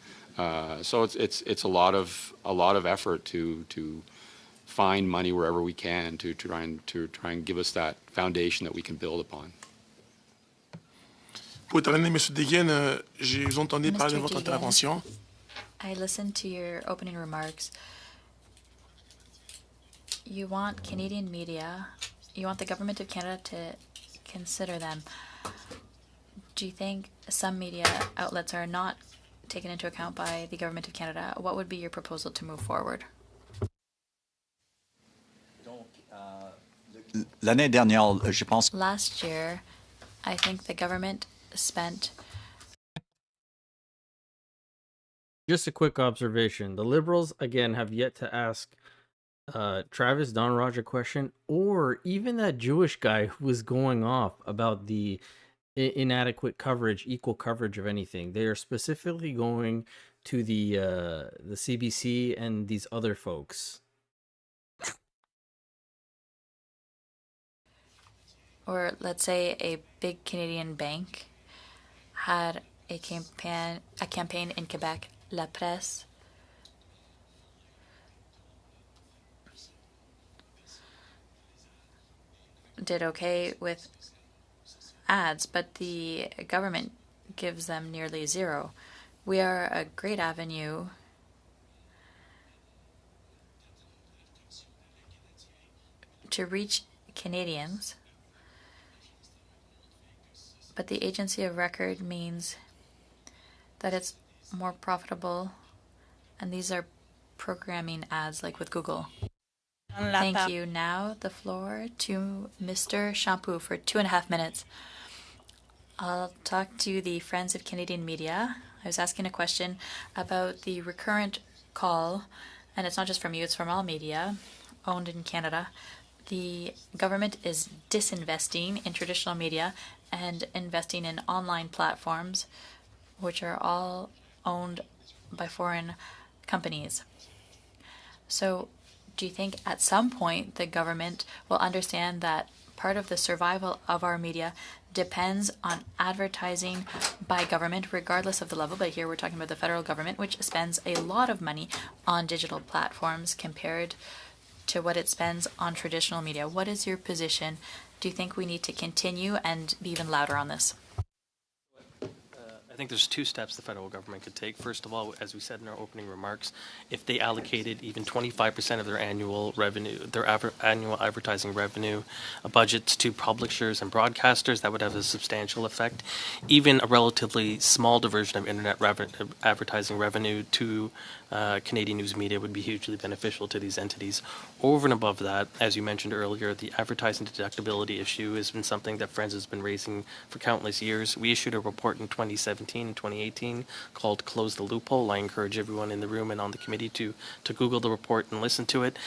So it's a lot of effort to find money wherever we can to try and give us that foundation that we can build upon. Pour terminer, M. Deguin, j'ai entendu parler de Mr. votre Deguin. intervention. I listened to your opening remarks. You want Canadian media, you want the government of Canada to consider them. Do you think some media outlets are not taken into account by the government of Canada? What would be your proposal to move forward? L'année dernière, je pense. Last year, I think the government spent. Just a quick observation. The Liberals, again, have yet to ask Travis Dhanraj a question, or even that Jewish guy who was going off about the inadequate coverage, equal coverage of anything. They are specifically going to the CBC and these other folks. Or let's say a big Canadian bank had a campaign in Quebec, La Presse. Did okay with ads, but the government gives them nearly zero. We are a great avenue to reach Canadians, but the agency of record means that it's more profitable, and these are programming ads like with Google. Thank you. Now the floor to Mr. Shampoo for 2.5 minutes. I'll talk to the Friends of Canadian Media. I was asking a question about the recurrent call, and it's not just from you, it's from all media owned in Canada. The government is disinvesting in traditional media and investing in online platforms, which are all owned by foreign companies. So do you think at some point the government will understand that part of the survival of our media depends on advertising by government, regardless of the level? But here we're talking about the federal government, which spends a lot of money on digital platforms compared to what it spends on traditional media. What is your position? Do you think we need to continue and be even louder on this? I think there's 2 steps the federal government could take. First of all, as we said in our opening remarks, if they allocated even 25% of their annual revenue, annual advertising revenue budgets to publishers and broadcasters, that would have a substantial effect. Even a relatively small diversion of internet advertising revenue to Canadian news media would be hugely beneficial to these entities. Over and above that, as you mentioned earlier, the advertising deductibility issue has been something that Friends has been raising for countless years. We issued a report in 2017 and 2018 called Close the Loophole. I encourage everyone in the room and on the committee to Google the report and listen to it.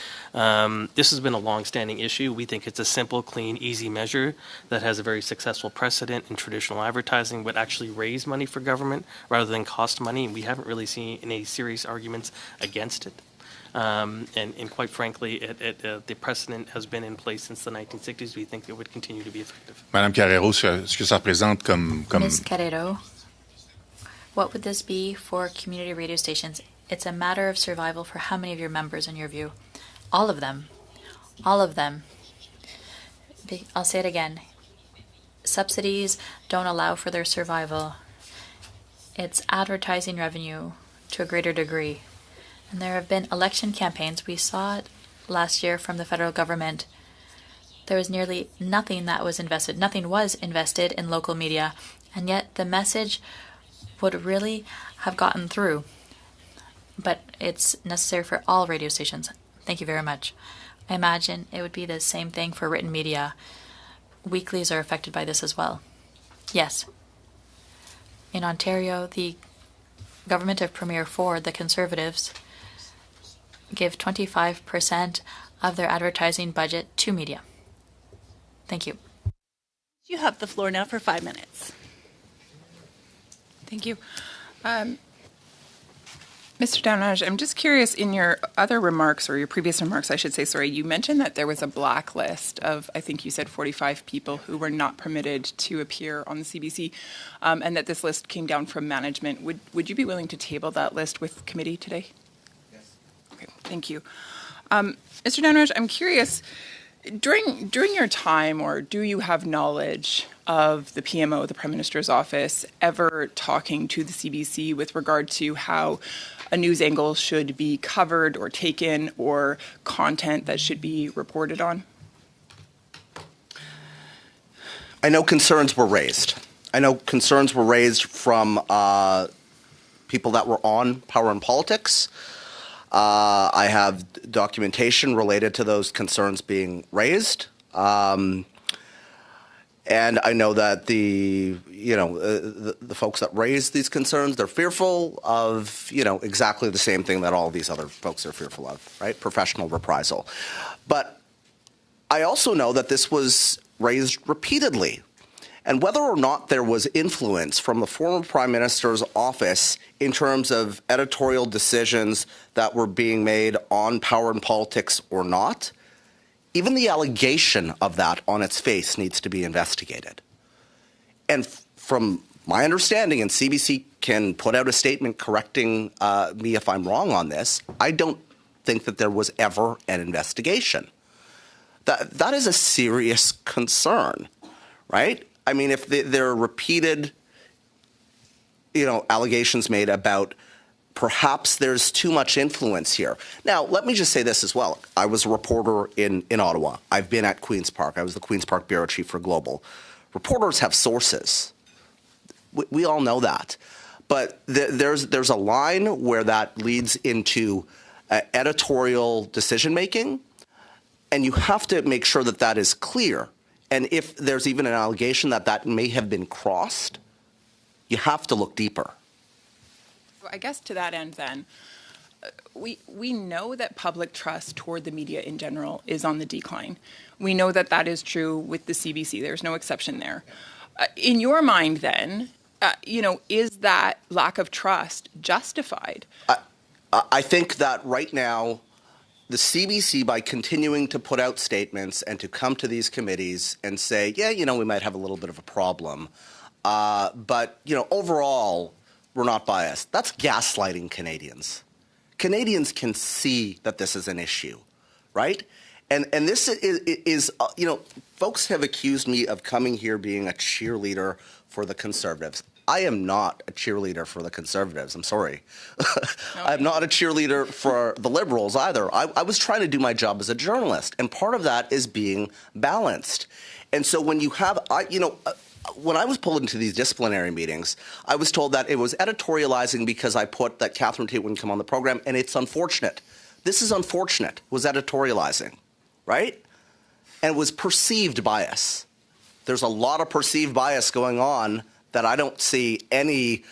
This has been a long-standing issue. We think it's a simple, clean, easy measure that has a very successful precedent in traditional advertising, would actually raise money for government rather than cost money. We haven't really seen any serious arguments against it. And quite frankly, the precedent has been in place since the 1960s. We think it would continue to be effective. Madame Carrero, ce que ça représente comme... Ms. Carrero, what would this be for community radio stations? It's a matter of survival for how many of your members, in your view? All of them. All of them. I'll say it again. Subsidies don't allow for their survival. It's advertising revenue to a greater degree. And there have been election campaigns. We saw it last year from the federal government. There was nearly nothing that was invested. Nothing was invested in local media. And yet the message would really have gotten through. But it's necessary for all radio stations. Thank you very much. I imagine it would be the same thing for written media. Weeklies are affected by this as well. Yes. In Ontario, the government of Premier Ford, the Conservatives, give 25% of their advertising budget to media. Thank you. You have the floor now for 5 minutes. Thank you. Mr. Dhanraj, I'm just curious, in your other remarks, or your previous remarks, I should say, sorry, you mentioned that there was a blacklist of, I think you said 45 people who were not permitted to appear on the CBC, and that this list came down from management. Would you be willing to table that list with committee today? Yes. Okay, thank you. Mr. Dhanraj, I'm curious, During your time, or do you have knowledge of the PMO, the Prime Minister's office, ever talking to the CBC with regard to how a news angle should be covered or taken, or content that should be reported on? I know concerns were raised. I know concerns were raised from people that were on Power and Politics. I have documentation related to those concerns being raised. And I know that the folks that raise these concerns, they're fearful of, exactly the same thing that all these other folks are fearful of, right? Professional reprisal. But I also know that this was raised repeatedly. And whether or not there was influence from the former Prime Minister's office in terms of editorial decisions that were being made on Power and Politics or not, even the allegation of that on its face needs to be investigated. And from my understanding, and CBC can put out a statement correcting me if I'm wrong on this, I don't think that there was ever an investigation. That is a serious concern, right? I mean, if there are repeated, allegations made about perhaps there's too much influence here. Now, let me just say this as well. I was a reporter in Ottawa. I've been at Queen's Park. I was the Queen's Park bureau chief for Global. Reporters have sources. We all know that. But there's a line where that leads into editorial decision-making, and you have to make sure that that is clear. And if there's even an allegation that may have been crossed, you have to look deeper. I guess to that end then, we know that public trust toward the media in general is on the decline. We know that that is true with the CBC. There's no exception there. In your mind then, is that lack of trust justified? I think that right now, the CBC, by continuing to put out statements and to come to these committees and say, we might have a little bit of a problem, but, overall, we're not biased. That's gaslighting Canadians. Canadians can see that this is an issue, right? And this is folks have accused me of coming here being a cheerleader for the Conservatives. I am not a cheerleader for the Conservatives. I'm sorry. I'm not a cheerleader for the Liberals either. I was trying to do my job as a journalist, and part of that is being balanced. And so when you have, when I was pulled into these disciplinary meetings, I was told that it was editorializing because I put that Catherine Tate wouldn't come on the program, and it's unfortunate. This is unfortunate, was editorializing, right? And it was perceived bias. There's a lot of perceived bias going on that I don't see any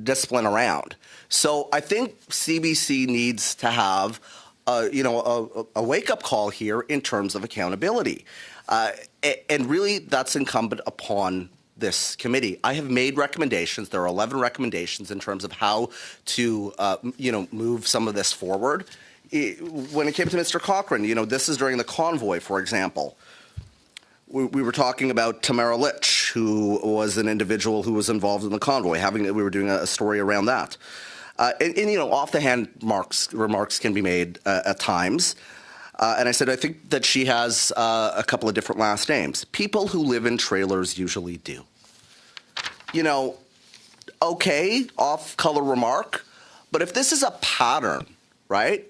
discipline around. So I think CBC needs to have, a wake-up call here in terms of accountability. And really, that's incumbent upon this committee. I have made recommendations. There are 11 recommendations in terms of how to, move some of this forward. When it came to Mr. Cochrane, this is during the convoy, for example. We were talking about Tamara Litch, who was an individual who was involved in the convoy. We were doing a story around that. And off-the-hand remarks can be made at times. And I said, I think that she has a couple of different last names. People who live in trailers usually do. Okay, off-color remark. But if this is a pattern, right,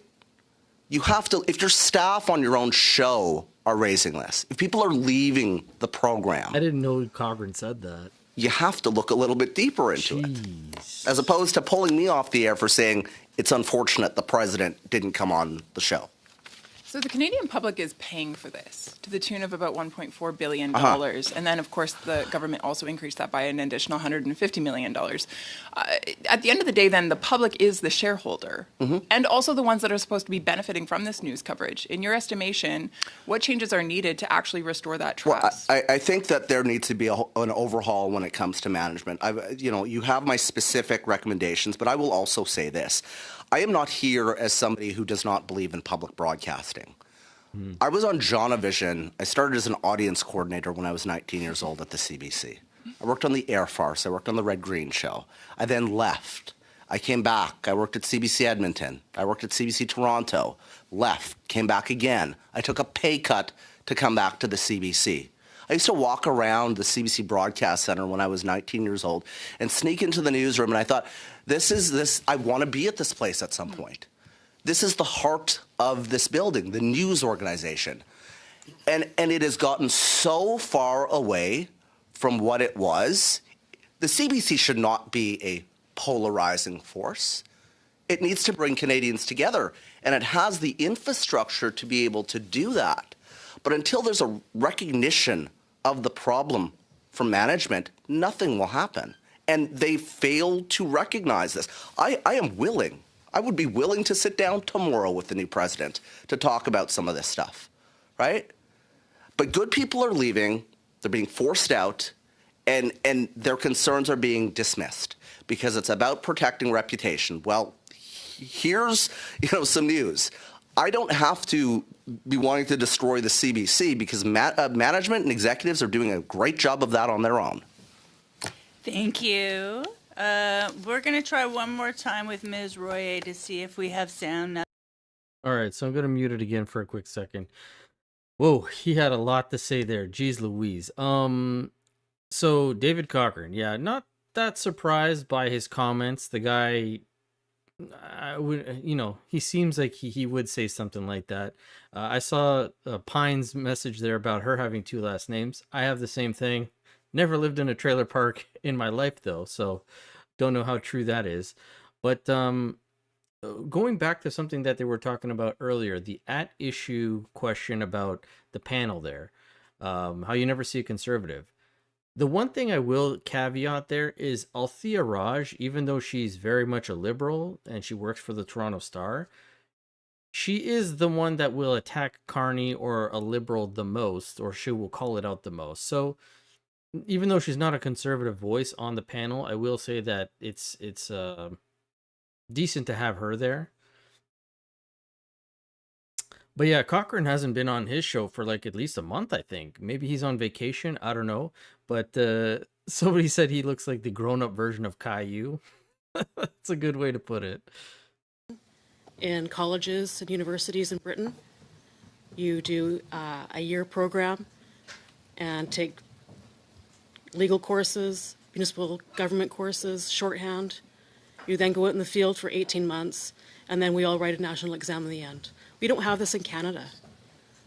you have to, if your staff on your own show are raising this, if people are leaving the program. I didn't know Cochrane said that. You have to look a little bit deeper into it. As opposed to pulling me off the air for saying it's unfortunate the president didn't come on the show. So the Canadian public is paying for this to the tune of about $1.4 billion. And then, of course, the government also increased that by an additional $150 million. At the end of the day, then, the public is the shareholder and also the ones that are supposed to be benefiting from this news coverage. In your estimation, what changes are needed to actually restore that trust? Well, I think that there needs to be an overhaul when it comes to management. You have my specific recommendations, but I will also say this. I am not here as somebody who does not believe in public broadcasting. I was on Jonavision. I started as an audience coordinator when I was 19 years old at the CBC. I worked on the Air Farce. I worked on the Red Green Show. I then left. I came back. I worked at CBC Edmonton. I worked at CBC Toronto. Left, came back again. I took a pay cut to come back to the CBC. I used to walk around the CBC Broadcast Center when I was 19 years old and sneak into the newsroom, and I thought, I want to be at this place at some point. This is the heart of this building, the news organization. And it has gotten so far away from what it was. The CBC should not be a polarizing force. It needs to bring Canadians together, and it has the infrastructure to be able to do that. But until there's a recognition of the problem from management, nothing will happen. And they fail to recognize this. I would be willing to sit down tomorrow with the new president to talk about some of this stuff, right? But good people are leaving, they're being forced out, and their concerns are being dismissed because it's about protecting reputation. Well, here's some news. I don't have to be wanting to destroy the CBC because management and executives are doing a great job of that on their own. Thank you. We're going to try one more time with Ms. Royer to see if we have sound. All right, so I'm going to mute it again for a quick second. Whoa, he had a lot to say there. Jeez Louise. So David Cochrane, yeah, not that surprised by his comments. The guy, he seems like he would say something like that. I saw Pine's message there about her having two last names. I have the same thing. Never lived in a trailer park in my life, though, so don't know how true that is. But going back to something that they were talking about earlier, the at-issue question about the panel there, how you never see a conservative. The one thing I will caveat there is Althea Raj, even though she's very much a liberal and she works for the Toronto Star, she is the one that will attack Carney or a liberal the most, or she will call it out the most. So even though she's not a conservative voice on the panel, I will say that it's decent to have her there. But yeah, Cochrane hasn't been on his show for like at least a month, I think. Maybe he's on vacation. I don't know. But somebody said he looks like the grown-up version of Caillou. That's a good way to put it. In colleges and universities in Britain, you do a year program and take legal courses, municipal government courses, shorthand. You then go out in the field for 18 months, and then we all write a national exam in the end. We don't have this in Canada.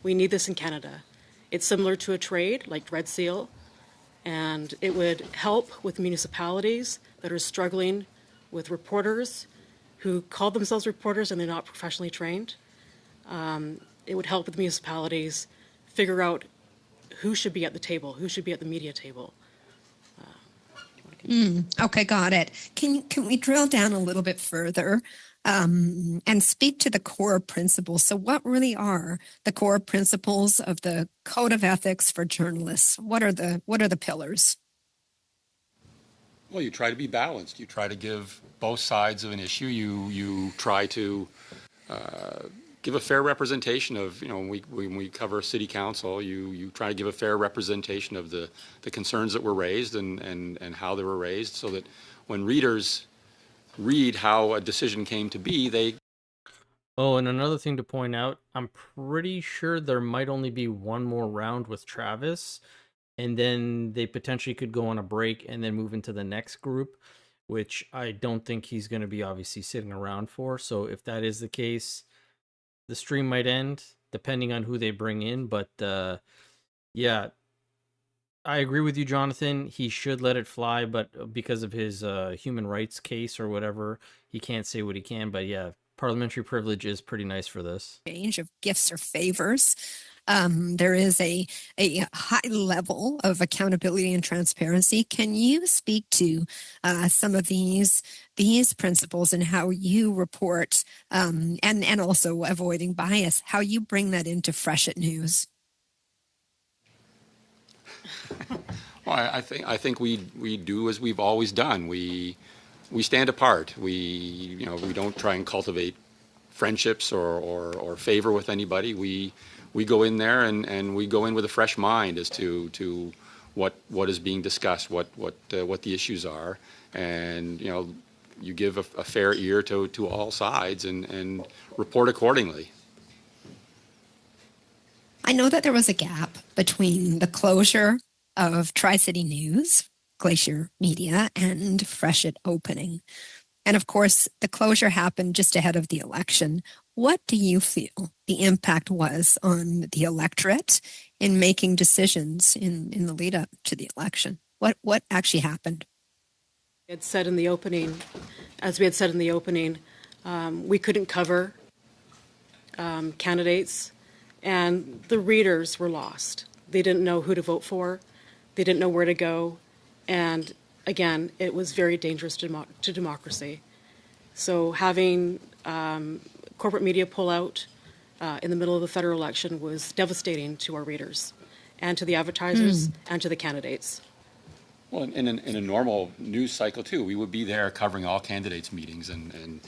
We need this in Canada. It's similar to a trade like Red Seal, and it would help with municipalities that are struggling with reporters who call themselves reporters and they're not professionally trained. It would help with municipalities figure out who should be at the table, who should be at the media table. Okay, got it. Can we drill down a little bit further and speak to the core principles? So what really are the core principles of the Code of Ethics for journalists? What are the pillars? Well, you try to be balanced. You try to give both sides of an issue. You try to give a fair representation of, when we cover city council, you try to give a fair representation of the concerns that were raised and how they were raised, so that when readers read how a decision came to be, they... Oh, and another thing to point out, I'm pretty sure there might only be one more round with Travis, and then they potentially could go on a break and then move into the next group, which I don't think he's going to be obviously sitting around for. So if that is the case, the stream might end depending on who they bring in. But yeah, I agree with you, Jonathan. He should let it fly, but because of his human rights case or whatever, he can't say what he can. But yeah, parliamentary privilege is pretty nice for this. Range of gifts or favors. There is a high level of accountability and transparency. Can you speak to some of these principles and how you report and also avoiding bias, how you bring that into Freshet News? Well, I think we do as we've always done. We stand apart. We don't try and cultivate friendships or favor with anybody. We go in there and we go in with a fresh mind as to what is being discussed, what the issues are, and you give a fair ear to all sides and report accordingly. I know that there was a gap between the closure of Tri-City News, Glacier Media, and Freshet opening. And of course, the closure happened just ahead of the election. What do you feel the impact was on the electorate in making decisions in the lead up to the election? What actually happened? We had said in the opening, we couldn't cover candidates, and the readers were lost. They didn't know who to vote for. They didn't know where to go. And again, it was very dangerous to democracy. So having corporate media pull out in the middle of the federal election was devastating to our readers and to the advertisers and to the candidates. Well, in a normal news cycle too, we would be there covering all candidates' meetings and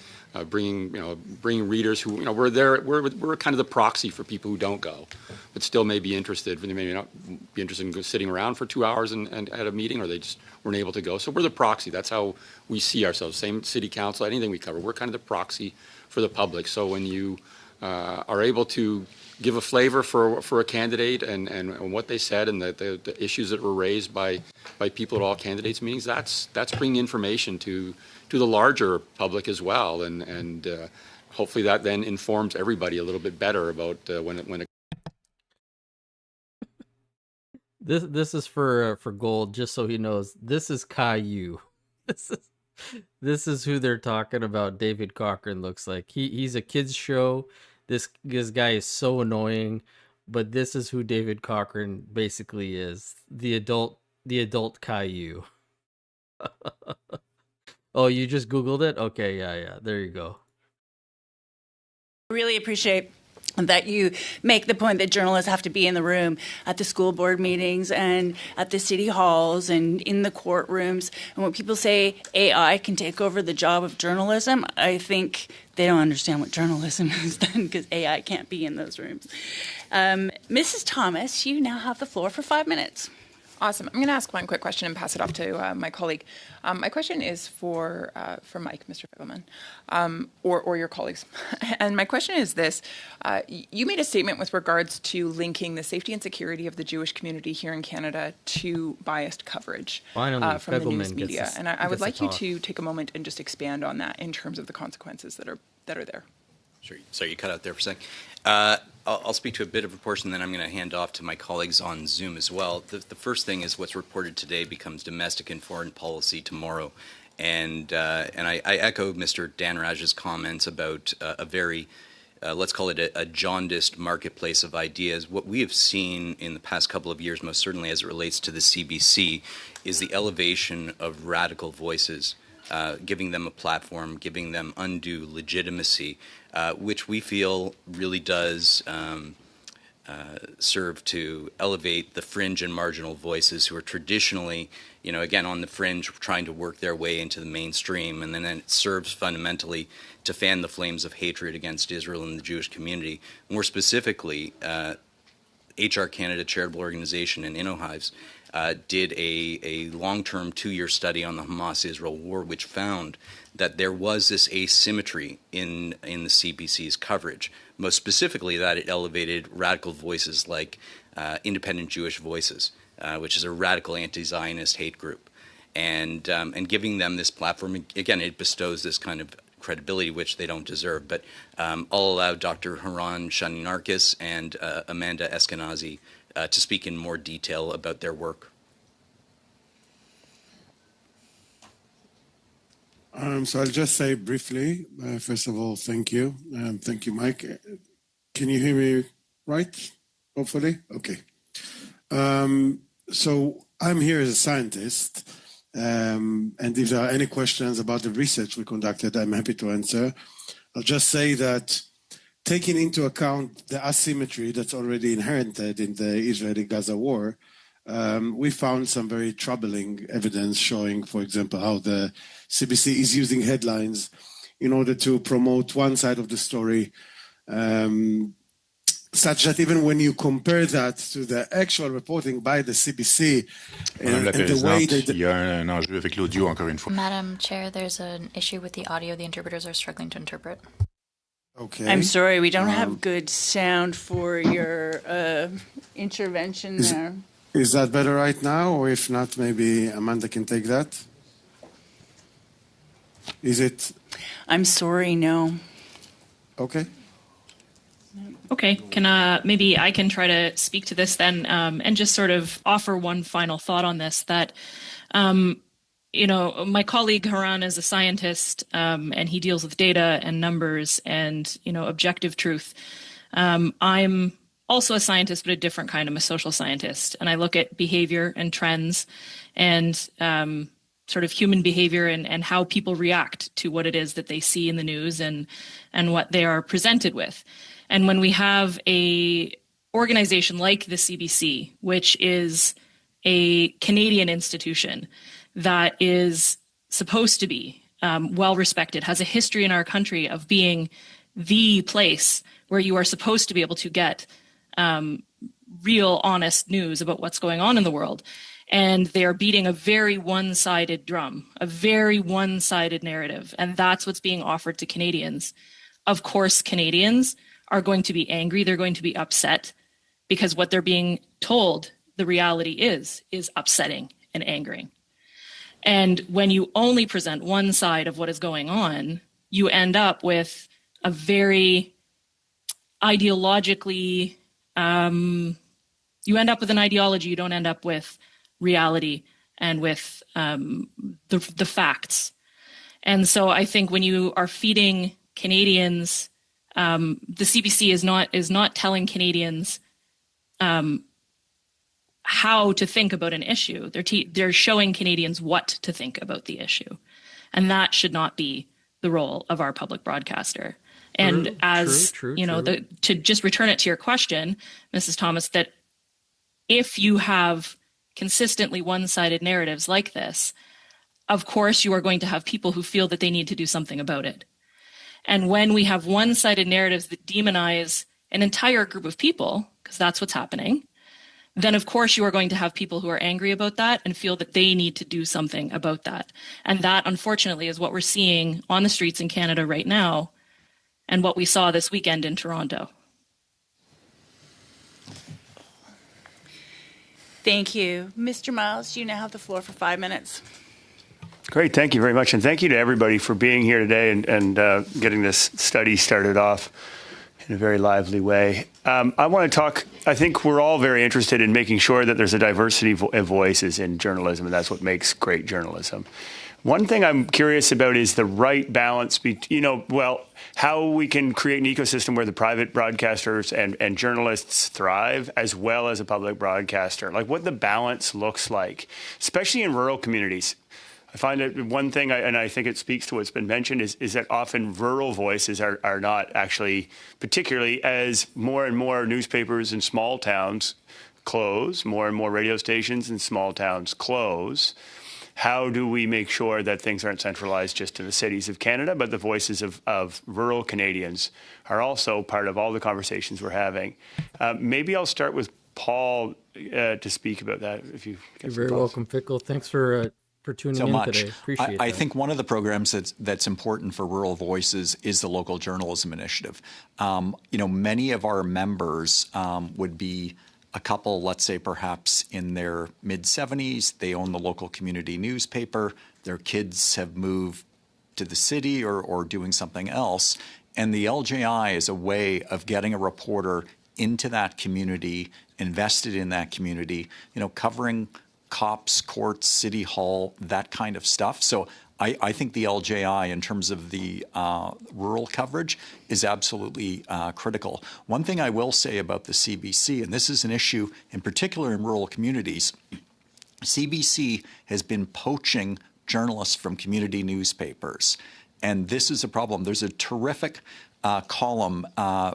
bringing readers who we're there. We're kind of the proxy for people who don't go, but still may be interested. They may not be interested in sitting around for 2 hours and at a meeting, or they just weren't able to go. So we're the proxy. That's how we see ourselves. Same city council, anything we cover, we're kind of the proxy for the public. So when you are able to give a flavor for a candidate and what they said and the issues that were raised by people at all candidates meetings, that's bringing information to the larger public as well, and hopefully that then informs everybody a little bit better about when it. This is for Gold, just so he knows. This is Caillou. This is who they're talking about. David Cochran looks like he's a kids show. This guy is so annoying, but this is who David Cochran basically is. The adult Caillou. Oh, you just Googled it? Okay, yeah. There you go. I really appreciate that you make the point that journalists have to be in the room at the school board meetings and at the city halls and in the courtrooms. And when people say AI can take over the job of journalism, I think they don't understand what journalism is then, because AI can't be in those rooms. Mrs. Thomas, you now have the floor for 5 minutes. Awesome. I'm going to ask one quick question and pass it off to my colleague. My question is for Mike, Mr. Figleman, or your colleagues. And my question is this. You made a statement with regards to linking the safety and security of the Jewish community here in Canada to biased coverage from the news media. And I would like you to take a moment and just expand on that in terms of the consequences that are there. Sure. Sorry, you cut out there for a second. I'll speak to a bit of a portion, then I'm going to hand off to my colleagues on Zoom as well. The first thing is what's reported today becomes domestic and foreign policy tomorrow. And I echo Mr. Dhanraj's comments about a very, let's call it a jaundiced marketplace of ideas. What we have seen in the past couple of years, most certainly as it relates to the CBC, is the elevation of radical voices, giving them a platform, giving them undue legitimacy, which we feel really does serve to elevate the fringe and marginal voices who are traditionally, again, on the fringe, trying to work their way into the mainstream. And then it serves fundamentally to fan the flames of hatred against Israel and the Jewish community. More specifically, HR Canada Charitable Organization and InnoHives did a long-term 2-year study on the Hamas-Israel war, which found that there was this asymmetry in the CBC's coverage. Most specifically, that it elevated radical voices like Independent Jewish Voices, which is a radical anti-Zionist hate group, and giving them this platform. Again, it bestows this kind of credibility which they don't deserve. But I'll allow Dr. Haran Shaninarkis and Amanda Eskenazi to speak in more detail about their work. So I'll just say briefly, first of all, thank you. Thank you, Mike. Can you hear me right? Hopefully? Okay. So I'm here as a scientist, and if there are any questions about the research we conducted, I'm happy to answer. I'll just say that taking into account the asymmetry that's already inherited in the Israeli-Gaza war, we found some very troubling evidence showing, for example, how the CBC is using headlines in order to promote one side of the story. such that even when you compare that to the actual reporting by the CBC Madame la and the way Présidente, they... il y a un enjeu avec l'audio, encore une fois. Madam Chair, there's an issue with the audio. The interpreters are struggling to interpret. Okay. I'm sorry, we don't have good sound for your intervention there. Is that better right now? Or if not, maybe Amanda can take that? Is it? I'm sorry, no. Okay. Okay, maybe I can try to speak to this then, and just sort of offer one final thought on this, that, my colleague Haran is a scientist, and he deals with data and numbers and, objective truth. I'm also a scientist, but a different kind. I'm a social scientist, and I look at behavior and trends and sort of human behavior and how people react to what it is that they see in the news and what they are presented with. And when we have a organization like the CBC, which is a Canadian institution that is supposed to be well respected, has a history in our country of being the place where you are supposed to be able to get real, honest news about what's going on in the world. And they are beating a very one-sided drum, a very one-sided narrative. And that's what's being offered to Canadians. Of course, Canadians are going to be angry. They're going to be upset because what they're being told, the reality is upsetting and angering. And when you only present one side of what is going on, you end up with a very ideologically, you end up with an ideology, you don't end up with reality and with the facts. And so I think when you are feeding Canadians, the CBC is not telling Canadians how to think about an issue. They're showing Canadians what to think about the issue, and that should not be the role of our public broadcaster. And to just return it to your question, Mrs. Thomas, that if you have consistently one-sided narratives like this, of course you are going to have people who feel that they need to do something about it. And when we have one-sided narratives that demonize an entire group of people, because that's what's happening, then of course you are going to have people who are angry about that and feel that they need to do something about that. And that, unfortunately, is what we're seeing on the streets in Canada right now and what we saw this weekend in Toronto. Thank you. Mr. Miles, you now have the floor for 5 minutes. Great. Thank you very much. And thank you to everybody for being here today and getting this study started off in a very lively way. I want to talk, I think we're all very interested in making sure that there's a diversity of voices in journalism, and that's what makes great journalism. One thing I'm curious about is the right balance between, how we can create an ecosystem where the private broadcasters and journalists thrive as well as a public broadcaster, like what the balance looks like, especially in rural communities. I find that one thing, and I think it speaks to what's been mentioned, is that often rural voices are not actually, particularly as more and more newspapers in small towns close, more and more radio stations in small towns close. How do we make sure that things aren't centralized just to the cities of Canada, but the voices of rural Canadians are also part of all the conversations we're having? Maybe I'll start with Paul to speak about that. If you You're very welcome, Fickle. Thanks for tuning in today. Appreciate I that. think one of the programs that's important for rural voices is the Local Journalism Initiative. Many of our members would be a couple, let's say perhaps in their mid-70s. They own the local community newspaper. Their kids have moved to the city or doing something else. And the LJI is a way of getting a reporter into that community, invested in that community, covering cops, courts, city hall, that kind of stuff. So I think the LJI, in terms of the rural coverage, is absolutely critical. One thing I will say about the CBC, and this is an issue in particular in rural communities, CBC has been poaching journalists from community newspapers. And this is a problem. There's a terrific column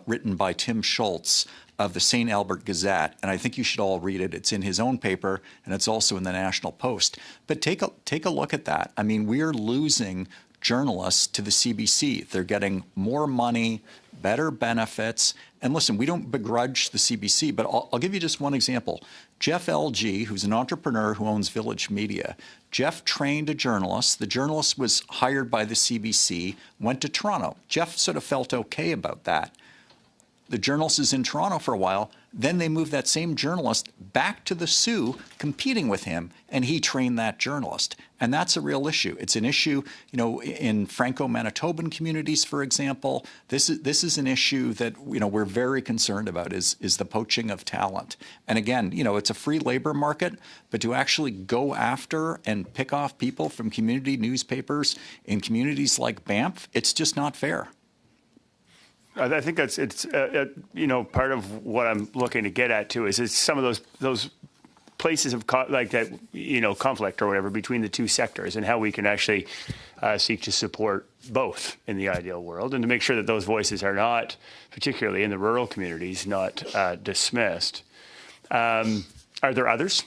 written by Tim Schultz of the St. Albert Gazette, and I think you should all read it. It's in his own paper, and it's also in the National Post. But take a look at that. I mean, we're losing journalists to the CBC. They're getting more money. better benefits. And listen, we don't begrudge the CBC, but I'll give you just one example. Jeff LG, who's an entrepreneur who owns Village Media, Jeff trained a journalist. The journalist was hired by the CBC, went to Toronto. Jeff sort of felt okay about that. The journalist is in Toronto for a while. Then they moved that same journalist back to the Sioux, competing with him, and he trained that journalist. And that's a real issue. It's an issue, in Franco-Manitoban communities, for example. This is an issue that, we're very concerned about is the poaching of talent. And again, it's a free labor market, but to actually go after and pick off people from community newspapers in communities like Banff, it's just not fair. I think it's part of what I'm looking to get at too is some of those places of conflict or whatever between the two sectors and how we can actually seek to support both in the ideal world and to make sure that those voices are not, particularly in the rural communities, not dismissed. Are there others?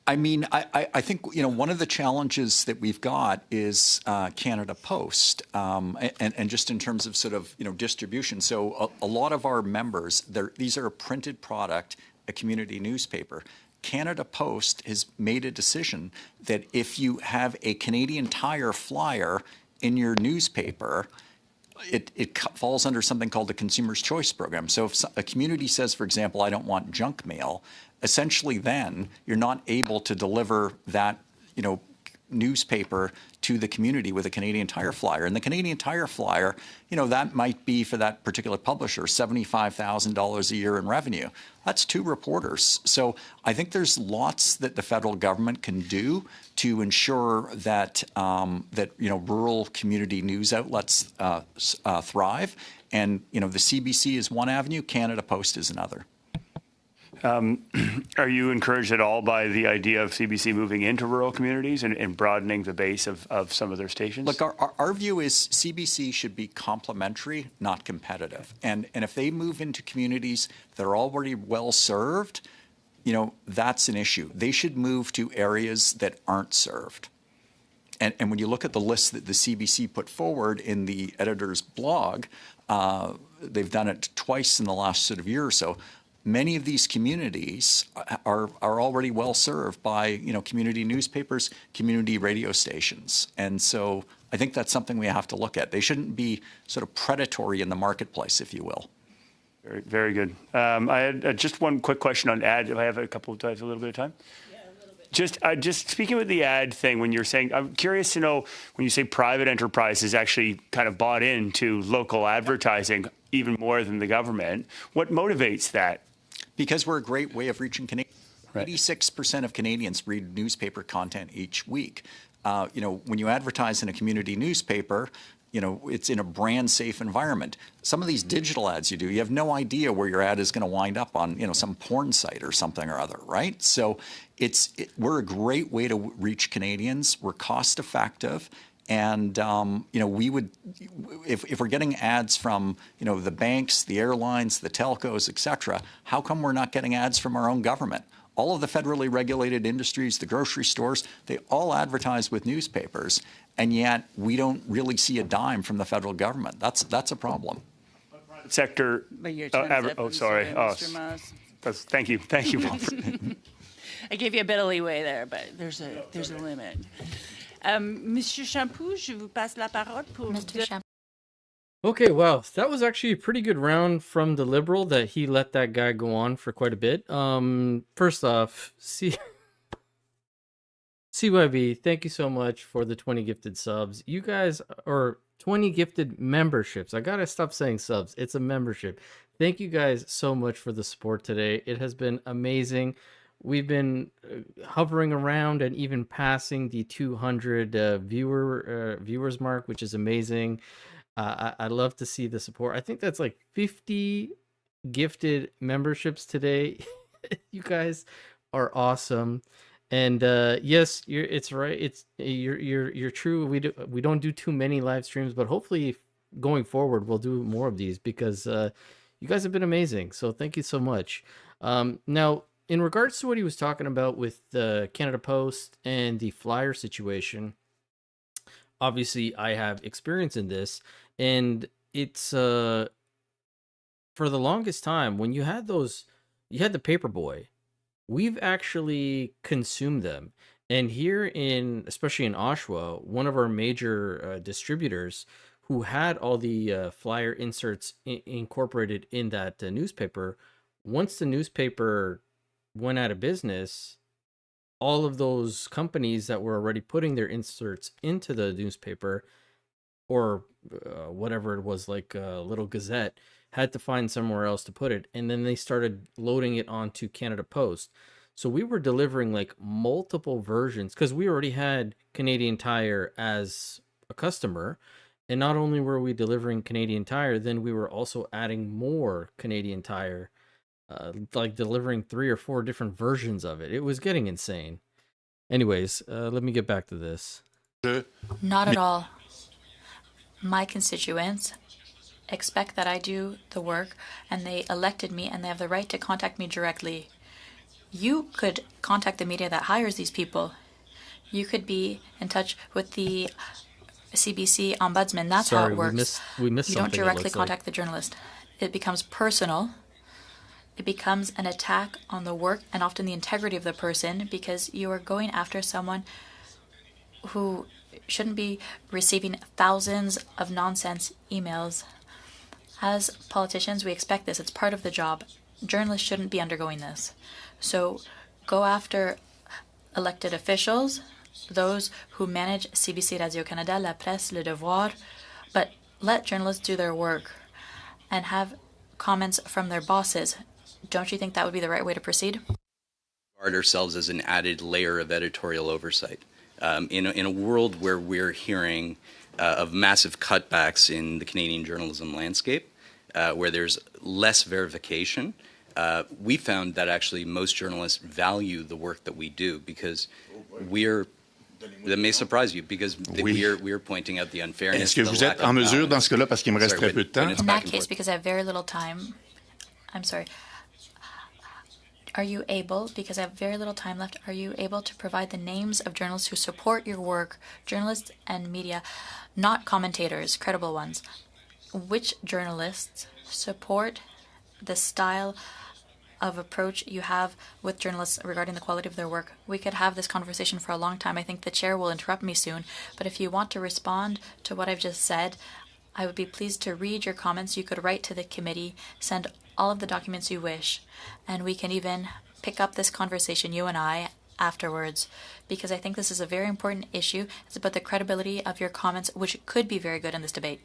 I mean, I think, one of the challenges that we've got is Canada Post, and just in terms of sort of, distribution. So a lot of our members, these are a printed product, a community newspaper. Canada Post has made a decision that if you have a Canadian Tire flyer in your newspaper, it falls under something called the Consumer's Choice Program. So if a community says, for example, I don't want junk mail, essentially then you're not able to deliver that, newspaper to the community with a Canadian Tire flyer. And the Canadian Tire flyer, that might be for that particular publisher, $75,000 a year in revenue. That's 2 reporters. So I think there's lots that the federal government can do to ensure that rural community news outlets thrive. And the CBC is one avenue, Canada Post is another. Are you encouraged at all by the idea of CBC moving into rural communities and broadening the base of some of their stations? Look, our view is CBC should be complementary, not competitive. And if they move into communities that are already well served, that's an issue. They should move to areas that aren't served. And when you look at the list that the CBC put forward in the editor's blog, they've done it twice in the last sort of year or so. Many of these communities are already well served by community newspapers, community radio stations, and so I think that's something we have to look at. They shouldn't be sort of predatory in the marketplace, if you will. Very, very good. I had just one quick question on ad. If I have a little bit of time. Yeah, a little bit. Just speaking with the ad thing, when you're saying, I'm curious to know when you say private enterprise is actually kind of bought into local advertising even more than the government. What motivates that? Because we're a great way of reaching Canadians. Right. 86% of Canadians read newspaper content each week. When you advertise in a community newspaper, it's in a brand safe environment. Some of these digital ads you have no idea where your ad is going to wind up on, some porn site or something or other, right? So we're a great way to reach Canadians. We're cost effective. And, we would, if we're getting ads from, the banks, the airlines, the telcos, et cetera, how come we're not getting ads from our own government? All of the federally regulated industries, the grocery stores, they all advertise with newspapers, and yet we don't really see a dime from the federal government. That's a problem. Private sector. But your time's up. I'm sorry, Mr. Moss. Thank you, Paul. I gave you a bit of leeway there, but there's a limit. Monsieur Champoux, je vous passe la parole pour... Mr. Champoux. Okay, wow, that was actually a pretty good round from the Liberal that he let that guy go on for quite a bit. First off, CYB, thank you so much for the 20 gifted subs. You guys are 20 gifted memberships. I gotta stop saying subs. It's a membership. Thank you guys so much for the support today. It has been amazing. We've been hovering around and even passing the 200 viewers mark, which is amazing. I love to see the support. I think that's like 50 gifted memberships today. You guys are awesome. And yes, it's right. You're true. We don't do too many live streams, but hopefully going forward we'll do more of these because you guys have been amazing. So thank you so much. Now, in regards to what he was talking about with the Canada Post and the flyer situation, obviously I have experience in this, and it's for the longest time when you had the paperboy, we've actually consumed them. And here in, especially in Oshawa, one of our major distributors who had all the flyer inserts incorporated in that newspaper, once the newspaper went out of business, all of those companies that were already putting their inserts into the newspaper, or whatever it was, like a little gazette, had to find somewhere else to put it. And then they started loading it onto Canada Post. So we were delivering like multiple versions because we already had Canadian Tire as a customer. And not only were we delivering Canadian Tire, then we were also adding more Canadian Tire, like delivering 3 or 4 different versions of it. It was getting insane. Anyways, let me get back to this. Not at all. My constituents expect that I do the work, and they elected me, and they have the right to contact me directly. You could contact the media that hires these people. You could be in touch with the CBC ombudsman. That's how it works. We missed You don't something, it directly looks contact the journalist. It becomes personal. It becomes an attack on the work and often the integrity of the person, because you are going after someone who shouldn't be receiving thousands of nonsense emails. As politicians, we expect this. It's part of the job. Journalists shouldn't be undergoing this. So go after elected officials, those who manage CBC Radio-Canada, La Presse, Le Devoir, but let journalists do their work and have comments from their bosses. Don't you think that would be the right way to proceed? Regard ourselves as an added layer of editorial oversight. In a world where we're hearing of massive cutbacks in the Canadian journalism landscape, where there's less verification, we found that actually most journalists value the work that we do, because that may surprise you, because we're pointing out the unfairness. Est-ce que vous êtes en mesure, dans ce cas-là, parce qu'il me reste très peu de temps? In that case, because I have very little time, I'm sorry. Are you able, because I have very little time left, are you able to provide the names of journalists who support your work, journalists and media, not commentators, credible ones? Which journalists support the style of approach you have with journalists regarding the quality of their work? We could have this conversation for a long time. I think the chair will interrupt me soon, but if you want to respond to what I've just said, I would be pleased to read your comments. You could write to the committee, send all of the documents you wish, and we can even pick up this conversation, you and I, afterwards, because I think this is a very important issue. It's about the credibility of your comments, which could be very good in this debate.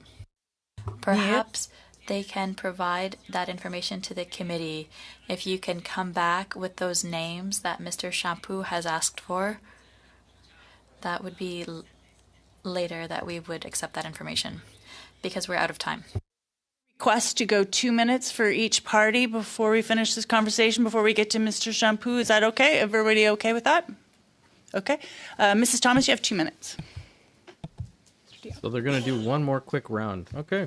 Perhaps they can provide that information to the committee. If you can come back with those names that Mr. Shampoo has asked for, that would be later that we would accept that information, because we're out of time. Request to go 2 minutes for each party before we finish this conversation, before we get to Mr. Shampoo. Is that okay? Everybody okay with that? Okay. Mrs. Thomas, you have 2 minutes. So they're going to do one more quick round. Okay.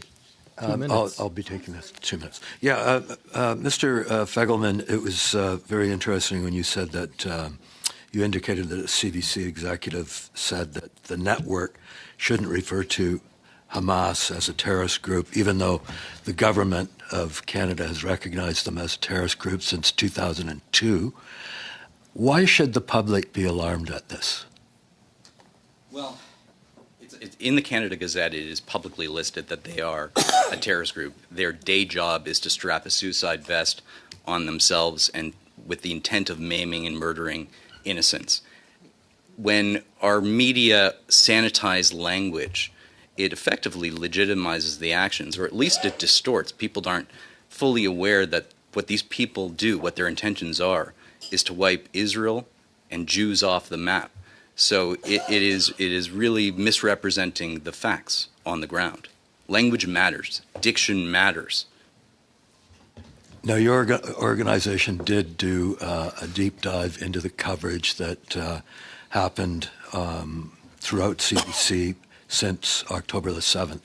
2 minutes. I'll be taking this 2 minutes. Yeah, Mr. Fegelman, it was very interesting when you said that you indicated that a CBC executive said that the network shouldn't refer to Hamas as a terrorist group, even though the government of Canada has recognized them as a terrorist group since 2002. Why should the public be alarmed at this? Well, in the Canada Gazette, it is publicly listed that they are a terrorist group. Their day job is to strap a suicide vest on themselves and with the intent of maiming and murdering innocents. When our media sanitize language, it effectively legitimizes the actions, or at least it distorts. People aren't fully aware that what these people do, what their intentions are, is to wipe Israel and Jews off the map. So it is really misrepresenting the facts on the ground. Language matters. Diction matters. Now, your organization did do a deep dive into the coverage that happened throughout CBC since October the 7th.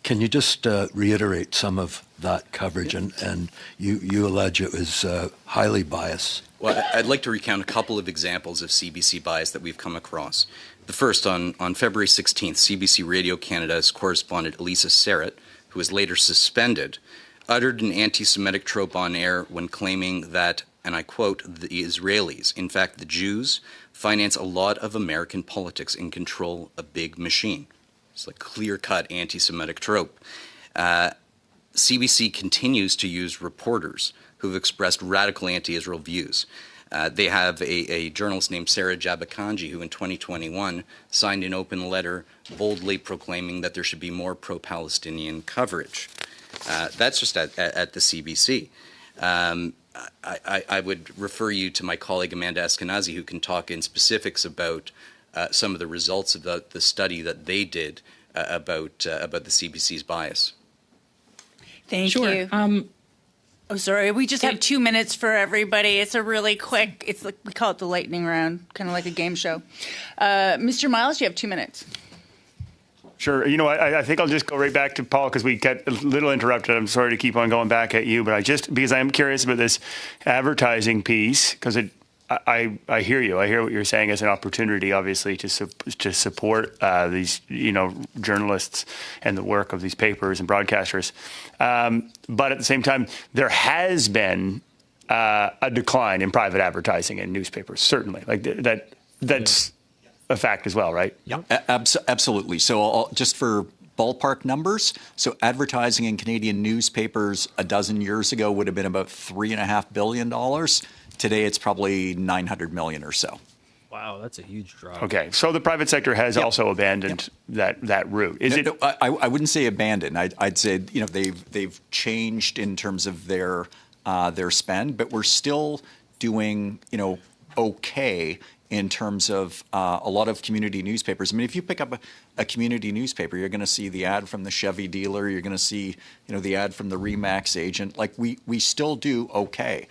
Can you just reiterate some of that coverage? And you allege it was highly biased. Well, I'd like to recount a couple of examples of CBC bias that we've come across. The first, on February 16th, CBC Radio Canada's correspondent Elisa Serrett, who was later suspended, uttered an anti-Semitic trope on air when claiming that, and I quote, the Israelis, in fact the Jews, finance a lot of American politics and control a big machine. It's a clear-cut anti-Semitic trope. CBC continues to use reporters who've expressed radical anti-Israel views. They have a journalist named Sarah Jabakanji who in 2021 signed an open letter boldly proclaiming that there should be more pro-Palestinian coverage. That's just at the CBC. I would refer you to my colleague Amanda Eskenazi, who can talk in specifics about some of the results of the study that they did about the CBC's bias. Thank you. Oh, sorry. We just have 2 minutes for everybody. It's a really quick. It's like we call it the lightning round, kind of like a game show. Mr. Miles, you have 2 minutes. Sure. You know, I think I'll just go right back to Paul because we get a little interrupted. I'm sorry to keep on going back at you, but because I'm curious about this advertising piece, because I hear you. I hear what you're saying as an opportunity, obviously, to support these, journalists and the work of these papers and broadcasters. But at the same time, there has been a decline in private advertising in newspapers. Certainly, like that's a fact as well, right? Yeah, absolutely. So just for ballpark numbers, so advertising in Canadian newspapers a dozen years ago would have been about $3.5 billion. Today, it's probably 900 million or so. Wow, that's a huge drop. Okay, so the private sector has also abandoned that route. No, I wouldn't say abandoned. I'd say they've changed in terms of their spend, but we're still doing okay in terms of a lot of community newspapers. I mean, if you pick up a community newspaper, you're going to see the ad from the Chevy dealer. You're going to see, the ad from the Remax agent. Like we still do okay.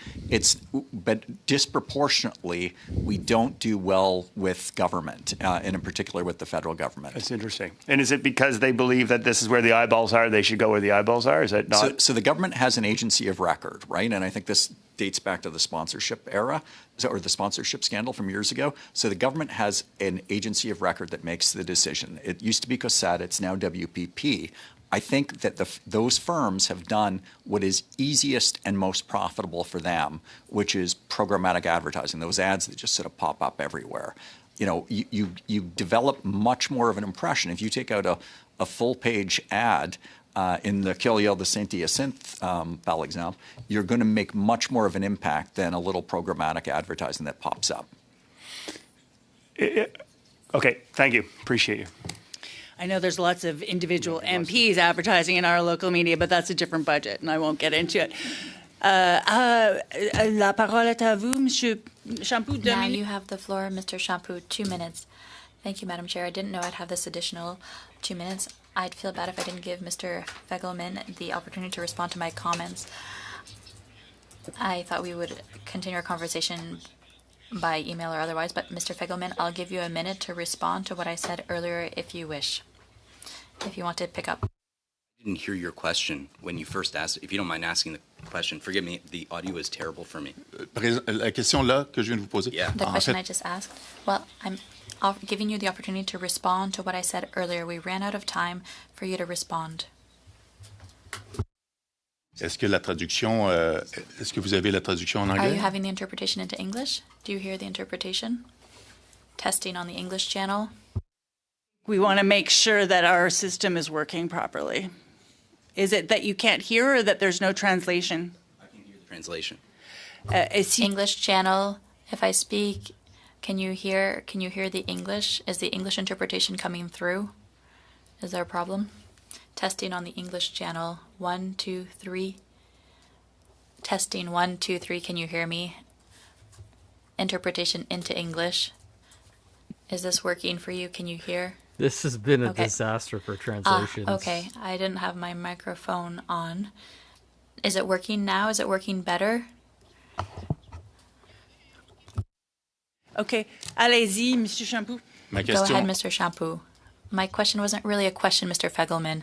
But disproportionately, we don't do well with government, and in particular with the federal government. That's interesting. And is it because they believe that this is where the eyeballs are? They should go where the eyeballs are? Is that not? So the government has an agency of record, right? And I think this dates back to the sponsorship era, or the sponsorship scandal from years ago. So the government has an agency of record that makes the decision. It used to be COSAT, it's now WPP. I think that those firms have done what is easiest and most profitable for them, which is programmatic advertising, those ads that just sort of pop up everywhere. You develop much more of an impression. If you take out a full-page ad in the Killiel de Saint-Hyacinthe, par exemple, you're going to make much more of an impact than a little programmatic advertising that pops up. Okay, thank you. Appreciate you. I know there's lots of individual MPs advertising in our local media, but that's a different budget, and I won't get into it. La parole est à vous, Monsieur Champoux. Now you have the floor, Mr. Champoux, 2 minutes. Thank you, Madam Chair. I didn't know I'd have this additional 2 minutes. I'd feel bad if I didn't give Mr. Fegelman the opportunity to respond to my comments. I thought we would continue our conversation by email or otherwise, but Mr. Fegelman, I'll give you a minute to respond to what I said earlier if you wish. If you want to pick up. I didn't hear your question when you first asked. If you don't mind asking the question, forgive me, the audio is terrible for me. La question là que je viens de vous poser. Yeah. The question I just asked? Well, I'm giving you the opportunity to respond to what I said earlier. We ran out of time for you to respond. Est-ce que vous avez la traduction en anglais? Are you having the interpretation into English? Do you hear the interpretation? Testing on the English channel. We want to make sure that our system is working properly. Is it that you can't hear or that there's no translation? I can hear the translation. English channel. If I speak, can you hear the English? Is the English interpretation coming through? Is there a problem? Testing on the English channel. 1, 2, 3. Testing 1, 2, 3. Can you hear me? Interpretation into English. Is this working for you? Can you hear? This has been a disaster for translations. Okay, I didn't have my microphone on. Is it working now? Is it working better? Okay, allez-y, Mr. Champoux. Go ahead, Mr. Champoux. My question wasn't really a question, Mr. Fegelman.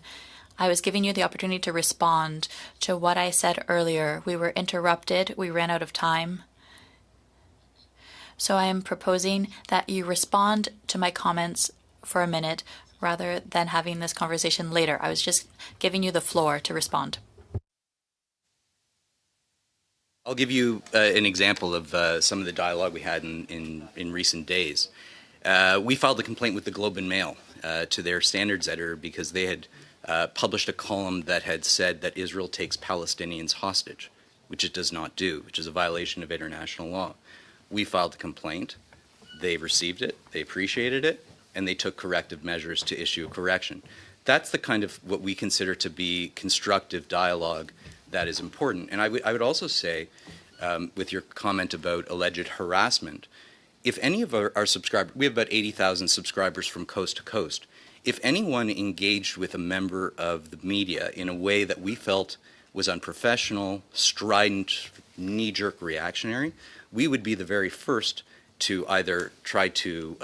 I was giving you the opportunity to respond to what I said earlier. We were interrupted. We ran out of time. So I am proposing that you respond to my comments for a minute rather than having this conversation later. I was just giving you the floor to respond. I'll give you an example of some of the dialogue we had in recent days. We filed a complaint with the Globe and Mail to their standards editor because they had published a column that had said that Israel takes Palestinians hostage, which it does not do, which is a violation of international law. We filed a complaint. They received it, they appreciated it, and they took corrective measures to issue a correction. That's the kind of what we consider to be constructive dialogue that is important. And I would also say, with your comment about alleged harassment, if any of our subscribers, we have about 80,000 subscribers from coast to coast, if anyone engaged with a member of the media in a way that we felt was unprofessional, strident, knee-jerk reactionary, we would be the very first to either try to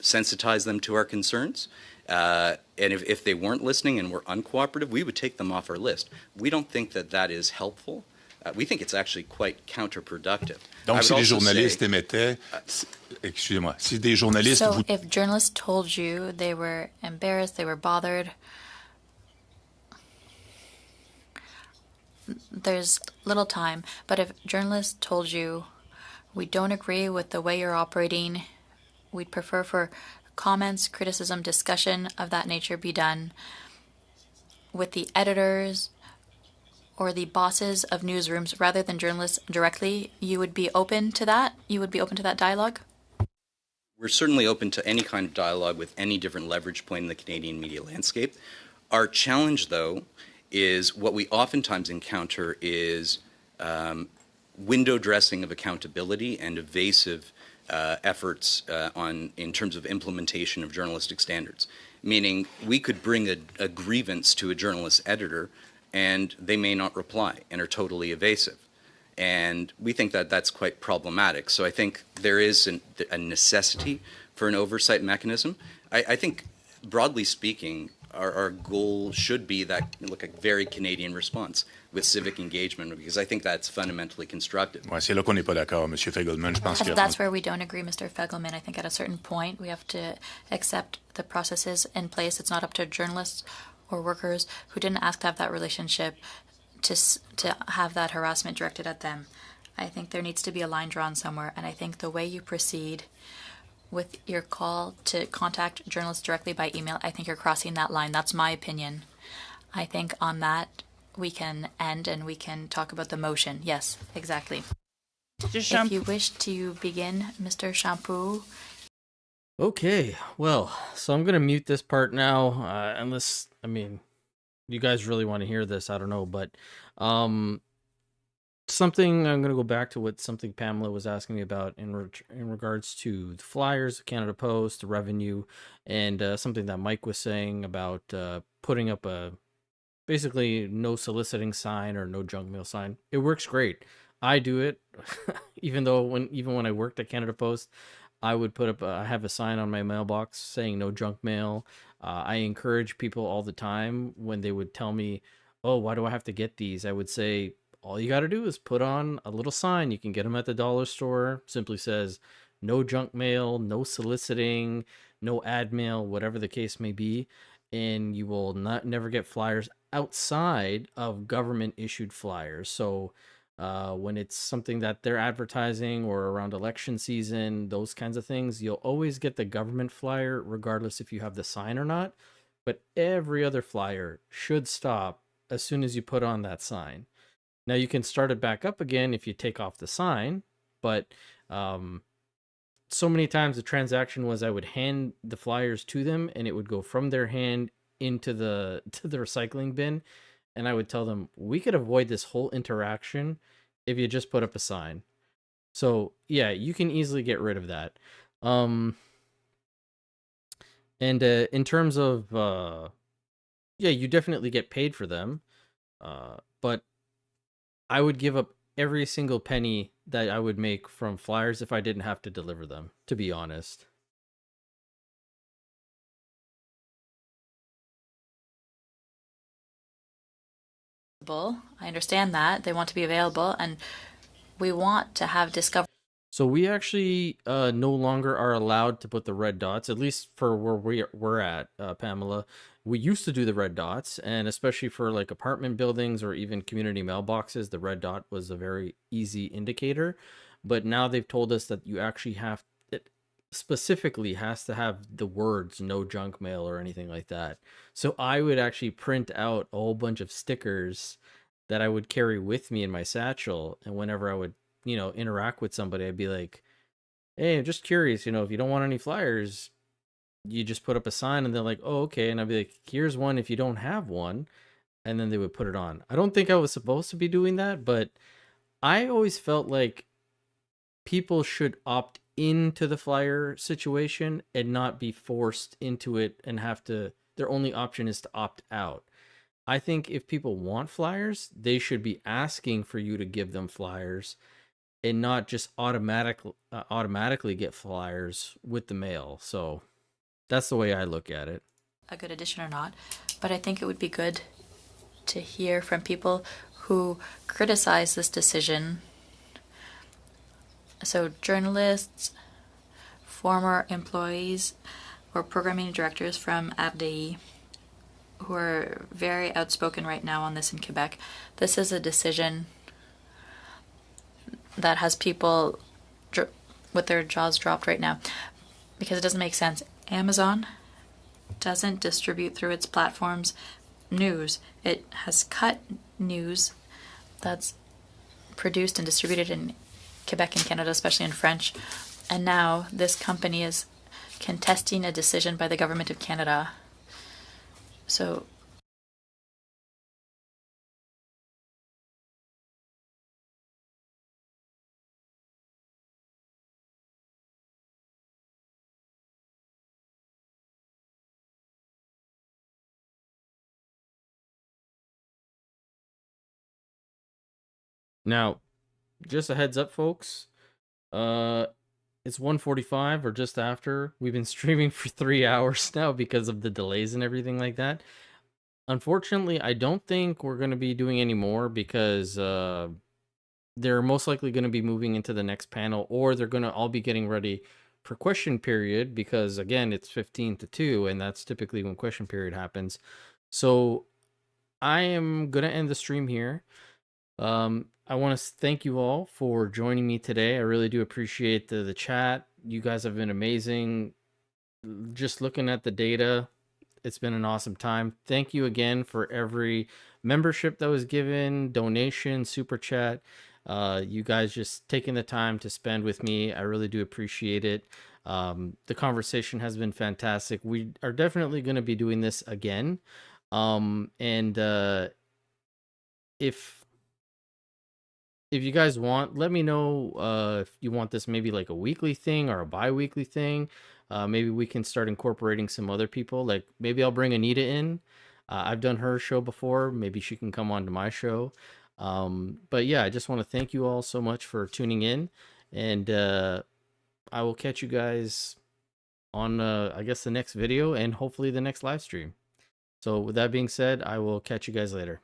sensitize them to our concerns, and if they weren't listening and were uncooperative, we would take them off our list. We don't think that that is helpful. We think it's actually quite counterproductive. Donc, si les journalistes émettaient, excusez-moi, si des journalistes... So if journalists told you they were embarrassed, they were bothered, there's little time, but if journalists told you, we don't agree with the way you're operating, we'd prefer for comments, criticism, discussion of that nature be done with the editors or the bosses of newsrooms rather than journalists directly, you would be open to that? You would be open to that dialogue? We're certainly open to any kind of dialogue with any different leverage point in the Canadian media landscape. Our challenge, though, is what we oftentimes encounter is window dressing of accountability and evasive efforts in terms of implementation of journalistic standards. Meaning we could bring a grievance to a journalist editor and they may not reply and are totally evasive. And we think that that's quite problematic. So I think there is a necessity for an oversight mechanism. I think, broadly speaking, our goal should be that, look, a very Canadian response with civic engagement, because I think that's fundamentally constructive. Ouais, c'est là qu'on n'est pas d'accord, M. Feigelman. Je pense que That's where we don't agree, Mr. Feigelman. I think at a certain point we have to accept the processes in place. It's not up to journalists or workers who didn't ask to have that relationship to have that harassment directed at them. I think there needs to be a line drawn somewhere, and I think the way you proceed with your call to contact journalists directly by email, I think you're crossing that line. That's my opinion. I think on that we can end and we can talk about the motion. Yes, exactly. If you wish to begin, Mr. Shampoo. Okay, well, so I'm going to mute this part now, unless, I mean, you guys really want to hear this, I don't know, but something, I'm going to go back to something Pamela was asking me about in regards to the flyers, Canada Post, the revenue, and something that Mike was saying about putting up a basically no soliciting sign or no junk mail sign. It works great. I do it, even when I worked at Canada Post, I would put up, I have a sign on my mailbox saying no junk mail. I encourage people all the time when they would tell me, oh, why do I have to get these? I would say, all you got to do is put on a little sign. You can get them at the dollar store. Simply says, no junk mail, no soliciting, no ad mail, whatever the case may be. And you will never get flyers outside of government issued flyers. So when it's something that they're advertising or around election season, those kinds of things, you'll always get the government flyer regardless if you have the sign or not. But every other flyer should stop as soon as you put on that sign. Now you can start it back up again if you take off the sign, but so many times the transaction was I would hand the flyers to them and it would go from their hand into the recycling bin, and I would tell them, we could avoid this whole interaction if you just put up a sign. So yeah, you can easily get rid of that. And in terms of yeah, you definitely get paid for them, but I would give up every single penny that I would make from flyers if I didn't have to deliver them, to be honest. I understand that. They want to be available, and we want to have discovery. So we actually no longer are allowed to put the red dots, at least for where we're at, Pamela. We used to do the red dots, and especially for like apartment buildings or even community mailboxes, the red dot was a very easy indicator. But now they've told us that you actually have it specifically has to have the words "no junk mail" or anything like that. So I would actually print out a whole bunch of stickers that I would carry with me in my satchel, and whenever I would interact with somebody, I'd be like, hey, I'm just curious, if you don't want any flyers, you just put up a sign, and they're like, oh, okay. And I'd be like, here's one if you don't have one. And then they would put it on. I don't think I was supposed to be doing that, but I always felt like people should opt into the flyer situation and not be forced into it and their only option is to opt out. I think if people want flyers, they should be asking for you to give them flyers and not just automatically get flyers with the mail. So that's the way I look at it. A good addition or not, but I think it would be good to hear from people who criticize this decision. So journalists, former employees, or programming directors from RDI who are very outspoken right now on this in Quebec. This is a decision that has people with their jaws dropped right now because it doesn't make sense. Amazon doesn't distribute through its platforms news. It has cut news that's produced and distributed in Quebec and Canada, especially in French. And now this company is contesting a decision by the government of Canada. So Now, just a heads up, folks. It's 1:45 or just after. We've been streaming for 3 hours now because of the delays and everything like that. Unfortunately, I don't think we're going to be doing any more because they're most likely going to be moving into the next panel, or they're going to all be getting ready for question period because, again, it's 15 to 2, and that's typically when question period happens. So I am going to end the stream here. I want to thank you all for joining me today. I really do appreciate the chat. You guys have been amazing. Just looking at the data, it's been an awesome time. Thank you again for every membership that was given, donation, super chat. You guys just taking the time to spend with me. I really do appreciate it. The conversation has been fantastic. We are definitely going to be doing this again. If you guys want, let me know if you want this maybe like a weekly thing or a bi-weekly thing. Maybe we can start incorporating some other people. Like maybe I'll bring Anita in. I've done her show before. Maybe she can come on to my show. But yeah, I just want to thank you all so much for tuning in. And I will catch you guys on, I guess, the next video and hopefully the next live stream. So with that being said, I will catch you guys later.